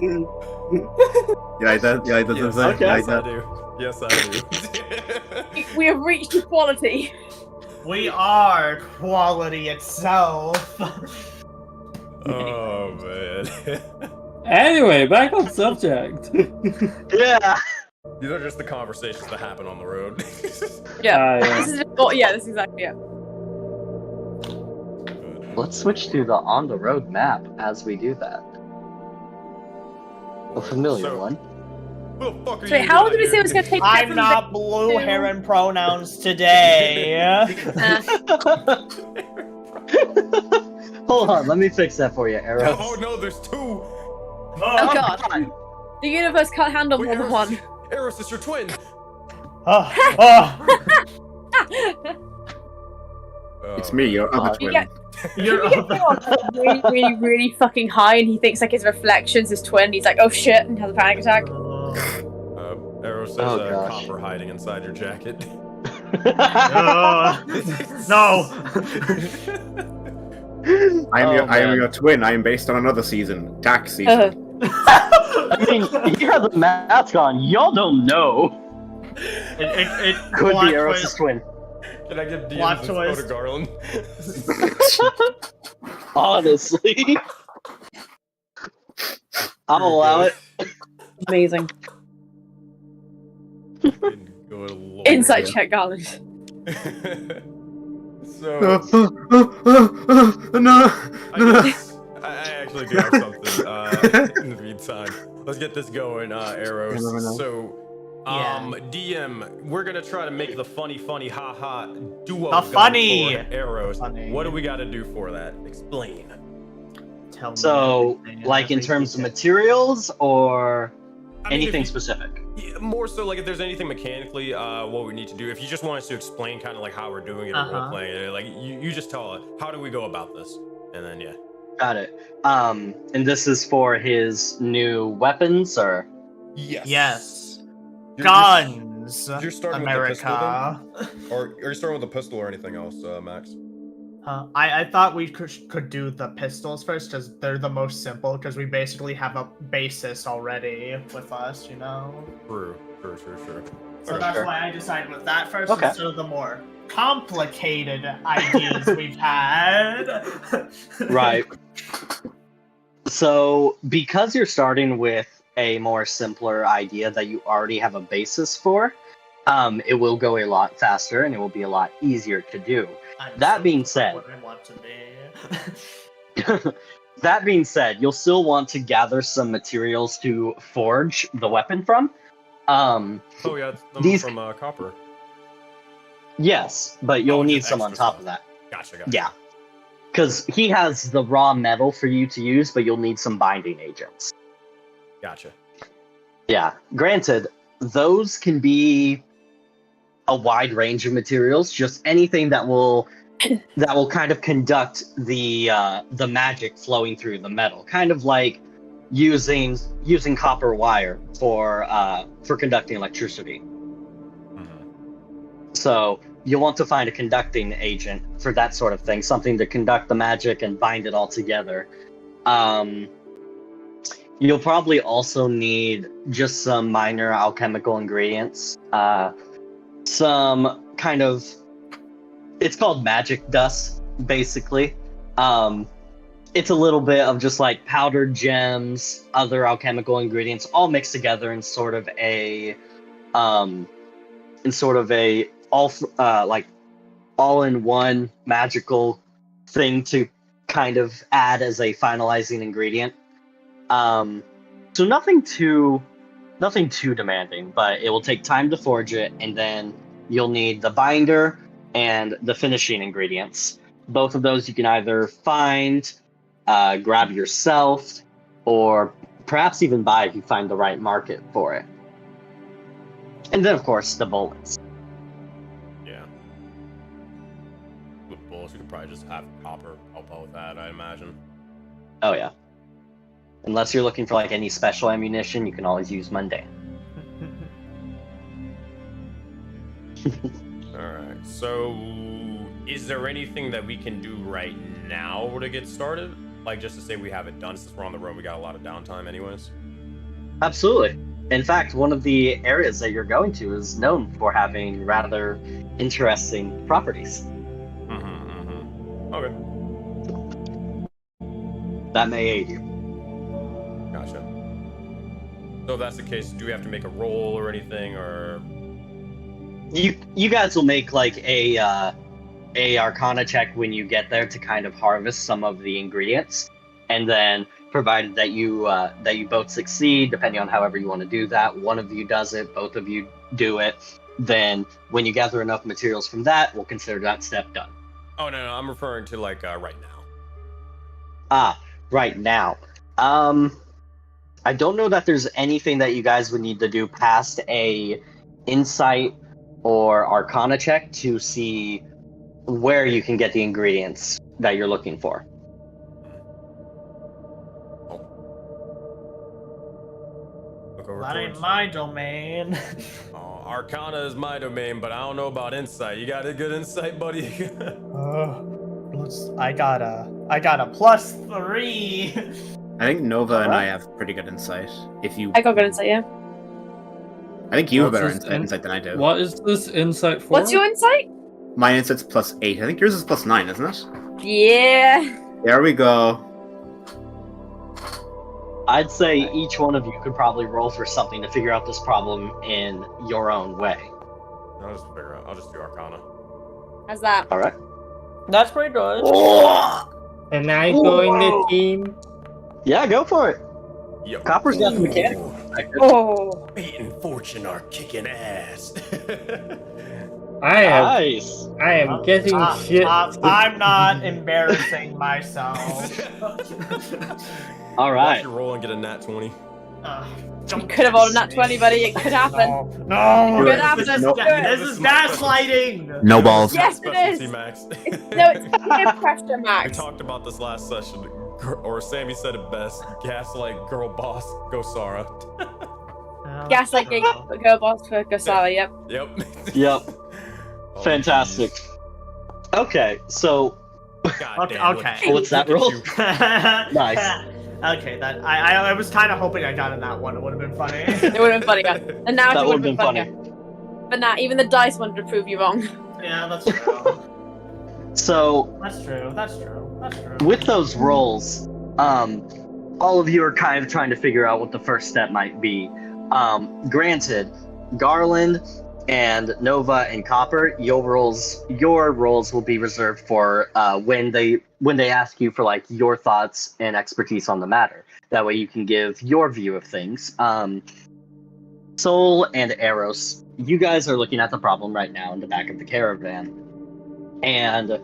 Yeah, that Yes, doesn't okay. yes, I do. Yes, I do. We have reached equality. We are quality itself. Oh man. Anyway, back on subject. Yeah. These are just the conversations that happen on the road. Yeah. Yeah. This is this is exactly it. Let's switch to the on the road map as we do that. A familiar So, one. What the fuck are So you how doing did we say it was here? gonna take? I'm not blue to- heron pronouns today. Hold on, let me fix that for you, Arrow. Oh no, there's two. Oh god. The universe can't handle more than Eros, one. Eros is your twin. Oh. It's me, your other God. twin. get- You're You get him really, really, really fucking high, and he thinks his reflection's his twin. He's like, "Oh shit!" and has a panic attack. Eros says Oh, a gosh. copper hiding inside your jacket. No. I am man. your twin. I am based on another season, tax season. I mean, he has a mask on. Y'all don't know. It Could plot be Eros' twist. twin. Can I get Plot DMs twist. to Garland? Honestly. I'll allow it. Amazing. Good lord. Insight check, Garland. So No. I actually do have something in the meantime. Let's get this going, Arrows. No. So, DM, we're gonna try to make the funny, haha duo. The going funny. for Arrows. Funny. What do we got to do for that? Explain. Tell me So, everything like in every terms of detail. materials or I mean, anything if you- specific? yeah, more so, like if there's anything mechanically, what we need to do. If you just want us to explain, kind of like how we're doing it, or role playing, like you just tell us how do we go about this, and then yeah. Got it. And this is for his new weapons, or Yes. You're- Guns. you're starting with the America. Or are you starting with a pistol or anything else, Max? I thought we could do the pistols first because they're the most simple because we basically have a basis already with us, you know? True. So Okay. that's Sure. why I decided with that first Okay. instead of the more complicated ideas we've had. right. So, because you're starting with a more simpler idea that you already have a basis for, it will go a lot faster and it will be a lot easier to do. That being said, what I want to be. that being said, you'll still want to gather some materials to forge the weapon from. Oh yeah, it's them these- from copper. Yes, but you'll Oh, need just some on extra top stuff. of that. Gotcha. Yeah. Because he has the raw metal for you to use, but you'll need some binding agents. Gotcha. Yeah. Granted, those can be a wide range of materials, just anything that will kind of conduct the magic flowing through the metal. Kind of like using copper wire for conducting electricity. So you'll want to find a conducting agent for that sort of thing, something to conduct the magic and bind it all together. You'll probably also need just some minor alchemical ingredients. Some kind of... It's called magic dust, basically. It's a little bit of just like powdered gems, other alchemical ingredients, all mixed together in sort of a... all-in-one magical thing to kind of add as a finalizing ingredient. So nothing too demanding, but it will take time to forge it, and then you'll need the binder and the finishing ingredients. Both of those you can either find, grab yourself, or perhaps even buy if you find the right market for it. And then, of course, the bullets. Yeah. With bullets, you could probably just have copper help out with that, I imagine. Oh, yeah. Unless you're looking for like any special ammunition, you can always use mundane. Alright, so is there anything that we can do right now to get started? Like just to say we have it done since we're on the road, we got a lot of downtime anyways. Absolutely. In fact, one of the areas that you're going to is known for having rather interesting properties. Okay. That may aid you. Gotcha. So if that's the case, do we have to make a roll or anything, or... You guys will make like a Arcana check when you get there to kind of harvest some of the ingredients, and then provided that you both succeed, depending on however you want to do that, one of you does it, both of you do it, then when you gather enough materials from that, we'll consider that step done. Oh no, I'm referring to like right now. Ah, right now. I don't know that there's anything that you guys would need to do past a insight or Arcana check to see where you can get the ingredients that you're looking for. Look over That ain't towards... my domain. Oh, Arcana is my domain, but I don't know about insight. You got a good insight, buddy? I got a +3. I think Nova and I have pretty good insight. I got good insight, yeah. I think you have What's better this insight than I do. What is this insight for? What's your insight? My insight's +8. I think yours is +9, isn't it? Yeah. There we go. I'd say each one of you could probably roll for something to figure out this problem in your own way. I'll just figure out. I'll just do Arcana. How's that? All right. That's pretty good. And I join the team. Yeah, go for it. Yo. Copper's got the mechanic. Oh. Fate and fortune are kicking ass. I Nice. am getting shit. I'm not embarrassing myself. All Watch right. your roll and get a nat 20. You could have rolled a nat 20, buddy. It could happen. No, Good happen. this No. this is gaslighting. No balls. Yes, it is. Specialty, Max. No, it's peer pressure, We Max. talked about this last session, or Sammy said it best. Gaslight girl boss, go Sara. Gaslight girl boss for Gosara, yep. Yep. Yep. Oh, Fantastic. Okay, so God Okay, damn, okay. look- what's that look at roll? you. Nice. Okay, that I was kind of hoping I got in that one. It would have been funny. It would have been funnier. And now That it would have been funny. funnier. But now, even the dice wanted to prove you wrong. Yeah, that's true. So That's true. That's true. That's true. with those rolls, all of you are kind of trying to figure out what the first step might be. Granted, Garland, And Nova and Copper, your roles will be reserved for when they ask you for like your thoughts and expertise on the matter. That way you can give your view of things. Soul and Eros, you guys are looking at the problem right now in the back of the caravan. And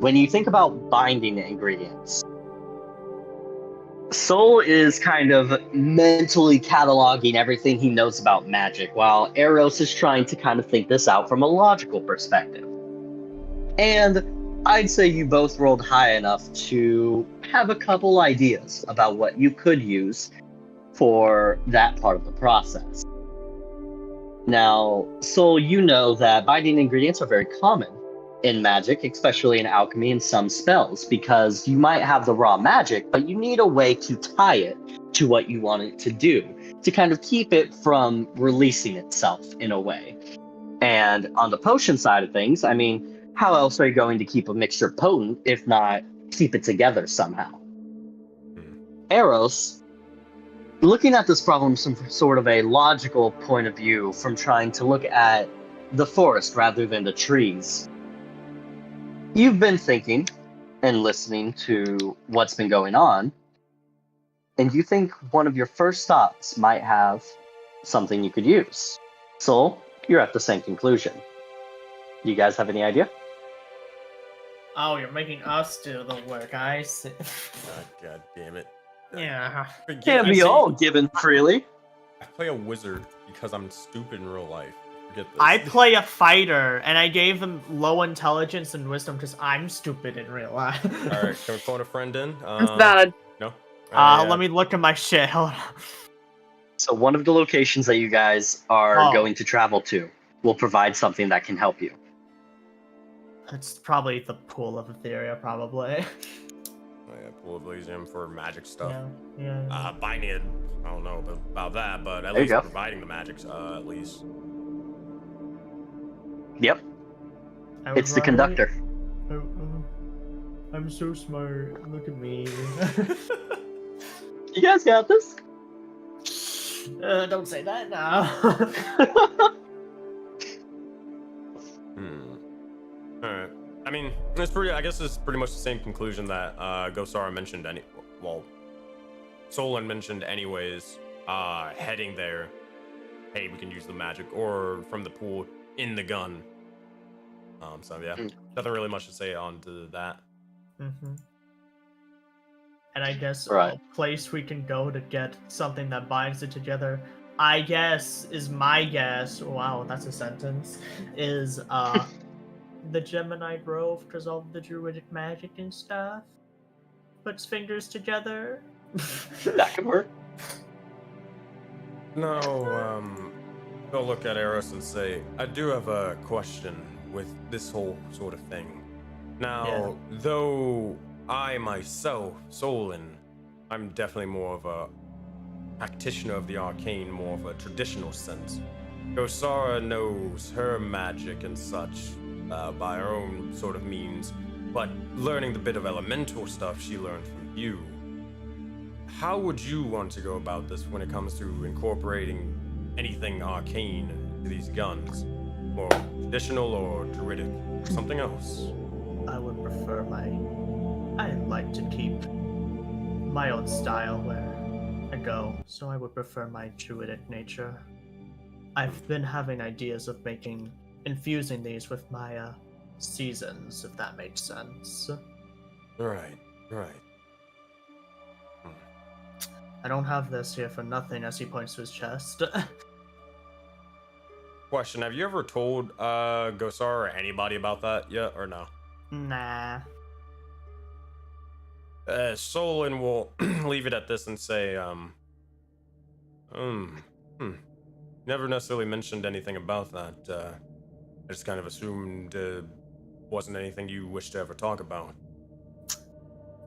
when you think about binding ingredients, Soul is kind of mentally cataloging everything he knows about magic, while Eros is trying to kind of think this out from a logical perspective. And I'd say you both rolled high enough to have a couple ideas about what you could use for that part of the process. Now, Soul, you know that binding ingredients are very common in magic, especially in alchemy and some spells, because you might have the raw magic, but you need a way to tie it to what you want it to do, to kind of keep it from releasing itself in a way. And on the potion side of things, I mean, how else are you going to keep a mixture potent if not keep it together somehow? Eros, looking at this problem from sort of a logical point of view, from trying to look at the forest rather than the trees, you've been thinking and listening to what's been going on, and you think one of your first thoughts might have something you could use. Soul, you're at the same conclusion. You guys have any idea? Oh, you're making us do the work, I see. God damn it. Yeah. Can't be all given freely. I play a wizard because I'm stupid in real life. Forget this. I play a fighter, and I gave them low intelligence and wisdom because I'm stupid in real life. Alright, can we phone a friend in? That's valid. No? Let me look at my shit. Hold on. So one of the locations that you guys are going to travel to will provide something that can help you. It's probably the pool of Aetheria, probably. Oh, yeah, pool of Elysium for magic stuff. Yeah. Binding it, I don't know about that, but at There you least go. providing the magics, at least. Yep, I was it's the right. conductor. I'm so smart. Look at me. You guys got this? Don't say that now. Alright. I mean, I guess it's pretty much the same conclusion that Gosara mentioned Solon mentioned anyways, heading there. Hey, we can use the magic, or from the pool in the gun. So yeah, nothing really much to say on to that. Mm-hmm. And I guess Right. a place we can go to get something that binds it together, I guess, is my guess. Wow, that's a sentence. Is the Gemini Grove, because all the druidic magic and stuff puts fingers together. That could work. No, go look at Eros and say, I do have a question with this whole sort of thing. Now, though I myself, Solon, I'm definitely more of a practitioner of the arcane, more of a traditional sense. Gosara knows her magic and such by her own sort of means, but learning the bit of elemental stuff she learned from you. How would you want to go about this when it comes to incorporating anything arcane to these guns? More traditional or druidic? Something else? I would prefer I like to keep my own style where I go, so I would prefer my druidic nature. I've been having ideas of infusing these with my seasons, if that makes sense. Right. I don't have this here for nothing, as he points to his chest. Question, have you ever told Gosar or anybody about that yet, or no? Nah. Solon will leave it at this and say, never necessarily mentioned anything about that. I just kind of assumed wasn't anything you wished to ever talk about.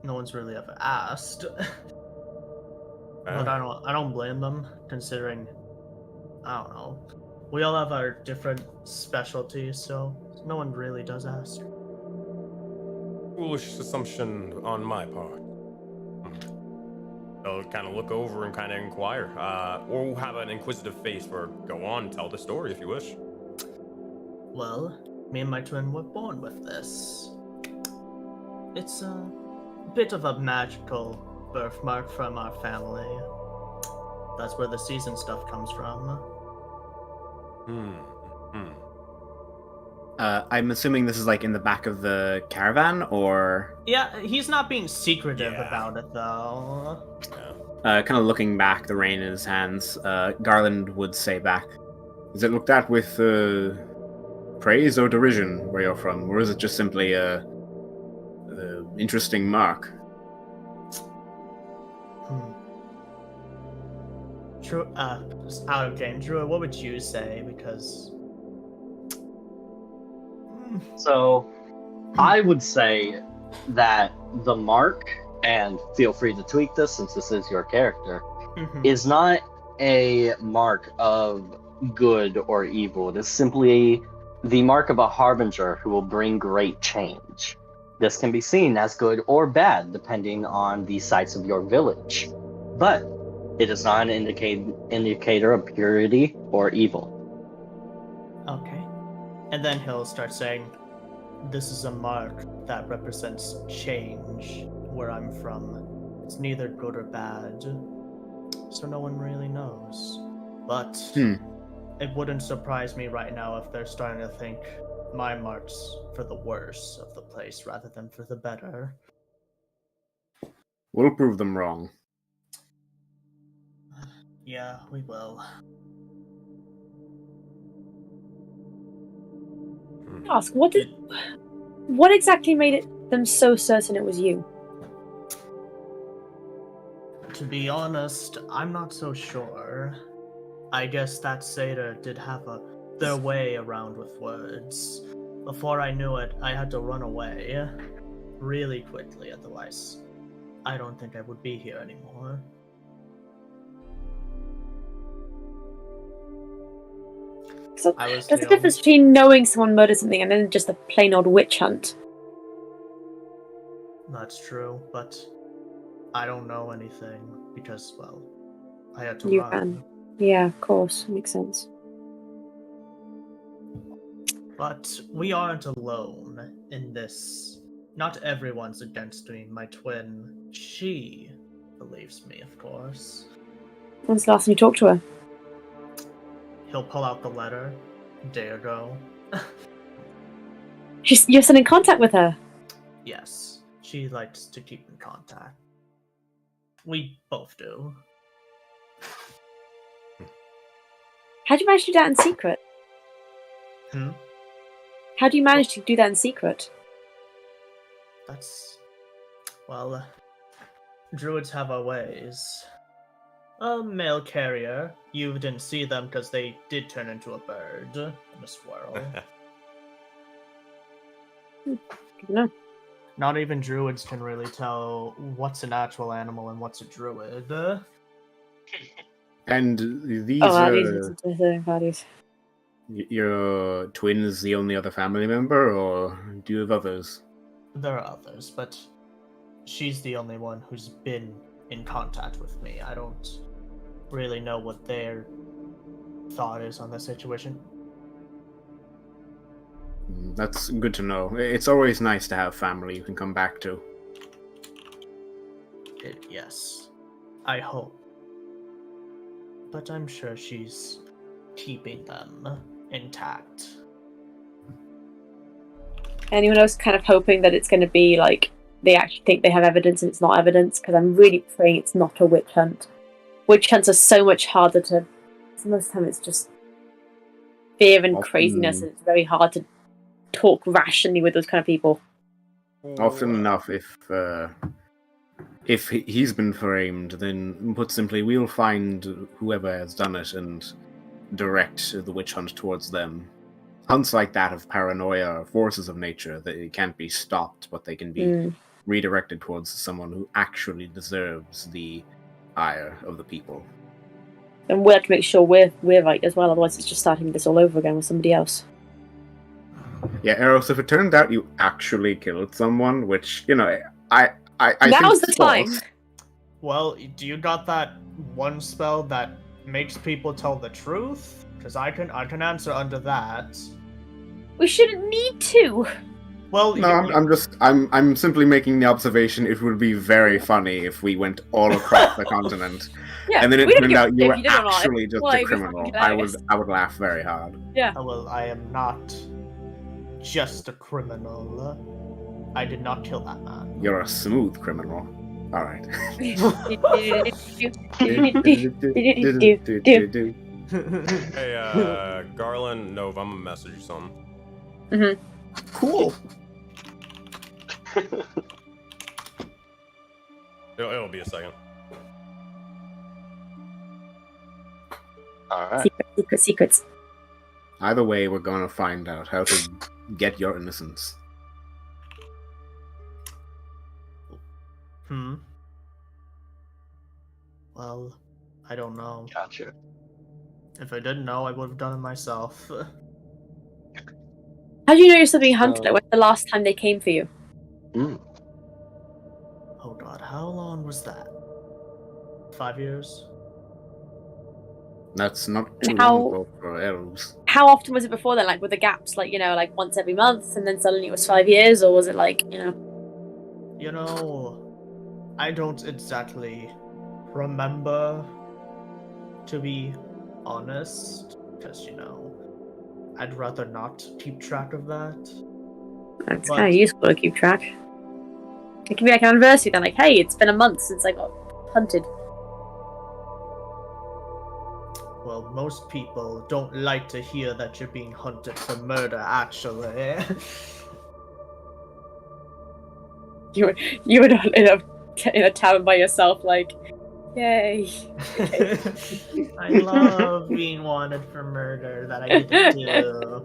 No one's really ever asked. But I don't blame them, considering, I don't know, we all have our different specialties, so no one really does ask. Foolish assumption on my part. They'll kind of look over and kind of inquire, or have an inquisitive face for go on, tell the story if you wish. Well, me and my twin were born with this. It's a bit of a magical birthmark from our family. That's where the season stuff comes from. I'm assuming this is like in the back of the caravan, or Yeah, he's not being secretive Yeah. about it, though. kind of looking back, the rein in his hands. Garland would say back, "Is it looked at with praise or derision where you're from, or is it just simply a interesting mark?" Drew, just out of game, Drew, what would you say? Because So, I would say that the mark, and feel free to tweak this since this is your character, is not a mark of good or evil. It is simply the mark of a harbinger who will bring great change. This can be seen as good or bad depending on the sites of your village, but it is not an indicator of purity or evil. okay. And then he'll start saying, "This is a mark that represents change where I'm from. It's neither good or bad, so no one really knows. But it wouldn't surprise me right now if they're starting to think my mark's for the worse of the place rather than for the better." We'll prove them wrong. Yeah, we will. Ask, what exactly made them so certain it was you? To be honest, I'm not so sure. I guess that satyr did have their way around with words. Before I knew it, I had to run away really quickly, otherwise I don't think I would be here anymore. So I was there's a the difference between knowing someone murdered something and then just a plain old witch hunt. That's true, but I don't know anything because, well, I had to You run. can. Yeah, of course. Makes sense. But we aren't alone in this. Not everyone's against me. My twin, she believes me, of course. When's the last time you talked to her? He'll pull out the letter a day ago. You're still in contact with her? Yes, she likes to keep in contact. We both do. How do you manage to do that in secret? How do you manage to do that in secret? That's... well, druids have our ways. A male carrier. You didn't see them because they did turn into a bird and a squirrel. No. Not even druids can really tell what's an actual animal and what's a druid. And these values. Your twin is the only other family member, or do you have others? There are others, but she's the only one who's been in contact with me. I don't really know what their thought is on the situation. That's good to know. It's always nice to have family you can come back to. Yes, I hope. But I'm sure she's keeping them intact. Anyone else kind of hoping that it's going to be like they actually think they have evidence and it's not evidence? Because I'm really praying it's not a witch hunt. Witch hunts are so much harder to... most of the time it's just fear and craziness, and it's very hard to talk rationally with those kind of people. Often enough, if he's been framed, then put simply, we'll find whoever has done it and direct the witch hunt towards them. Hunts like that of paranoia are forces of nature that can't be stopped, but they can be redirected towards someone who actually deserves the ire of the people. And we have to make sure we're right as well, otherwise it's just starting this all over again with somebody else. Yeah, Eros, if it turned out you actually killed someone, which, you know, I Now's think the time! Well, do you got that one spell that makes people tell the truth? Because I can answer under that. We shouldn't need to. Well, No, I'm simply making the observation. It would be very funny if we went all across the continent, Yeah, and then it we don't turned give a out shit you if were you did or not. actually just Like, a it's criminal. fucking I hilarious. would laugh very hard. Yeah. well, I am not just a criminal. I did not kill that man. You're a smooth criminal. All right. Hey, Garland, Nova, I'm gonna message you something. Cool. It'll be a second. All right. Secrets. Either way, we're gonna find out how to get your innocence. Well, I don't know. Gotcha. If I didn't know, I would have done it myself. How do you know you're still being hunted? Like, when's the last time they came for you? Oh god, how long was that? 5 years? That's not too How- long ago for elves. How often was it before then? Like, with the gaps, like, like once every month, and then suddenly it was 5 years, or was it like, You know, I don't exactly remember, to be honest, because, I'd rather not keep track of that. It's But- kind of useful to keep track. It can be like an anniversary then, like, hey, it's been a month since I got hunted. Well, most people don't like to hear that you're being hunted for murder, actually. You were not in a tavern by yourself, like, yay. I love being wanted for murder that I didn't do.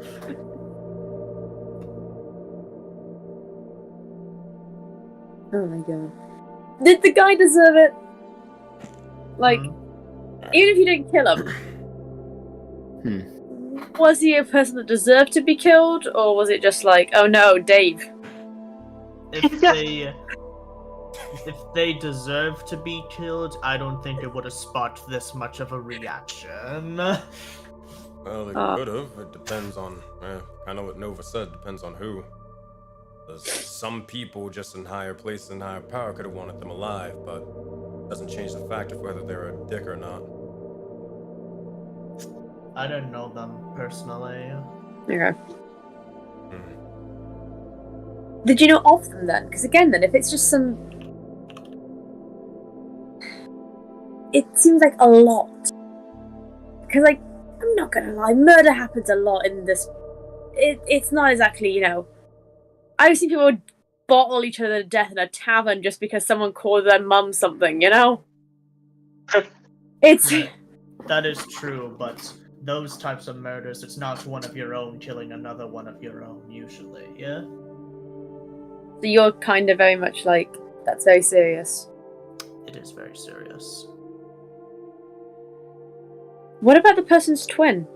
Oh my god. Did the guy deserve it? Like, even if you didn't kill him, was he a person that deserved to be killed, or was it just like, oh no, Dave? If they deserve to be killed, I don't think it would have sparked this much of a reaction. Well, they could have. It depends on, kind of what Nova said, depends on who. Some people just in higher places and higher power could have wanted them alive, but it doesn't change the fact of whether they're a dick or not. I didn't know them personally. Okay. Did you know of them then? Because again, then, if it's just some... It seems like a lot. Because, like, I'm not gonna lie, murder happens a lot in this... It's not exactly, I've seen people bottle each other to death in a tavern just because someone called their mum something, It's... That is true, but those types of murders, it's not one of your own killing another one of your own, usually, yeah? So you're kind of very much like, that's very serious. It is very serious. What about the person's twin?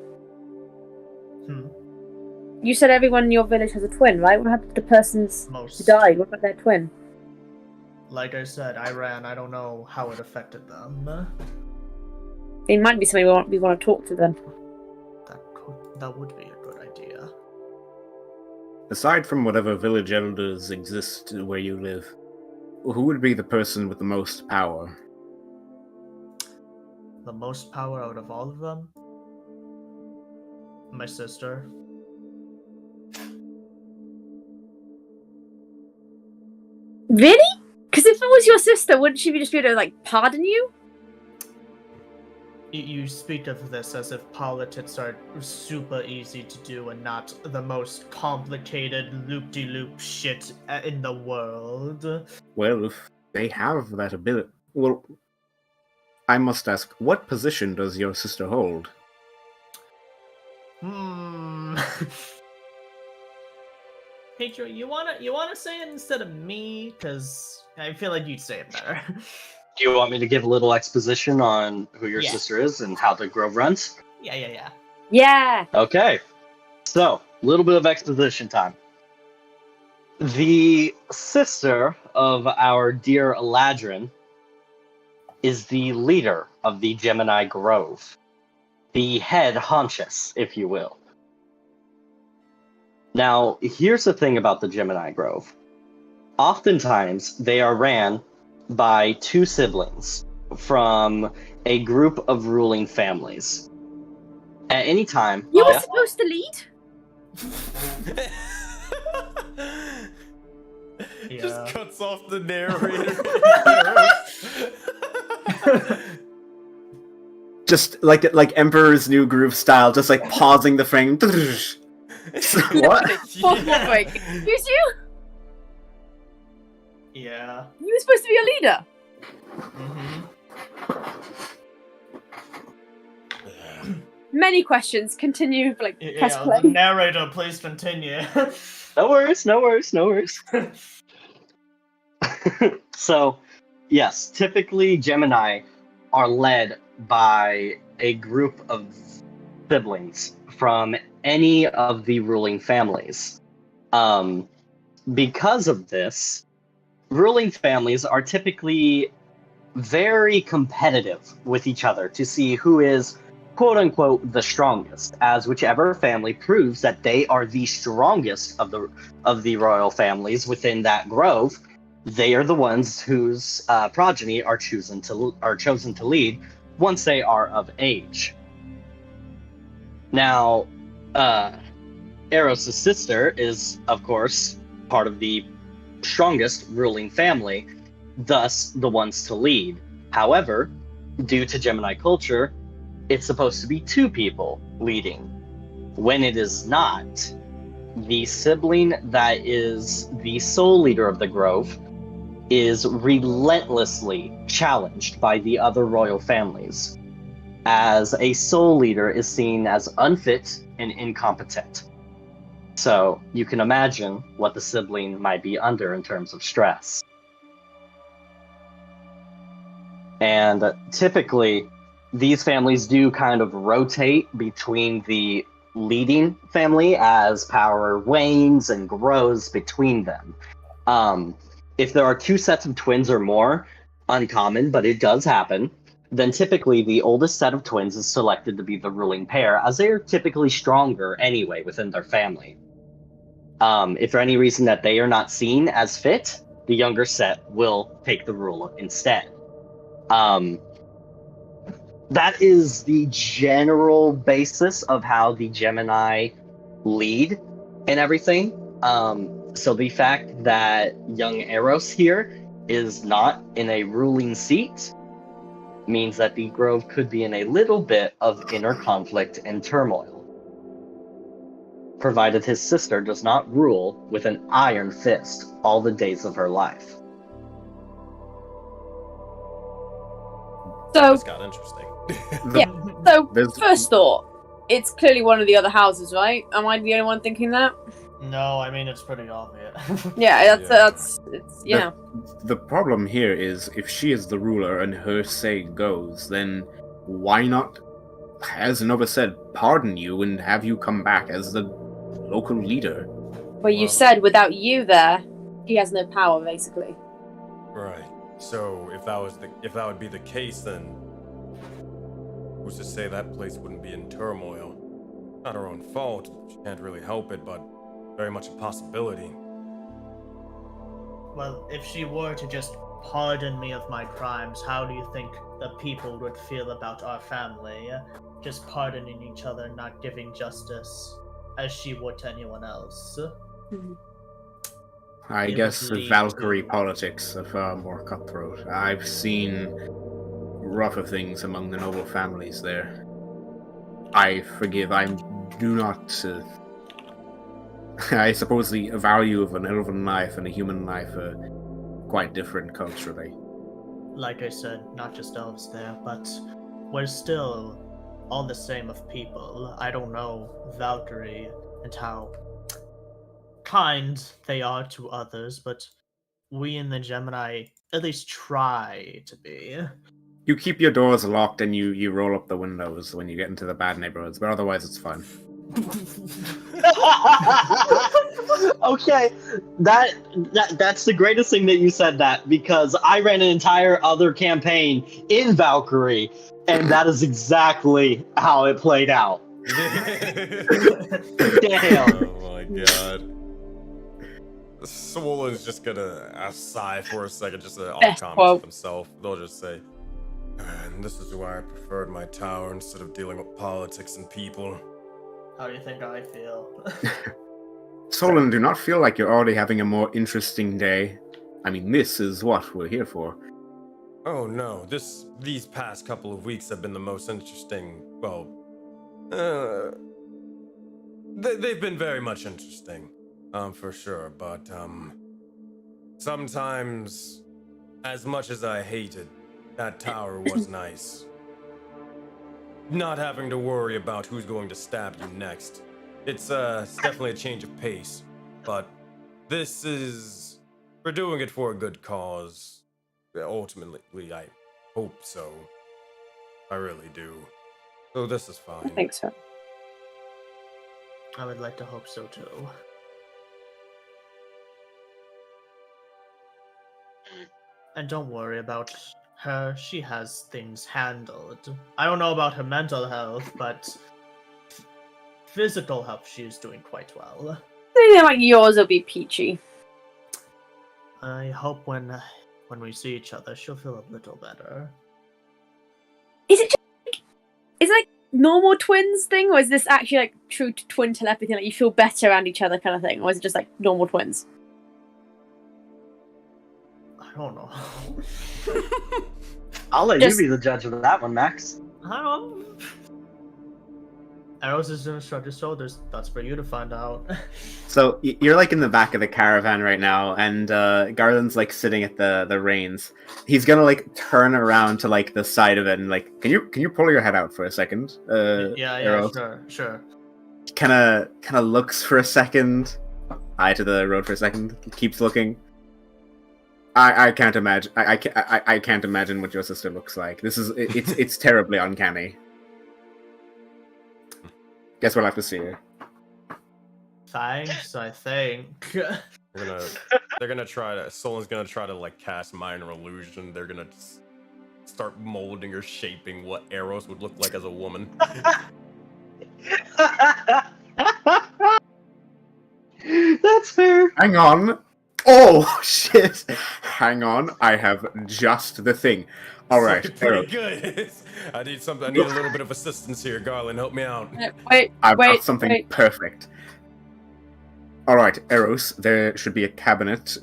You said everyone in your village has a twin, right? What happened to the persons who died? What about their twin? Like I said, I ran. I don't know how it affected them. It might be somebody we want to talk to then. That would be a good idea. Aside from whatever village elders exist where you live, who would be the person with the most power? The most power out of all of them? My sister. Really? Because if it was your sister, wouldn't she just be able to, like, pardon you? You speak of this as if politics are super easy to do and not the most complicated loop-de-loop shit in the world. Well, if they have that ability... Well, I must ask, what position does your sister hold? Pedro, you wanna say it instead of me? Because I feel like you'd say it better. Do you want me to give a little exposition on who your sister is and how the grove runs? Yeah. Yeah! Okay. So, a little bit of exposition time. The sister of our dear Eladrin is the leader of the Gemini Grove. The head honchess, if you will. Now, here's the thing about the Gemini Grove. Oftentimes, they are ran by two siblings from a group of ruling families. At any time... You were supposed to lead? Just cuts off the narrator. Just like Emperor's New Groove style, just like pausing the frame. What? Wait, excuse you? Yeah. You were supposed to be a leader. Many questions. Continue. Press play. Narrator, please continue. No worries. So, yes, typically Gemini are led by a group of siblings from any of the ruling families. Because of this, ruling families are typically very competitive with each other to see who is, quote unquote, the strongest, as whichever family proves that they are the strongest of the royal families within that grove, they are the ones whose progeny are chosen to lead once they are of age. Now, Eros' sister is, of course, part of the strongest ruling family, thus the ones to lead. However, due to Gemini culture, it's supposed to be two people leading. When it is not, the sibling that is the sole leader of the grove is relentlessly challenged by the other royal families, as a sole leader is seen as unfit and incompetent. So you can imagine what the sibling might be under in terms of stress. And typically, these families do kind of rotate between the leading family as power wanes and grows between them. If there are two sets of twins or more, uncommon, but it does happen, then typically the oldest set of twins is selected to be the ruling pair, as they are typically stronger anyway within their family. If for any reason that they are not seen as fit, the younger set will take the rule instead. That is the general basis of how the Gemini lead and everything. So the fact that young Eros here is not in a ruling seat means that the Grove could be in a little bit of inner conflict and turmoil, provided his sister does not rule with an iron fist all the days of her life. So, This got interesting. yeah. So, first thought, it's clearly one of the other houses, right? Am I the only one thinking that? No, I mean, it's pretty obvious. Yeah, that's it's, you know. The problem here is, if she is the ruler and her say goes, then why not, as Nova said, pardon you and have you come back as the local leader? Well, you said without you there, he has no power, basically. Right. So if that would be the case, then who's to say that place wouldn't be in turmoil? Not her own fault. She can't really help it, but very much a possibility. Well, if she were to just pardon me of my crimes, how do you think the people would feel about our family? Just pardoning each other, not giving justice as she would to anyone else. I guess the Valkyrie politics are far more cutthroat. I've seen rougher things among the noble families there. I do not... I suppose the value of an elven life and a human life are quite different culturally. Like I said, not just elves there, but we're still all the same of people. I don't know Valkyrie and how kind they are to others, but we in the Gemini at least try to be. You keep your doors locked and you roll up the windows when you get into the bad neighborhoods, but otherwise it's fine. Okay, that's the greatest thing that you said that, because I ran an entire other campaign in Valkyrie, and that is exactly how it played out. Damn. Oh my god. Swollen's just gonna sigh for a second, just off comments with himself. They'll just say, and this is why I preferred my tower instead of dealing with politics and people. How do you think I feel? Solon, do not feel like you're already having a more interesting day. I mean, this is what we're here for. Oh no, these past couple of weeks have been the most interesting, well, they've been very much interesting, for sure, but, sometimes, as much as I hated, that tower was nice. Not having to worry about who's going to stab you next. It's definitely a change of pace, but we're doing it for a good cause. Ultimately, I hope so. I really do. So this is fine. I think so. I would like to hope so too. And don't worry about her, she has things handled. I don't know about her mental health, but physical health she's doing quite well. I think like yours will be peachy. I hope when we see each other, she'll feel a little better. Is it like normal twins thing, or is this actually like true twin telepathy, like you feel better around each other kind of thing, or is it just like normal twins? I don't know. I'll let you be the judge of that one, Max. I don't know. Arrows is gonna shrug his shoulders. That's for you to find out. So you're like in the back of the caravan right now, and Garland's like sitting at the reins. He's gonna like turn around to like the side of it and like, can you pull your head out for a second? Yeah, Arrows? sure. Kind of looks for a second, eye to the road for a second, keeps looking. I can't imagine. I can't imagine what your sister looks like. It's terribly uncanny. Guess we'll have to see her. Thanks, I think. They're gonna try to. Solon's gonna try to like cast minor illusion. They're gonna start molding or shaping what Eros would look like as a woman. That's fair. Hang on. Oh shit! Hang on. I have just the thing. All right. Pretty good. I need a little bit of assistance here, Garland. Help me out. I've got something perfect. All right, Eros. There should be a cabinet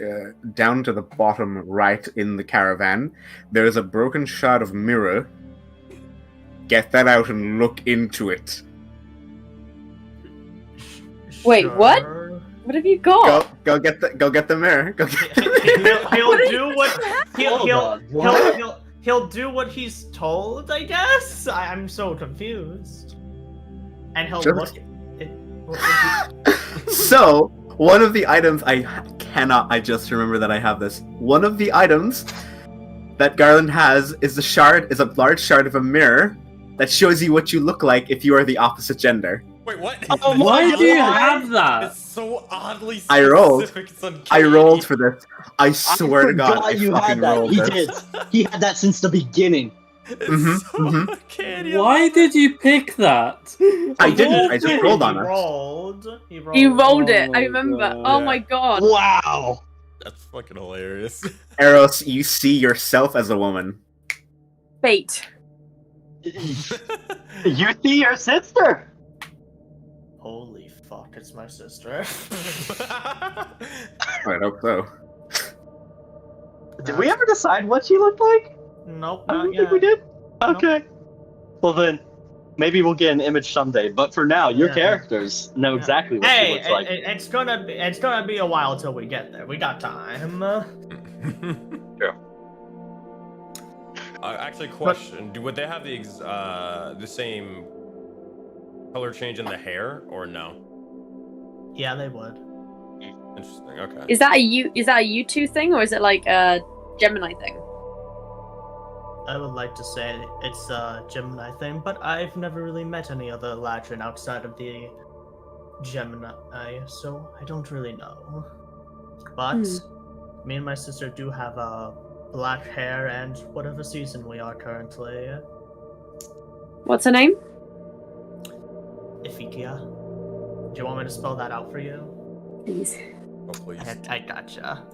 down to the bottom right in the caravan. There is a broken shard of mirror. Get that out and look into it. Wait, what? What have you got? Go get the mirror. Go get He'll do what he's told, I guess. I'm so confused. And he'll look. So one of the items I just remember that I have this. One of the items that Garland has is a large shard of a mirror that shows you what you look like if you are the opposite gender. Wait, what? Why do you have that? It's so oddly specific. I rolled for this. I swear to God, I you fucking had that. rolled He this. did. He had that since the beginning. It's so uncanny. Why did you pick that? I didn't. I just rolled on it. He rolled it. Oh I my remember. God. Oh my god. Wow. That's fucking hilarious. Eros, you see yourself as a woman. Fate. You see your sister. Holy fuck, it's my sister. I hope so. Did we ever decide what she looked like? Nope, I not don't yet. think we did. Okay. Well then, maybe we'll get an image someday. But for now, your characters know exactly what she looks like. It's gonna be a while till we get there. We got time. True. Actually, question: would they have the same color change in the hair, or no? Yeah, they would. Interesting. Okay. Is that a you two thing, or is it like a Gemini thing? I would like to say it's a Gemini thing, but I've never really met any other Latrin outside of the Gemini, so I don't really know. But me and my sister do have black hair and whatever season we are currently. What's her name? Aetheria. Do you want me to spell that out for you? Please. Oh, please. I gotcha.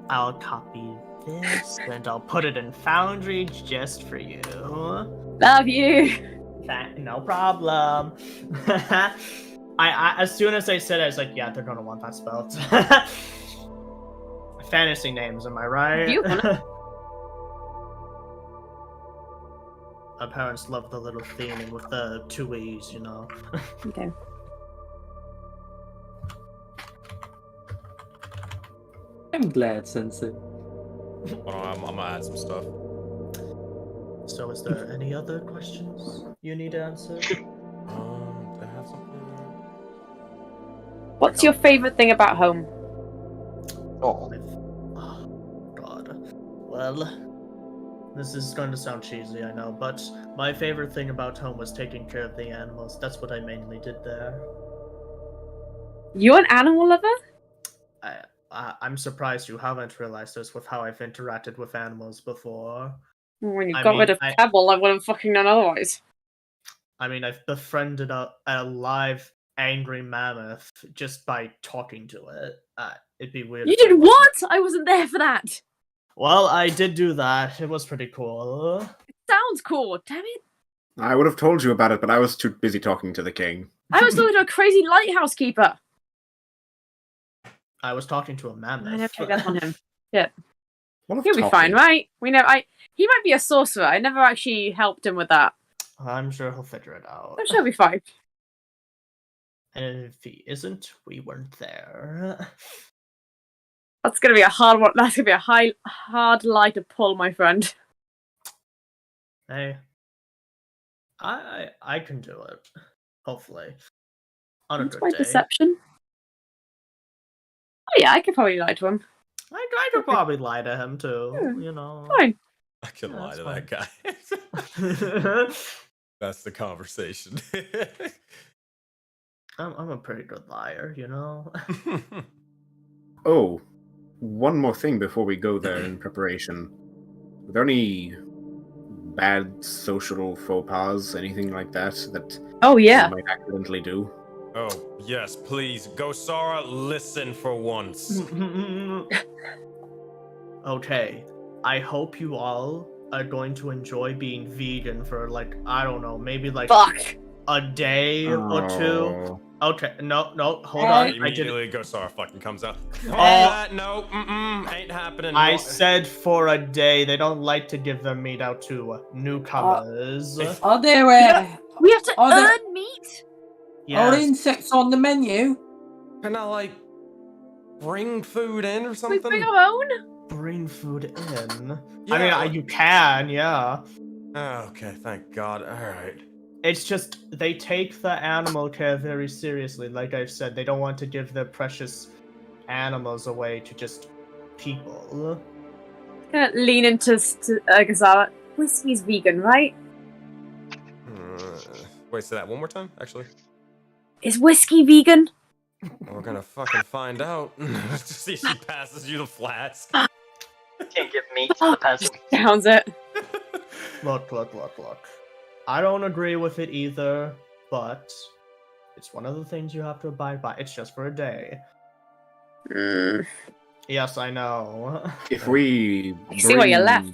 I'll copy this and I'll put it in Foundry just for you. Love you. No problem. I as soon as I said it, I was like, yeah, they're gonna want that spelled. Fantasy names, am I right? You wanna- Our parents love the little theming with the 2 E's, you know. Okay. I'm glad, Sensei. Hold on, I'm gonna add some stuff. So is there any other questions you need answered? Do I have something? What's your favorite thing about home? Oh, Oh, God. Well, this is going to sound cheesy, I know, but my favorite thing about home was taking care of the animals. That's what I mainly did there. You're an animal lover? I'm surprised you haven't realized this with how I've interacted with animals before. When you I got mean, rid of I- Pebble, I wouldn't fucking known otherwise. I mean, I've befriended a live angry mammoth just by talking to it. It'd be weird. You if I did wasn't. what? I wasn't there for that. Well, I did do that. It was pretty cool. Sounds cool. Damn it. I would have told you about it, but I was too busy talking to the king. I was talking to a crazy lighthouse keeper. I was talking to a mammoth. I never took that on him. Yeah. What of He'll be talking? fine, right? We know. He might be a sorcerer. I never actually helped him with that. I'm sure he'll figure it out. I'm sure he'll be fine. And if he isn't, we weren't there. That's gonna be a hard one. That's gonna be a hard lie to pull, my friend. Hey, I can do it. Hopefully, on a What's good my day. deception? Oh yeah, I could probably lie to him. I could probably lie to him too. Yeah, You know. Fine. I can Yeah, lie that's to that guy. fine. That's the conversation. I'm a pretty good liar, you know. Oh, one more thing before we go there in preparation. Are there any bad social faux pas, anything like that, that Oh you yeah. might accidentally do? Oh, yes, please. Go, Sara, listen for once. Okay, I hope you all are going to enjoy being vegan for like, I don't know, maybe like Fuck. a day or two. Oh. Okay, no, hold Hey. on. I did. Immediately, Go, Sara fucking comes out. No, ain't happening. I No. said for a day. They don't like to give their meat out to newcomers. Are there We have to Are there- earn meat. are Yes. insects on the menu? Can I, like, bring food in or We something? bring our own. Bring food in. Yeah, I mean, you can, yeah. Oh, okay, thank God. Alright. It's just they take the animal care very seriously. Like I've said, they don't want to give their precious animals away to just people. Gonna lean into Gazala. Whiskey's vegan, right? Wait, say that one more time, actually. Is whiskey vegan? We're gonna fucking find out. See, she passes you the flask. can't give meat to the peasant. Sounds it. Look. I don't agree with it either, but it's one of the things you have to abide by. It's just for a day. Yes, I know. If we I see why you left.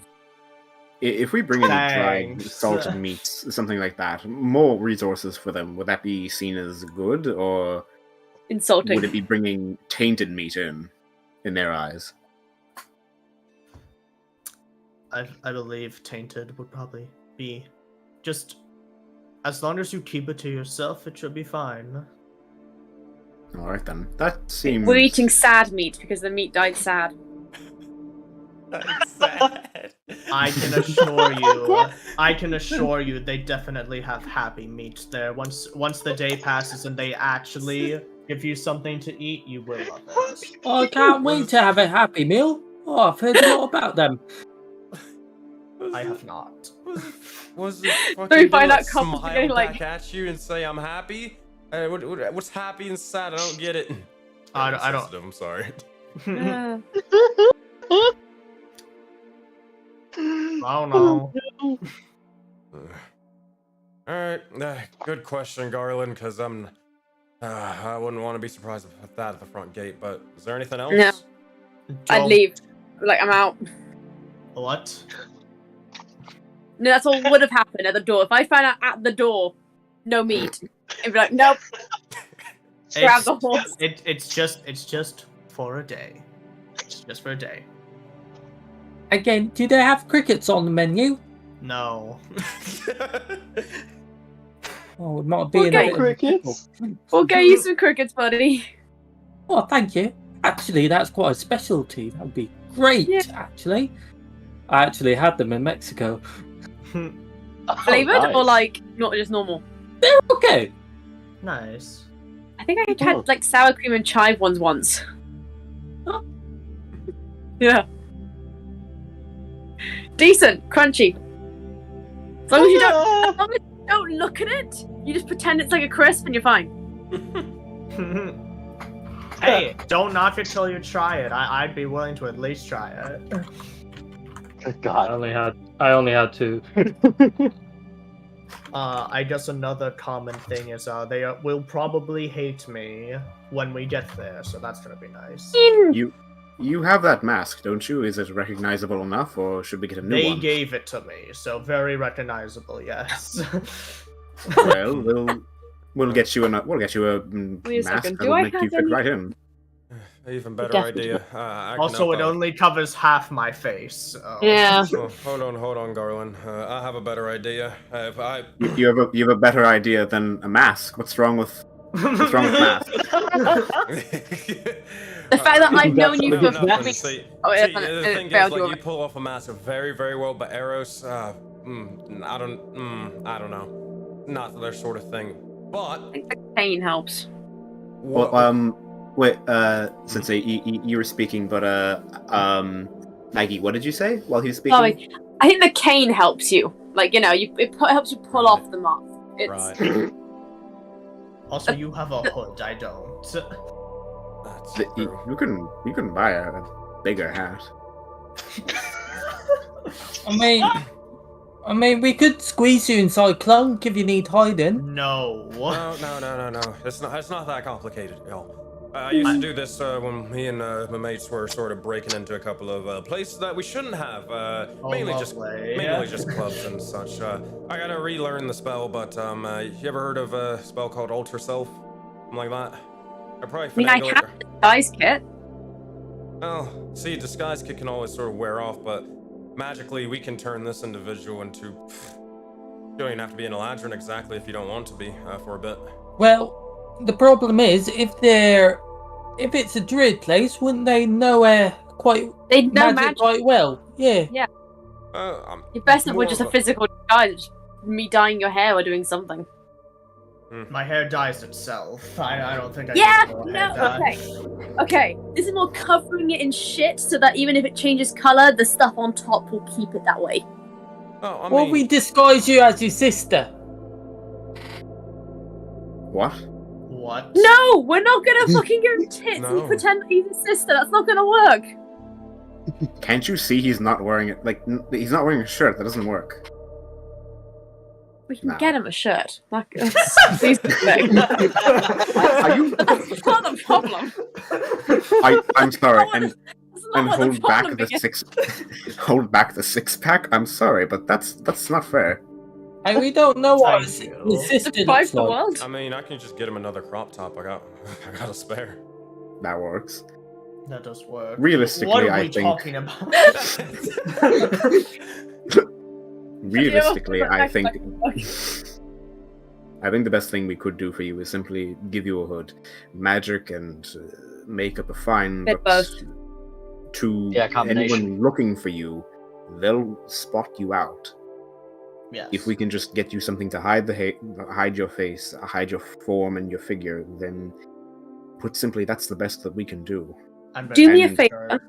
If we bring in dried Thanks. salted meats, something like that, more resources for them, would that be seen as good, or Insulting. would it be bringing tainted meat in their eyes? I believe tainted would probably be just as long as you keep it to yourself, it should be fine. All right then, that seems. We're eating sad meat because the meat died sad. That's sad. I can assure you they definitely have happy meat there. Once the day passes and they actually give you something to eat, you will love it. I can't wait to have a happy meal. Oh, I've heard a lot about them. I have not. Was it we fucking find do, out couples are smile getting, like- back at you and say I'm happy? What's happy and sad? I don't get it. I I'm don't- sensitive, I'm sorry. I don't know. All right, good question, Garland. Because I'm I wouldn't want to be surprised at that at the front gate, but is there anything else? No. I'd leave. Like, I'm out. What? No, that's what would have happened at the door. If I found out at the door, no meat, it'd be like, nope. Grab the horse. It's just for a day. It's just for a day. Again, do they have crickets on the menu? No. Oh, it might be We'll get crickets. We'll get you some crickets, buddy. Oh, thank you. Actually, that's quite a specialty. That would be great, actually. I actually had them in Mexico. Flavored nice. or like not just normal? They're okay. Nice. I think I had like sour cream and chive ones once. Oh. Yeah. Decent, crunchy. As long as you don't look at it, you just pretend it's like a crisp and you're fine. Hey, don't knock it till you try it. I'd be willing to at least try it. Good God. I only had 2. I guess another common thing is they will probably hate me when we get there, so that's gonna be nice. You have that mask, don't you? Is it recognizable enough, or should we get a new They one? gave it to me, so very recognizable. Yes. Well, we'll get you a Wait a mask second, that do will I make you have fit any- right in. Even better Definitely. idea. I can Also, help it out. only covers half my face. So. Yeah. Oh, hold on, Garland. I have a better idea. If I You have a better idea than a mask. What's wrong with masks? The fact that I've known you for Definitely. weeks. See, Oh, yeah, see, fine. the thing is, Failed like, you you pull off a mask very, very well, but arrows, I don't know. Not their sort of thing. But I think the cane helps. Well, wait, Sensei, you were speaking, but Maggie, what did you say while he was speaking? Sorry, I think the cane helps you. Like, you know, it helps you pull off the mask. It's right. Also, you have a hood. I don't. That's You true. you can buy a bigger hat. I mean, we could squeeze you inside Clunk if you need hiding. No. No. It's not that complicated, y'all. I used to do this when me and my mates were sort of breaking into a couple of places that we shouldn't have. Mainly just clubs and such. I gotta relearn the spell, but you ever heard of a spell called Alter Self? Something like that? I probably I mean, I finagle it. have the disguise kit. Well, see, disguise kit can always sort of wear off, but magically we can turn this individual into. You don't even have to be an Eladrin exactly if you don't want to be for a bit. Well, the problem is, if it's a druid place, wouldn't they know They know magic magic. quite well? Yeah. Your best of more was just of a physical disguise. Just me dyeing your hair or doing something. My hair dyes itself. I don't think I Yeah, need more no, hair dye. okay. This is more covering it in shit so that even if it changes color, the stuff on top will keep it that way. Oh, I Or mean, we disguise you as your sister. What? What? No, we're not gonna fucking give him tits No. and pretend that he's his sister. That's not gonna work. Can't you see he's not wearing it? Like, he's not wearing a shirt. That doesn't work. We can No. get him a shirt. That's thing. Are you? That's not the problem. I'm sorry, and That's not what hold the back problem the is. hold back the 6-pack. I'm sorry, but that's not fair. And we don't know what Thank you. his sister Deprive looks the like. world. I mean, I can just get him another crop top. I got a spare. That works. That does work. Realistically, what are I we think. talking about? Realistically, I think. Okay. I think the best thing we could do for you is simply give you a hood. Magic and makeup are fine, Get but both. to Yeah, combination. anyone looking for you, they'll spot you out. Yes. If we can just get you something to hide hide your face, hide your form and your figure, then, put simply, that's the best that we can do. Do me a And- favor.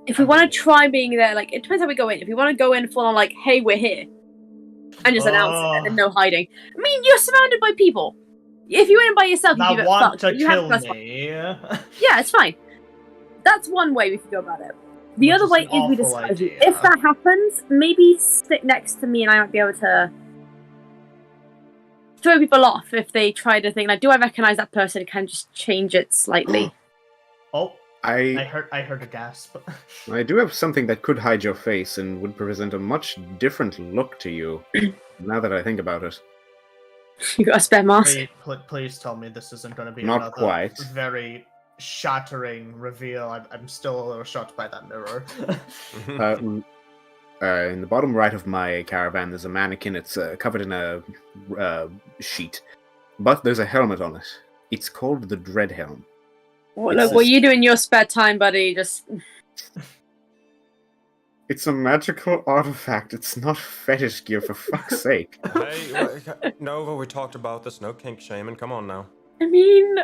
If we want to try being there, like, it depends how we go in. If we want to go in full on, like, hey, we're here, and just announce it and no hiding. I mean, you're surrounded by people. If you went in by yourself, you'd Now be a bit want fucked. to but you have kill plus me. Yeah, it's fine. That's one way we could go about it. The Which other is way an is we awful disguise you. idea. If that happens, maybe sit next to me and I might be able to throw people off if they try to think like, do I recognize that person? It can just change it slightly. Oh, I heard a gasp. I do have something that could hide your face and would present a much different look to you. Now that I think about it. You got a spare mask? Please tell me this isn't going to be Not another quite. very shattering reveal. I'm still a little shocked by that mirror. In the bottom right of my caravan, there's a mannequin. It's covered in a sheet, but there's a helmet on it. It's called the Dread Helm. Well, look, what you do in your spare time, buddy? Just It's a magical artifact. It's not fetish gear, for fuck's sake. Hey, Nova, we talked about this. No kink shaming. Come on now. I mean,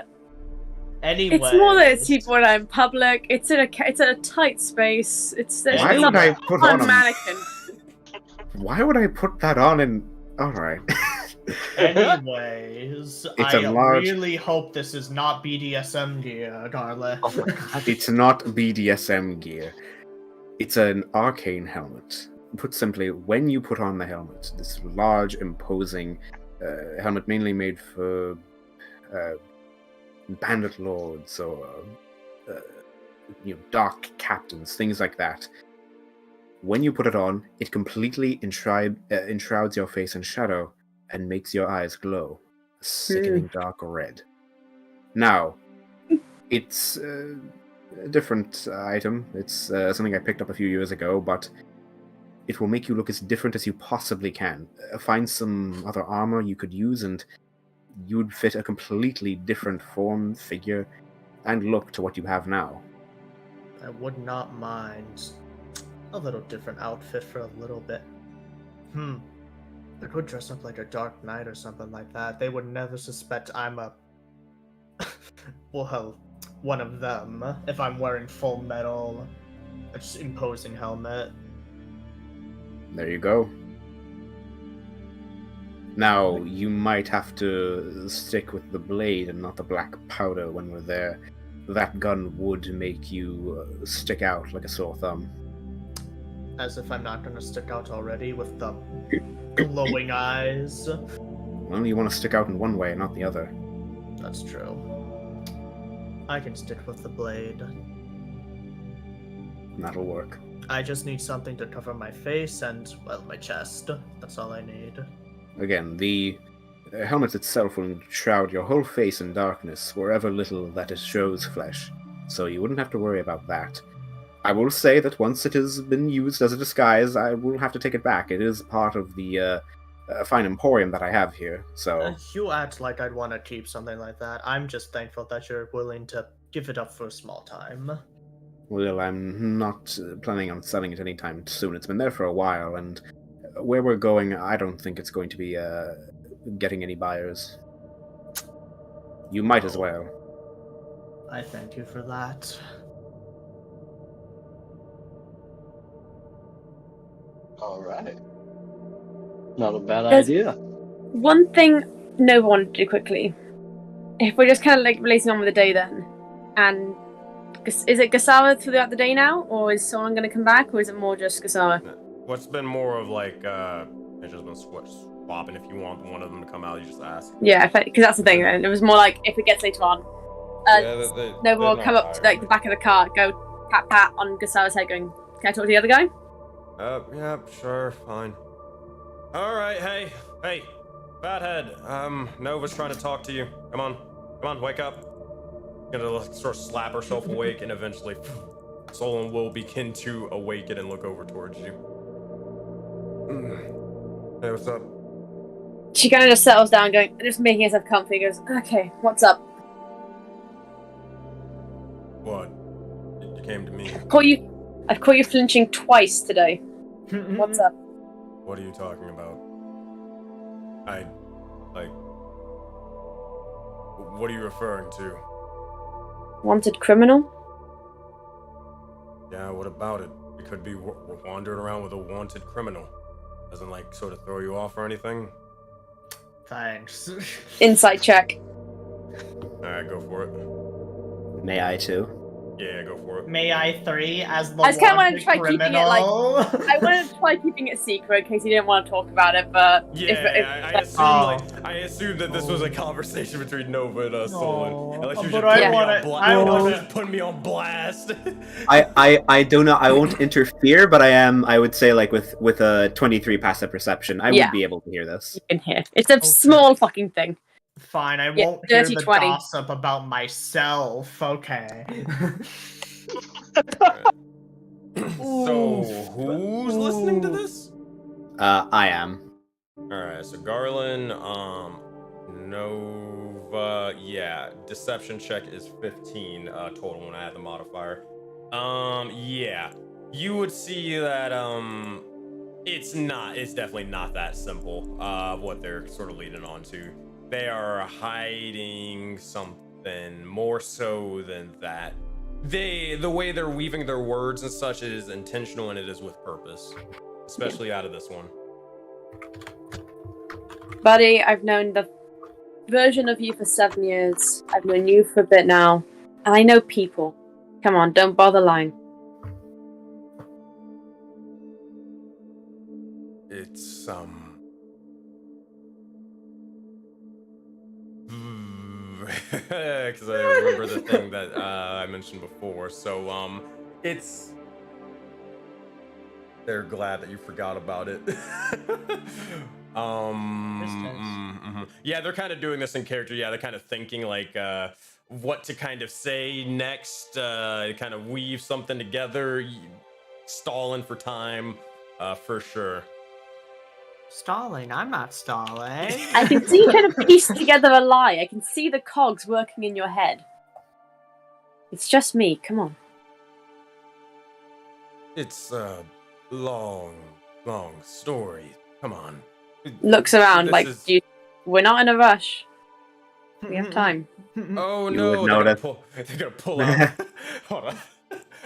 Anyway, it's more that it's people when I'm public. It's in a tight space. It's Why would I put on a mannequin. Why would I put that on in... Alright. Anyways, It's I a large- really hope this is not BDSM gear, Garlic. Oh my god. It's not BDSM gear. It's an arcane helmet. Put simply, when you put on the helmet, this large, imposing helmet mainly made for bandit lords or dark captains, things like that. When you put it on, it completely enshrouds your face in shadow and makes your eyes glow a sickening dark red. Now, it's a different item. It's something I picked up a few years ago, but it will make you look as different as you possibly can. Find some other armor you could use, and you'd fit a completely different form, figure, and look to what you have now. I would not mind a little different outfit for a little bit. I could dress up like a Dark Knight or something like that. They would never suspect I'm a... well, one of them. If I'm wearing full metal, just imposing helmet. There you go. Now, you might have to stick with the blade and not the black powder when we're there. That gun would make you stick out like a sore thumb. As if I'm not gonna stick out already with the glowing eyes. Well, you want to stick out in one way, not the other. That's true. I can stick with the blade. That'll work. I just need something to cover my face and, well, my chest. That's all I need. Again, the helmet itself will shroud your whole face in darkness, wherever little that it shows flesh, so you wouldn't have to worry about that. I will say that once it has been used as a disguise, I will have to take it back. It is part of the fine emporium that I have here, so... You act like I'd want to keep something like that. I'm just thankful that you're willing to give it up for a small time. Well, I'm not planning on selling it anytime soon. It's been there for a while, and where we're going, I don't think it's going to be getting any buyers. You might as well. I thank you for that. Alright. Not a bad There's- idea. One thing Nova wanted to do quickly. If we're just kind of like racing on with the day then, and is it Gasara throughout the day now, or is someone going to come back, or is it more just Gasara? What's been more of like, it's just been swapping. If you want one of them to come out, you just ask. Yeah, because that's the thing. And it was more like if it gets later on, Nova will come up to like the back of the car, go pat on Gasara's head, going, "Can I talk to the other guy?" Yeah, sure, fine. All right, hey, Fathead. Nova's trying to talk to you. Come on, wake up. Gonna sort of slap herself awake, and eventually, Solon will begin to awaken and look over towards you. Hey, what's up? She kind of just settles down, just making herself comfy. Goes, "Okay, what's up?" What? You came to me. I've caught you flinching twice today. What's up? What are you talking about? What are you referring to? Wanted criminal? Yeah, what about it? We could be wandering around with a wanted criminal. Doesn't sort of throw you off or anything? Thanks. Insight check. Alright, go for it. May I too? Yeah, go for it. May I 3 as the I just kinda wanna wanted try keeping it, like- criminal? I wanted to try keeping it secret in case you didn't want to talk about it, but Yeah, I assumed that this was a conversation between Nova and Solon. Unless you but just I put me wanna- on blast. I Unless wanna- you just put me on blast. I do not. I won't interfere, but I would say like with a 23 passive perception, I Yeah. would be able to hear this. you can hear. It's a small fucking thing. Fine, I Yeah, won't hear dirty the 20. gossip about myself. Okay. So, who's listening to this? I am. Alright, so Garland, Nova, yeah, deception check is 15 total when I add the modifier. Yeah, you would see that, it's definitely not that simple, what they're sort of leading on to. They are hiding something more so than that. The way they're weaving their words and such is intentional and it is with purpose, especially out of this one. Buddy, I've known the version of you for 7 years. I've known you for a bit now. And I know people. Come on, don't bother lying. It's, because I remember the thing that I mentioned before. So, it's... They're glad that you forgot about it. Yeah, they're kind of doing this in character. Yeah, they're kind of thinking like what to kind of say next, kind of weave something together, stalling for time, for sure. Stalling? I'm not stalling. I can see you kind of piece together a lie. I can see the cogs working in your head. It's just me. Come on. It's a long story. Come on. Looks around This like, is- we're not in a rush. We have time. Oh You no, would they're notice. gonna pull out. Hold on.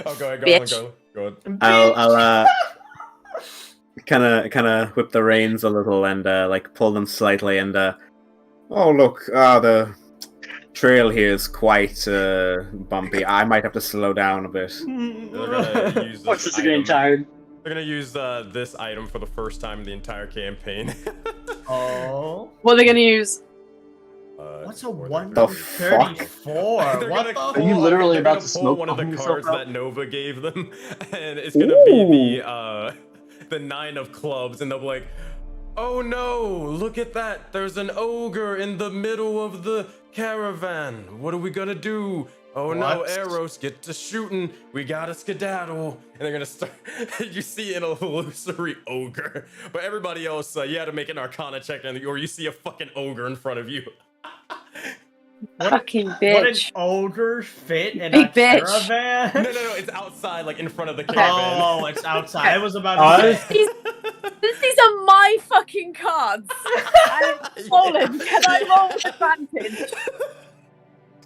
Oh, go ahead, go on. I'll kind of whip the reins a little and like pull them slightly and oh look, the trail here is quite bumpy. I might have to slow down a bit. They're gonna use What's this this getting item. tired? They're gonna use this item for the first time in the entire campaign. Oh. What are they going to use? What's a what 134? They're What gonna the Are you literally they're about gonna to pull smoke one of the yourself cards out? that Nova gave them, and it's gonna be the 9 of clubs, and they'll be like, "Oh no! Look at that! There's an ogre in the middle of the caravan. What are we gonna do? Oh no, What? arrows! Get to shooting! We gotta skedaddle!" And they're gonna start. You see an illusory ogre, but everybody else, you had to make an Arcana check, or you see a fucking ogre in front of you. Fucking Would an bitch. ogre fit in Big a bitch. caravan? No, it's outside, like in front of the caravan. Oh, it's outside. I was about to say. These are my fucking cards. I'm stolen. Can I roll with advantage?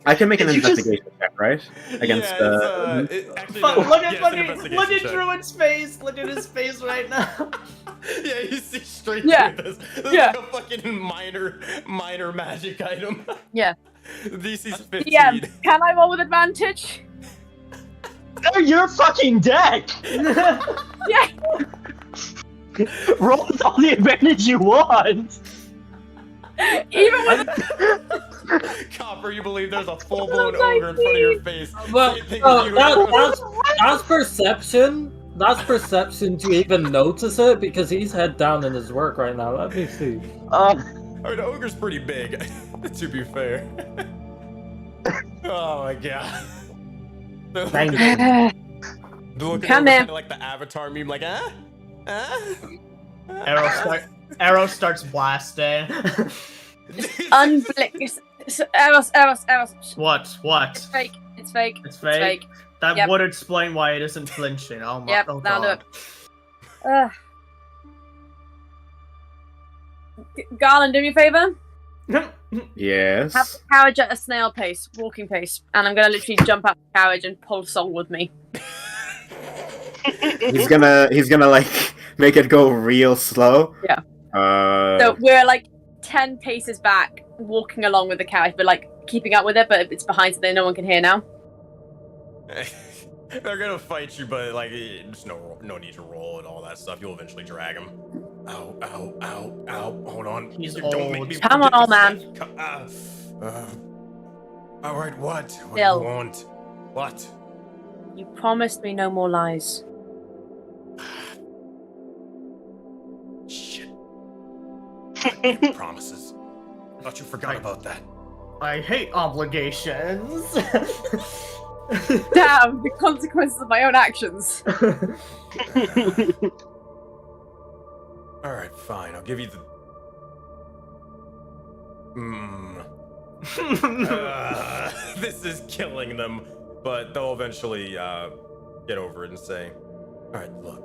I can make an Did you just- investigation check, right? Against Actually, Fuck, no, look yeah, at it's an fucking, investigation look at check. Druid's face. Look at his face right now. Yeah, you see straight Yeah. through this. This is Yeah. like a fucking minor magic item. Yeah. DC's 15. Yeah. Can I roll with advantage? They're your fucking deck! Yeah. Roll with all the advantage you want! Even with Copper, you believe there's a full-blown ogre in front of your face. But You think oh, you- that's perception. That's perception to even notice it because he's head down in his work right now. Let me see. I mean, the ogre's pretty big, to be fair. Oh my god. Thank you. They're looking Come over in. kinda like the Avatar meme, like, Arrow starts blasting. unblick. Eros. What? It's fake. It's fake. It's It's fake? fake. That Yep. would explain why it isn't flinching. Oh my Yep, oh that'll do god. it. Garland, do me a favor. yes. Have the carriage at a snail pace, walking pace, and I'm gonna literally jump out the carriage and pull Song with me. He's gonna like make it go real slow. Yeah. Uh, So we're like 10 paces back, walking along with the carriage, but like keeping up with it, but it's behind so that no one can hear now. They're gonna fight you, but like, there's no need to roll and all that stuff. You'll eventually drag them. Ow, ow, ow, ow. Hold on. He's Don't make old. me Come forget on, the man. stuff. All right, what? What do Bill. you want? What? You promised me no more lies. Shit. Promises. Thought you forgot about that. I hate obligations. Damn, the consequences of my own actions. All right, fine. I'll give you the. This is killing them, but they'll eventually get over it and say, "All right, look.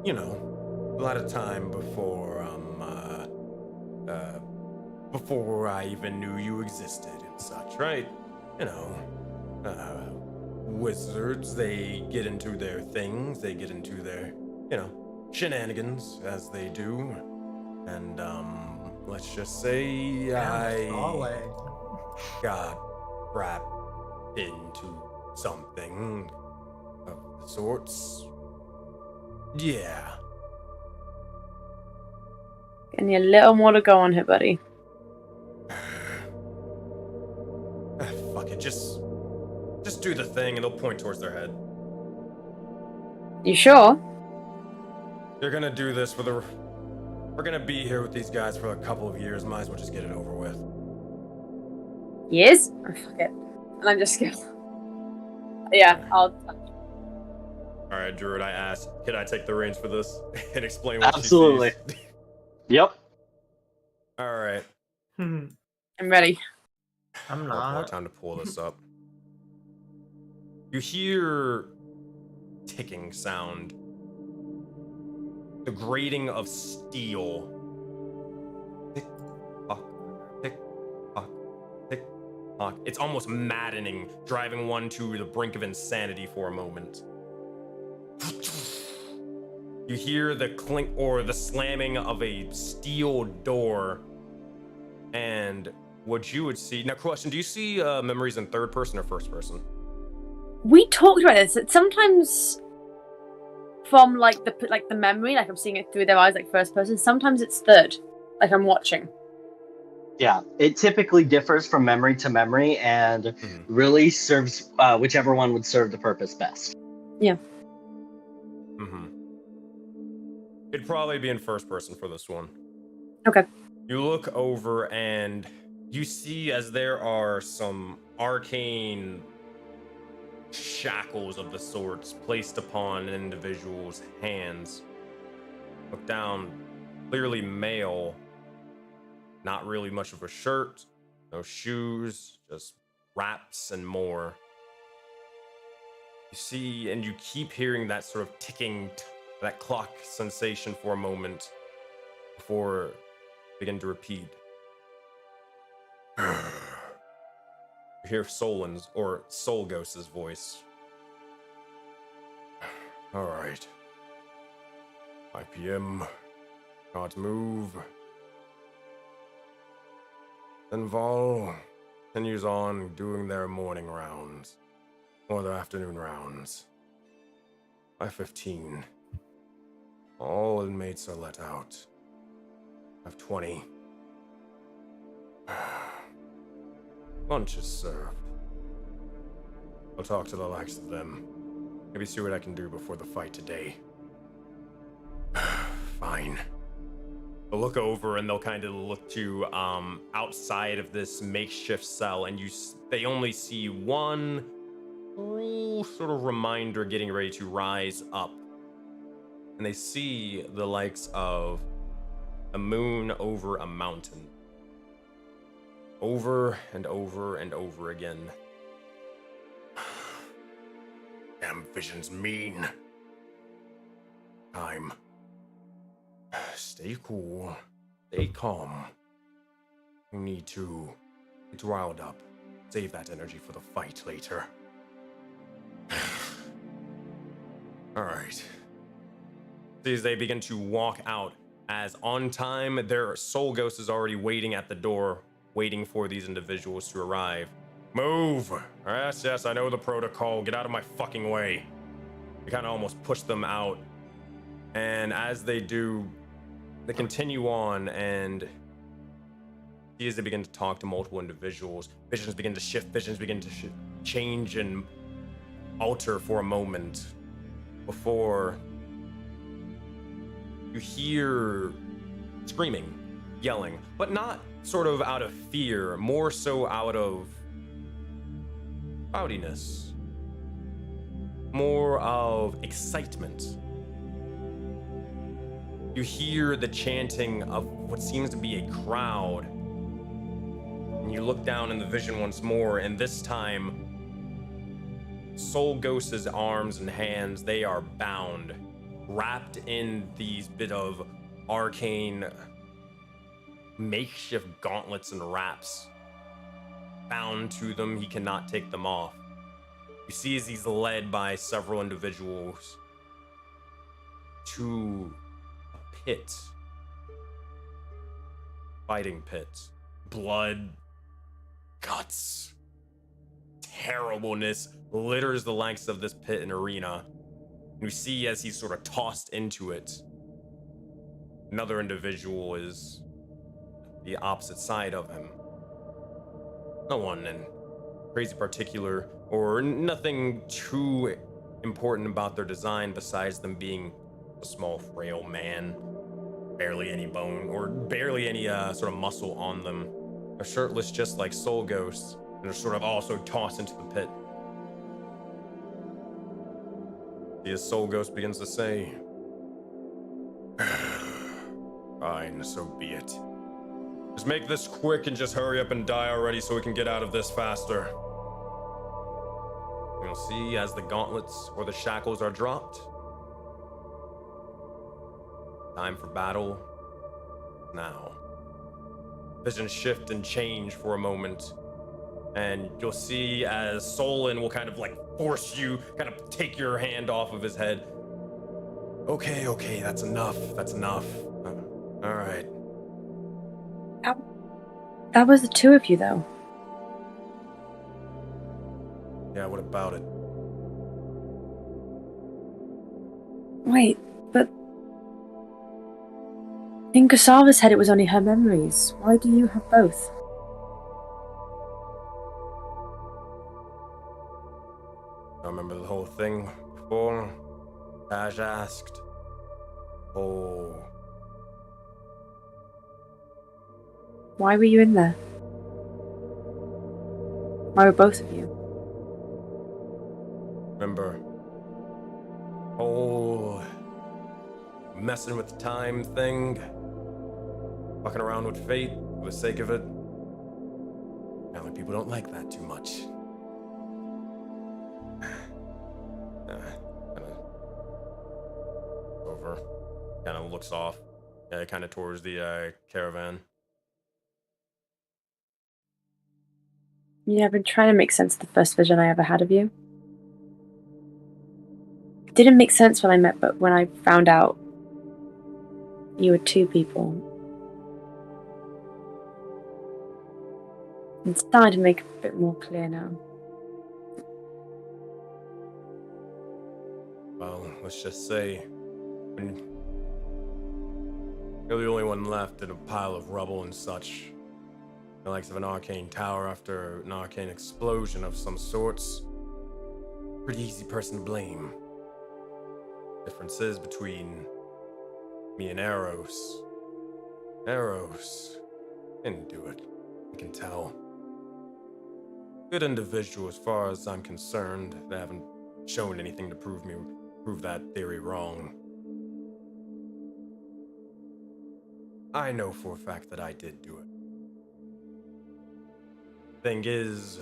You know, a lot of time before I even knew you existed and such, right? You know, wizards, they get into their things, they get into their, you know, shenanigans as they do, and let's just say I got wrapped into something of the sorts. Yeah." Give me a little more to go on here, buddy. Fuck it, just do the thing and they'll point towards their head. You sure? You're gonna do this for the... We're gonna be here with these guys for a couple of years, might as well just get it over with. Yes? Oh, fuck it. And I'm just scared. Yeah, I'll touch. Alright, Druid, I asked, can I take the reins for this and explain what Absolutely. she sees? Yep. Alright. I'm ready. I'm More not. time to pull this up. You hear ticking sound. The grating of steel. Tick, tock, tick, tock, tick, tock. It's almost maddening, driving one to the brink of insanity for a moment. You hear the clink or the slamming of a steel door, and what you would see. Now, question: do you see memories in third person or first person? We talked about this. That sometimes from like the memory, like I'm seeing it through their eyes, like first person. Sometimes it's third, like I'm watching. Yeah, it typically differs from memory to memory and really serves whichever one would serve the purpose best. Yeah. It'd probably be in first person for this one. Okay. You look over and you see as there are some arcane shackles of the sorts placed upon an individual's hands. Look down, clearly male. Not really much of a shirt, no shoes, just wraps and more. You see, and you keep hearing that sort of ticking, that clock sensation for a moment before begin to repeat. You hear Solin's or Soul Ghost's voice. All right. 5 p.m. Can't move. Then Vol continues on doing their morning rounds, or their afternoon rounds. By 15, all inmates are let out. By 20, lunch is served. I'll talk to the likes of them. Maybe see what I can do before the fight today. Fine. They'll look over and they'll kind of look to outside of this makeshift cell, and they only see one sort of reminder getting ready to rise up. And they see the likes of a moon over a mountain. Over and over and over again. Damn vision's mean. Time. Stay cool. Stay calm. You need to get riled up. Save that energy for the fight later. Alright. As they begin to walk out, as on time, their soul ghost is already waiting at the door, waiting for these individuals to arrive. Move! Yes, I know the protocol. Get out of my fucking way. You kind of almost push them out. And as they do, they continue on, and as they begin to talk to multiple individuals, visions begin to shift, visions begin to change and alter for a moment before you hear screaming, yelling, but not sort of out of fear, more so out of cloudiness, more of excitement. You hear the chanting of what seems to be a crowd, and you look down in the vision once more, and this time Soul Ghost's arms and hands, they are bound, wrapped in these bit of arcane makeshift gauntlets and wraps. Bound to them, he cannot take them off. You see as he's led by several individuals to a pit. Fighting pit. Blood, guts, terribleness litters the lengths of this pit and arena. You see as he's sort of tossed into it, another individual is the opposite side of him. No one in crazy particular or nothing too important about their design besides them being a small, frail man, barely any bone or barely any sort of muscle on them. They're shirtless just like Soul Ghosts, and they're sort of also tossed into the pit. The Soul Ghost begins to say, fine, so be it. Just make this quick and just hurry up and die already so we can get out of this faster. You'll see as the gauntlets or the shackles are dropped. Time for battle now. Visions shift and change for a moment. And you'll see as Solon will kind of like force you, kind of take your hand off of his head. Okay, that's enough. All right. That was the two of you, though. Yeah, what about it? Wait, but in Kasava's head it was only her memories. Why do you have both? I remember the whole thing before. Taj asked. Oh. Why were you in there? Why were both of you? Remember. Oh. Messing with the time thing. Fucking around with fate for the sake of it. Apparently people don't like that too much. Over. Kind of looks off. Kind of towards the caravan. Yeah, I've been trying to make sense of the first vision I ever had of you. It didn't make sense when I met, but when I found out you were two people, it's starting to make a bit more clear now. Well, let's just say when you're the only one left in a pile of rubble and such, the likes of an arcane tower after an arcane explosion of some sorts, pretty easy person to blame. Differences between me and Eros. Eros didn't do it. I can tell. Good individual as far as I'm concerned. They haven't shown anything to prove that theory wrong. I know for a fact that I did do it. Thing is,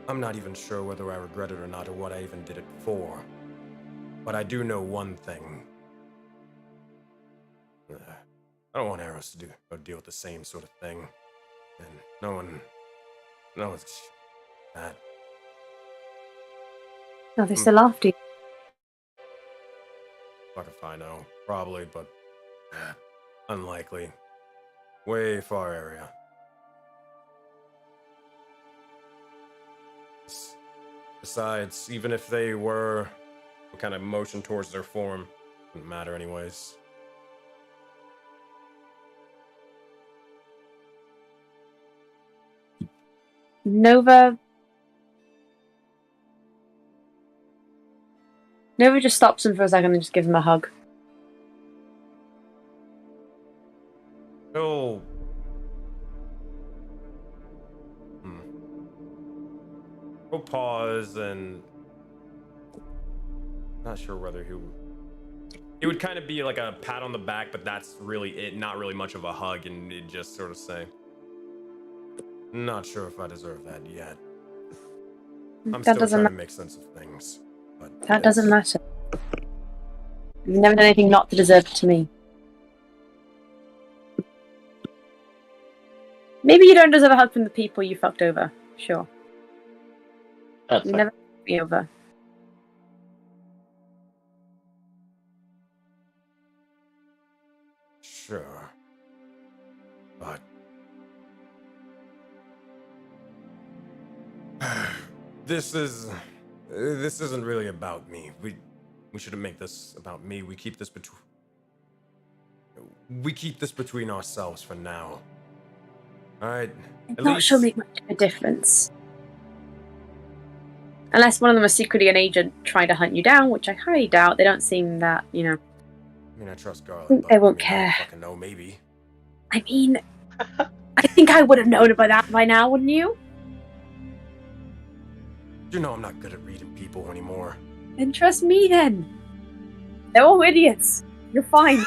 I'm not even sure whether I regret it or not, or what I even did it for. But I do know one thing. I don't want Eros to go deal with the same sort of thing. And no one knows that. No, they still after you. Fuck if I know. Probably, but unlikely. Way far area. Besides, even if they were kind of motion towards their form, wouldn't matter anyways. Nova just stops him for a second and just gives him a hug. He'll pause and not sure whether it would kind of be like a pat on the back, but that's really it, not really much of a hug, and it just sort of say, not sure if I deserve that yet. I'm still trying to make sense of things. But that doesn't matter. You've never done anything not to deserve it to me. Maybe you don't deserve a hug from the people you fucked over. Sure. That's You fair. never fucked me over. Sure. But this isn't really about me. We shouldn't make this about me. We keep this between ourselves for now. All right. It's not sure make much of a difference. Unless one of them is secretly an agent trying to hunt you down, which I highly doubt. They don't seem that, I mean, I trust Garlic. think they won't care. I don't fucking know, maybe. I mean, I think I would have known about that by now, wouldn't you? You know I'm not good at reading people anymore. Then trust me then. They're all idiots. You're fine.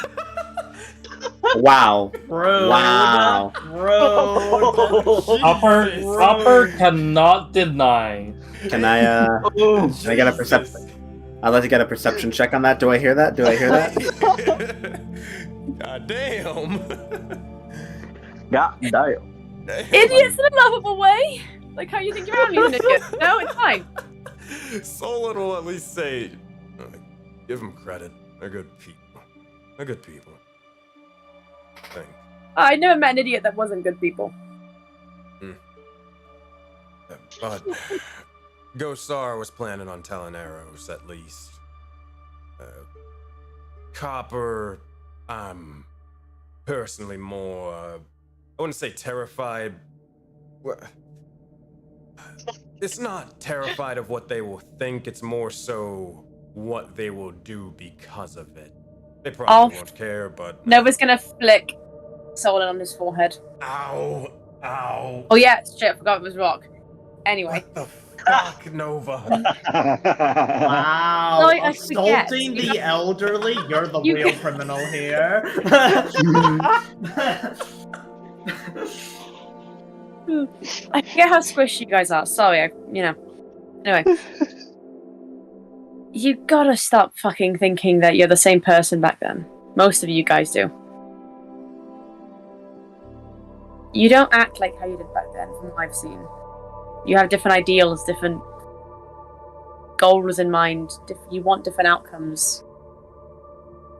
Wow. Rude. Wow. Rude. Upper cannot deny. Can I get a perception? I'd like to get a perception check on that. Do I hear that? Do I hear that? God damn. God damn. Idiots in a lovable way. Like how you think you're only an idiot. No, it's fine. Solon will at least say, give them credit. They're good people. They're good people. Thing. I never met an idiot that wasn't good people. But Ghostar was planning on telling arrows at least. Copper, I'm personally more, I wouldn't say terrified. It's not terrified of what they will think, it's more so what they will do because of it. They probably won't care, but... Nova's gonna flick Solon on his forehead. Ow! Ow! Oh yeah, shit, I forgot it was rock. Anyway. What the fuck, Nova? Wow. Sorry, I forget. Assaulting the elderly? You're the real criminal here. I forget how squishy you guys are. Sorry, Anyway. You gotta stop fucking thinking that you're the same person back then. Most of you guys do. You don't act like how you did back then, from what I've seen. You have different ideals, different goals in mind. You want different outcomes.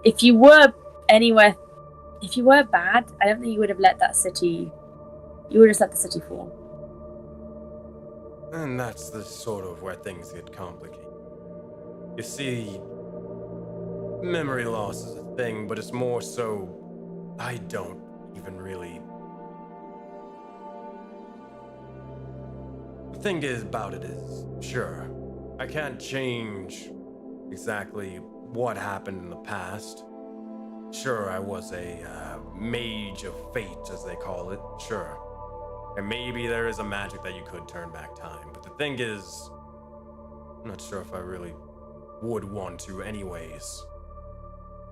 If you were bad, I don't think you would have let that city... You would have just let the city fall. And that's the sort of where things get complicated. You see, memory loss is a thing, but it's more so I don't even really... The thing is about it is, sure, I can't change exactly what happened in the past. Sure, I was a mage of fate, as they call it, sure. And maybe there is a magic that you could turn back time, but the thing is, I'm not sure if I really would want to anyways.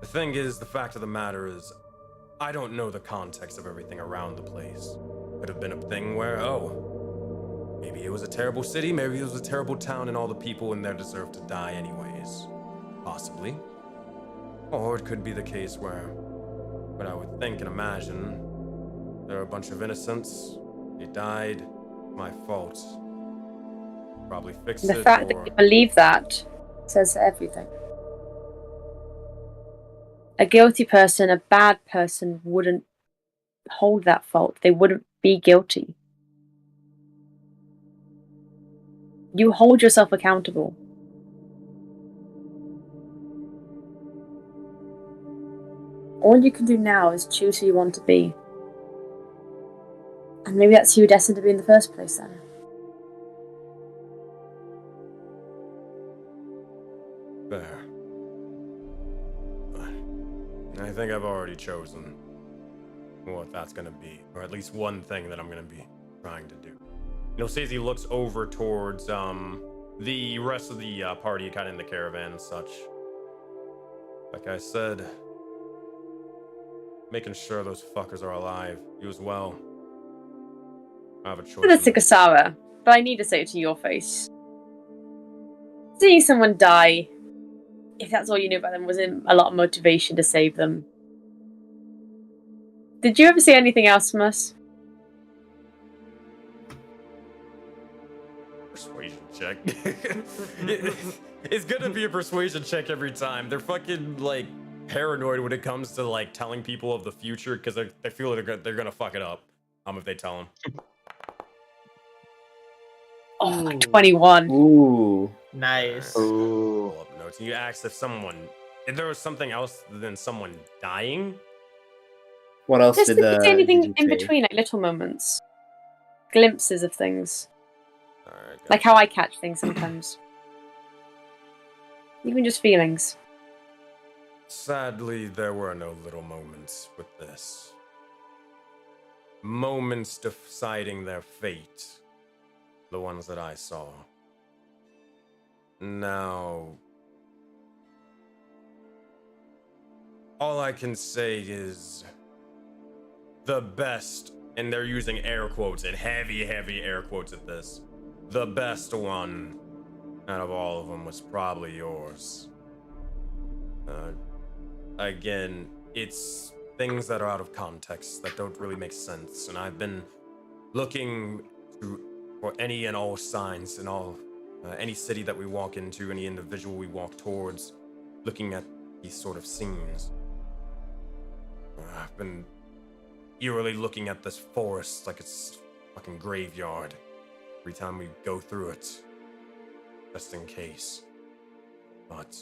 The thing is, the fact of the matter is, I don't know the context of everything around the place. Could have been a thing where, maybe it was a terrible city, maybe it was a terrible town and all the people in there deserve to die anyways. Possibly. Or it could be the case where, what I would think and imagine, there are a bunch of innocents, they died, my fault. Probably fix it. The fact that you believe that says everything. A guilty person, a bad person, wouldn't hold that fault. They wouldn't be guilty. You hold yourself accountable. All you can do now is choose who you want to be. And maybe that's who you're destined to be in the first place then. Fair. I think I've already chosen what that's gonna be, or at least one thing that I'm gonna be trying to do. You'll see as he looks over towards the rest of the party, kind of in the caravan and such. Like I said, making sure those fuckers are alive. You as well. I have a choice. It's to Kasara, but I need to say it to your face. Seeing someone die, if that's all you knew about them, was a lot of motivation to save them. Did you ever see anything else from us? Persuasion check. It's gonna be a persuasion check every time. They're fucking like paranoid when it comes to like telling people of the future because they feel they're gonna fuck it up. If they tell them. Oh, 21. Ooh. Nice. Ooh. Pull up notes. And you asked if there was something else than someone dying. What else Just did did you see anything did you in say? between, like little moments? Glimpses of things. Alright, Like how I catch things sometimes. Even just feelings. Sadly, there were no little moments with this. Moments deciding their fate. The ones that I saw. Now, all I can say is the best, and they're using air quotes and heavy air quotes at this. The best one out of all of them was probably yours. Again, it's things that are out of context that don't really make sense, and I've been looking for any and all signs in all any city that we walk into, any individual we walk towards, looking at these sort of scenes. I've been eerily looking at this forest like it's a fucking graveyard every time we go through it, just in case. But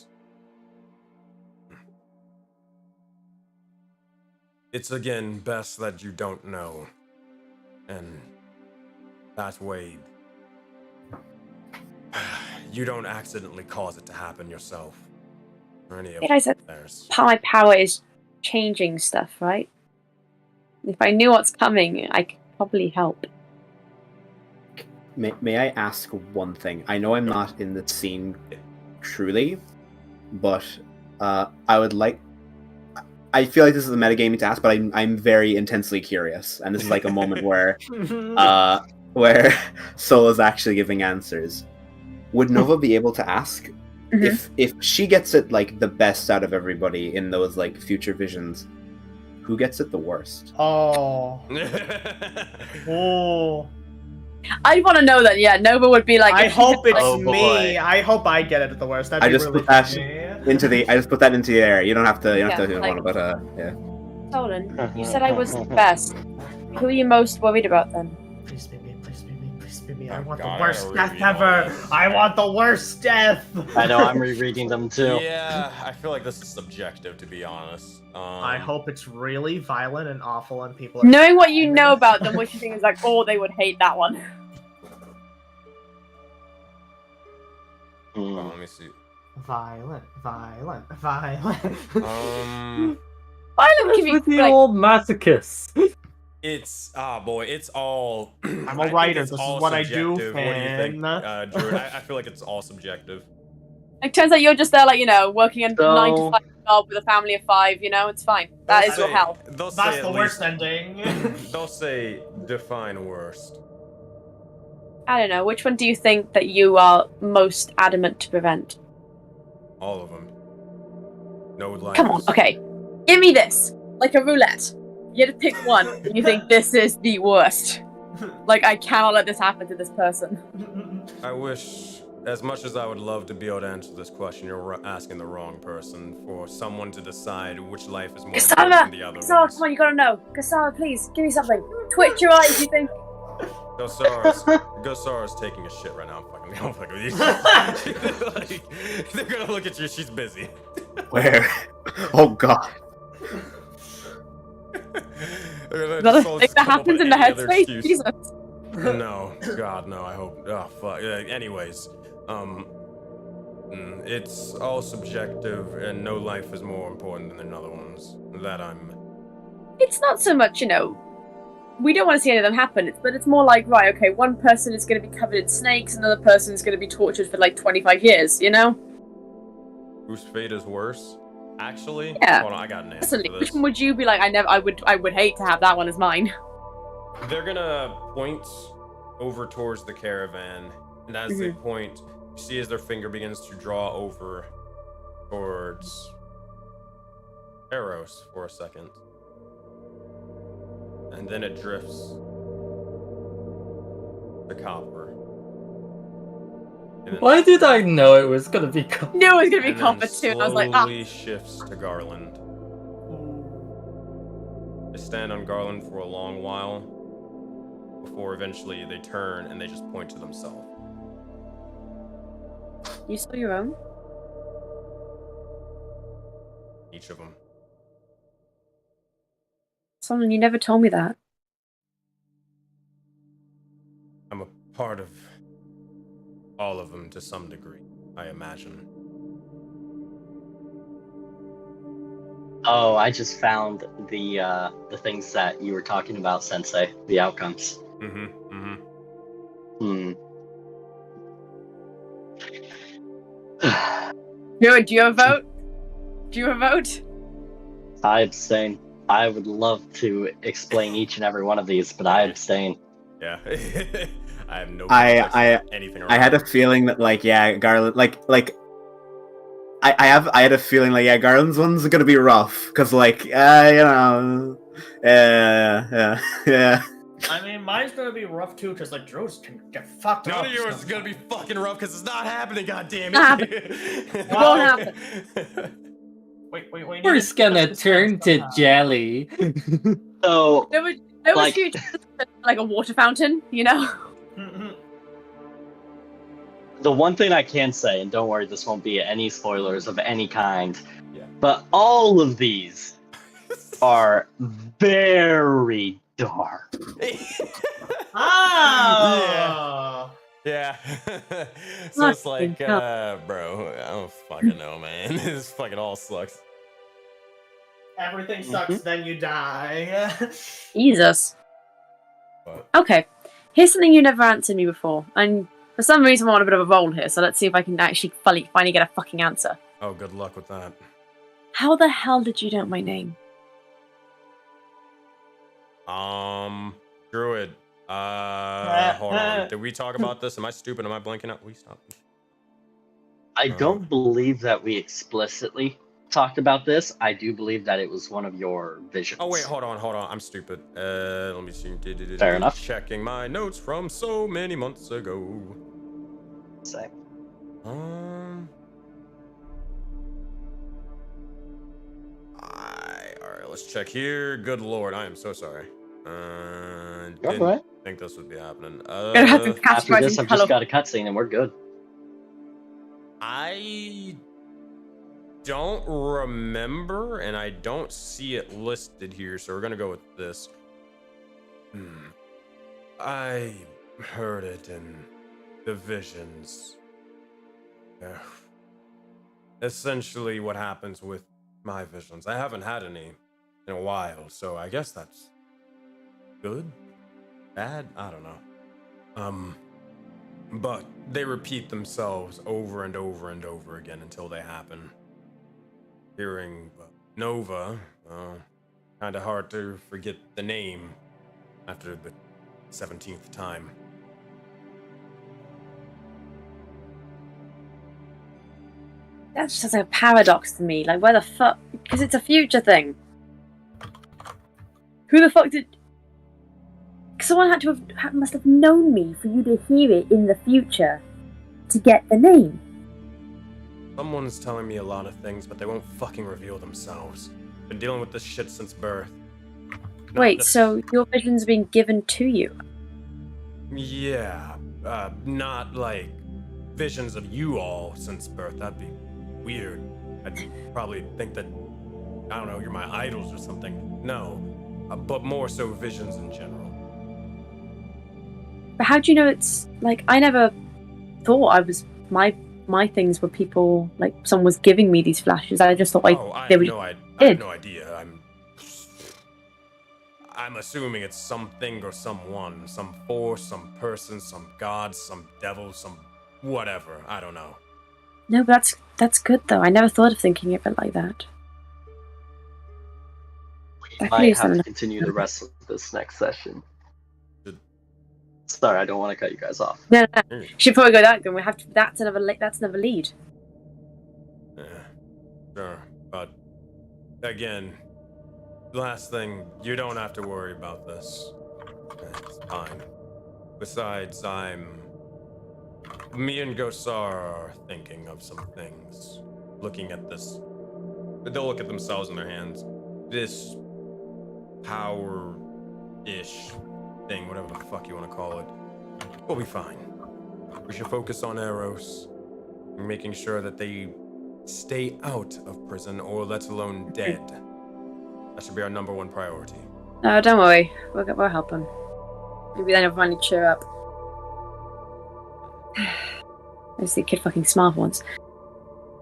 it's again best that you don't know, and that way you don't accidentally cause it to happen yourself, or any of I said theirs. my power is changing stuff, right? If I knew what's coming, I could probably help. May I ask one thing? I know I'm not in the scene truly, but I would like. I feel like this is a metagaming to ask, but I'm very intensely curious, and this is like a moment where Sol is actually giving answers. Would Nova be able to ask if she gets it like the best out of everybody in those like future visions? Who gets it the worst? Oh. Oh. I want to know that. Yeah, Nova would be like. I hope it's Oh, me. boy. I hope I get it at the worst. That'd I be just really put that funny. I just put that into the air. You don't have to. You don't have Yeah, to like- want to. But yeah. Solon, you said I was the best. Who are you most worried about then? Please be me. Please be me. Please be me. I Oh, want God, the I worst gotta death reread all ever. this. I want the worst death. I know, I'm rereading them too. Yeah, I feel like this is subjective, to be honest. I hope it's really violent and awful, and people are. Knowing what you know about them, what you think is like, oh, they would hate that one. Hold on, let me see. Violent. Violent can be With the like, old masochist. It's boy, it's all. I'm I a think writer. it's This all is what I do, subjective. What do you think, fan. Druid? I feel like it's all subjective. it turns out you're just there, like, you know, working a So- 9 to 5 job with a family of 5. You know, it's fine. That is your Say- hell. They'll say That's at the worst least- ending. They'll say define worst. I don't know. Which one do you think that you are most adamant to prevent? All of them. No life. Come on, okay. Give me this. Like a roulette. You had to pick one, and you think this is the worst. Like, I cannot let this happen to this person. I wish, as much as I would love to be able to answer this question, you're asking the wrong person for someone to decide which life is more important Kasara! than the other Kasara, ones. come on, you gotta know. Kasara, please, give me something. Twitch your eyes, you think. Gosara's taking a shit right now. I'm fucking with you. Like, they're gonna look at you. She's busy. Where? Oh God. If that happens in the headspace, Jesus. No, God, no. I hope. Oh, fuck. Anyways, it's all subjective, and no life is more important than another one's. It's not so much, we don't want to see any of them happen, but it's more like, right, okay, one person is going to be covered in snakes, another person is going to be tortured for like 25 years, Whose fate is worse? Actually, yeah. Hold on, I got an answer for this. Which one would you be like? I would hate to have that one as mine. They're gonna point over towards the caravan, and as they point, you see as their finger begins to draw over towards Eros for a second, and then it drifts to copper. Why did I know it was gonna be copper? Knew it was gonna be copper too. I was like, slowly shifts to Garland. They stand on Garland for a long while before eventually they turn and they just point to themselves. You saw your own? Each of them. Solomon, you never told me that. I'm a part of all of them to some degree, I imagine. Oh, I just found the things that you were talking about, Sensei. The outcomes. Do you have a vote? Do you have a vote? I abstain. I would love to explain each and every one of these, but I abstain. Yeah. I have no anything. I had a feeling that Garland I had a feeling Garland's ones are gonna be rough because yeah. I mean, mine's gonna be rough too, because Dro's can get fucked up. None of yours is gonna be fucking rough because it's not happening. God damn it! It won't happen. Wait. We're just gonna turn to jelly. So there was huge, like a water fountain, The one thing I can say, and don't worry, this won't be any spoilers of any kind, but all of these are very dark. Yeah. So it's like, bro, I don't fucking know, man. This fucking all sucks. Everything sucks, then you die. Jesus. What? Okay. Here's something you never answered me before, and for some reason I'm on a bit of a roll here, so let's see if I can actually finally get a fucking answer. Oh, good luck with that. How the hell did you know my name? Druid. Hold on. Did we talk about this? Am I stupid? Am I blanking out? Please stop. I don't believe that we explicitly talked about this. I do believe that it was one of your visions. Oh, wait, hold on. I'm stupid. Let me see. Fair enough. Checking my notes from so many months ago. Same. Alright, let's check here. Good lord, I am so sorry. Didn't think this would be happening. After this, I've just got a cutscene and we're good. I don't remember, and I don't see it listed here, so we're gonna go with this. I heard it in the visions. Essentially what happens with my visions. I haven't had any in a while, so I guess that's good? Bad? I don't know. But they repeat themselves over and over and over again until they happen. Hearing Nova, kinda hard to forget the name after the 17th time. That's just a paradox to me. Like, where the fuck? Because it's a future thing. Who the fuck did? Someone must have known me for you to hear it in the future to get the name. Someone's telling me a lot of things, but they won't fucking reveal themselves. Been dealing with this shit since birth. Wait, so your vision's been given to you? Yeah, not like visions of you all since birth. That'd be weird. I'd probably think that, I don't know, you're my idols or something. No, but more so visions in general. But how do you know it's like? I never thought I was my things were people like someone was giving me these flashes. I just thought I have no idea. I'm assuming it's something or someone, some force, some person, some god, some devil, some whatever. I don't know. No, but that's good though. I never thought of thinking of it like that. We might have to continue the rest of this next session. Sorry, I don't want to cut you guys off. No. Should probably go that. Then we have to. That's another lead. Yeah, sure. But again, last thing, you don't have to worry about this. It's fine. Besides, me and Gosar are thinking of some things. Looking at this. They'll look at themselves in their hands. This power-ish thing, whatever the fuck you want to call it, we'll be fine. We should focus on Eros, making sure that they stay out of prison, or let alone dead. That should be our number one priority. No, don't worry. We'll help him. Maybe then everyone will cheer up. I see a kid fucking smile once.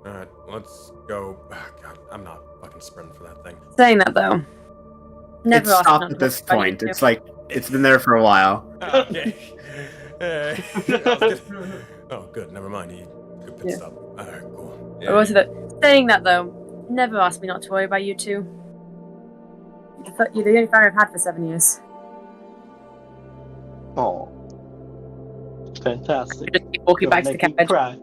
Alright, let's go. Oh, God, I'm not fucking sprinting for that thing. Saying that though. Never It's stopped at this point. It's like, it's been there for a while. Okay. Oh, good. Never mind. Good pit stop. Alright, cool. Yeah. Saying that though, never ask me not to worry about you two. You're the only family I've had for 7 years. Oh, fantastic! Just keep walking back to the cabin. Cry.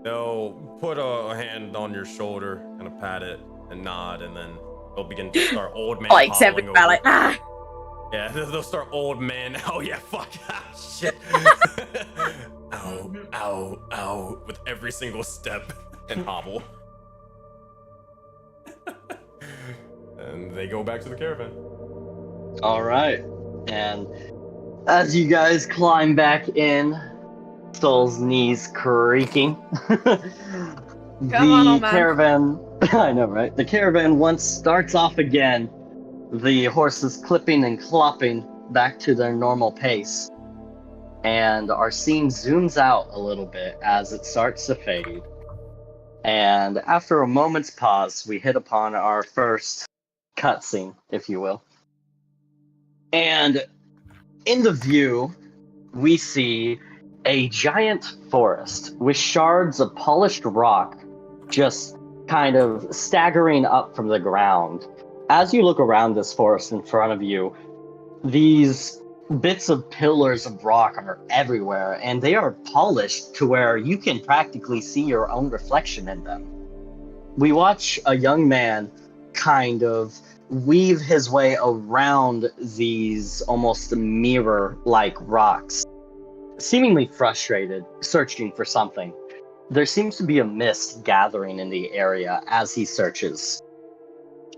They'll put a hand on your shoulder, kind of pat it and nod, and then they'll begin to start old man Like hobbling over. like ah. Yeah, they'll start old man. Oh yeah, fuck. Ah, shit. Ow, ow, ow, with every single step and hobble. And they go back to the caravan. All right, and as you guys climb back in, Soul's knees creaking. on, old man. Caravan, I know, right? The caravan once starts off again, the horses clipping and clopping back to their normal pace. And our scene zooms out a little bit as it starts to fade. And after a moment's pause, we hit upon our first cutscene, if you will. And in the view, we see a giant forest with shards of polished rock just kind of staggering up from the ground. As you look around this forest in front of you, these bits of pillars of rock are everywhere, and they are polished to where you can practically see your own reflection in them. We watch a young man kind of weave his way around these almost mirror-like rocks, seemingly frustrated, searching for something. There seems to be a mist gathering in the area as he searches.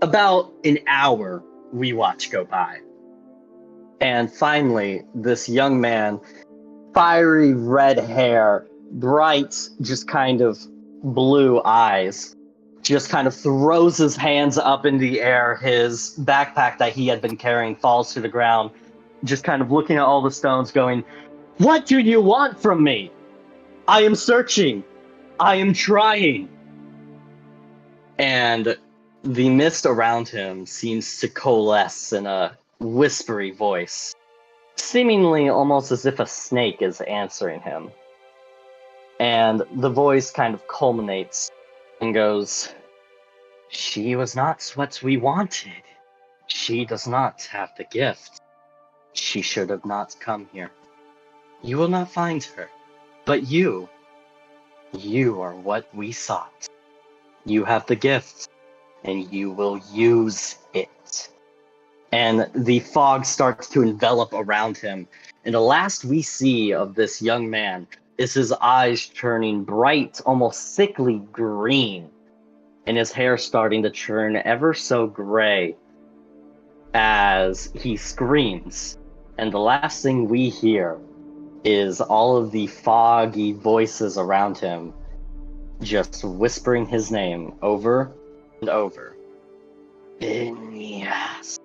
About an hour we watch go by. And finally, this young man, fiery red hair, bright, just kind of blue eyes, just kind of throws his hands up in the air. His backpack that he had been carrying falls to the ground, just kind of looking at all the stones going, "What do you want from me? I am searching. I am trying." And the mist around him seems to coalesce in a whispery voice, seemingly almost as if a snake is answering him. And the voice kind of culminates and goes, "She was not what we wanted. She does not have the gift. She should have not come here. You will not find her. But you are what we sought. You have the gift, and you will use it." And the fog starts to envelop around him. And the last we see of this young man is his eyes turning bright, almost sickly green, and his hair starting to turn ever so gray as he screams And the last thing we hear is all of the foggy voices around him just whispering his name over and over. Phineas.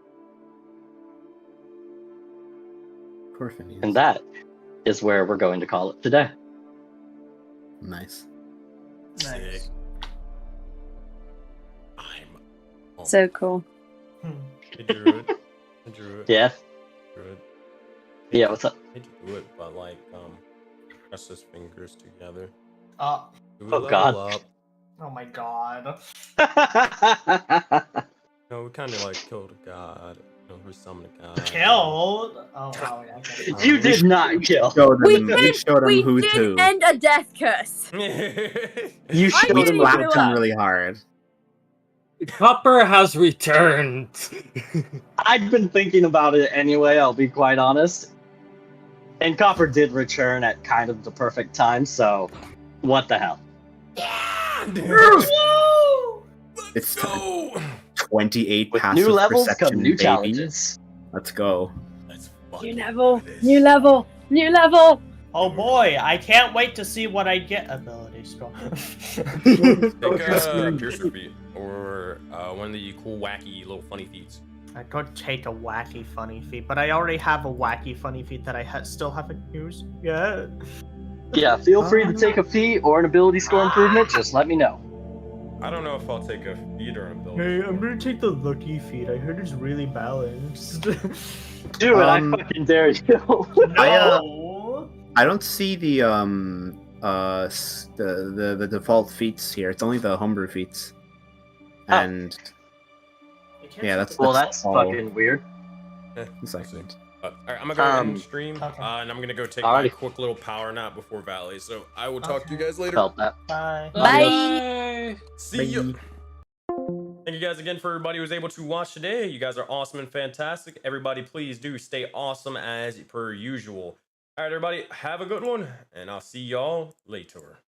Poor Phineas. And that is where we're going to call it today. Nice. Sick. I'm. Oh. So cool. Hey, Druid. Hey, Druid. Yeah? Druid. Yeah, what's up? I hate to do it, but like, press his fingers together. Oh Oh, God. Up. oh my god. No, we kind of like killed a god. You know, we summoned a god. Killed? Oh, wow. Okay. You did not kill. We showed him who to. end a death curse. You I showed didn't him even Slapped know him that. really hard. Copper has returned. I'd been thinking about it anyway, I'll be quite honest. And Copper did return at kind of the perfect time, so what the hell? It's go. 28 With passive new levels perception, come new baby. challenges. Let's go. That's New fucking level. badass. New level. New level. Oh boy, I can't wait to see what I get ability scroll. Take Piercer feat or one of the cool, wacky, little funny feats. I could take a wacky funny feat, but I already have a wacky funny feat that I still haven't used yet. Yeah, feel free to take a feat or an ability score improvement, just let me know. I don't know if I'll take a feat or an ability. Hey, I'm gonna take the lucky feat. I heard it's really balanced. Do it, I fucking dare you. No! I don't see the the default feats here. It's only the homebrew feats. And yeah, that's Well, that's all. fucking weird. A second. Alright, I'm gonna go end stream, okay. and I'm gonna go take Alrighty. my quick little power nap before Valley. So I will talk to you guys later. Felt that. Bye. Bye. See you. Thank you guys again for everybody who was able to watch today. You guys are awesome and fantastic. Everybody, please do stay awesome as per usual. All right, everybody, have a good one, and I'll see y'all later.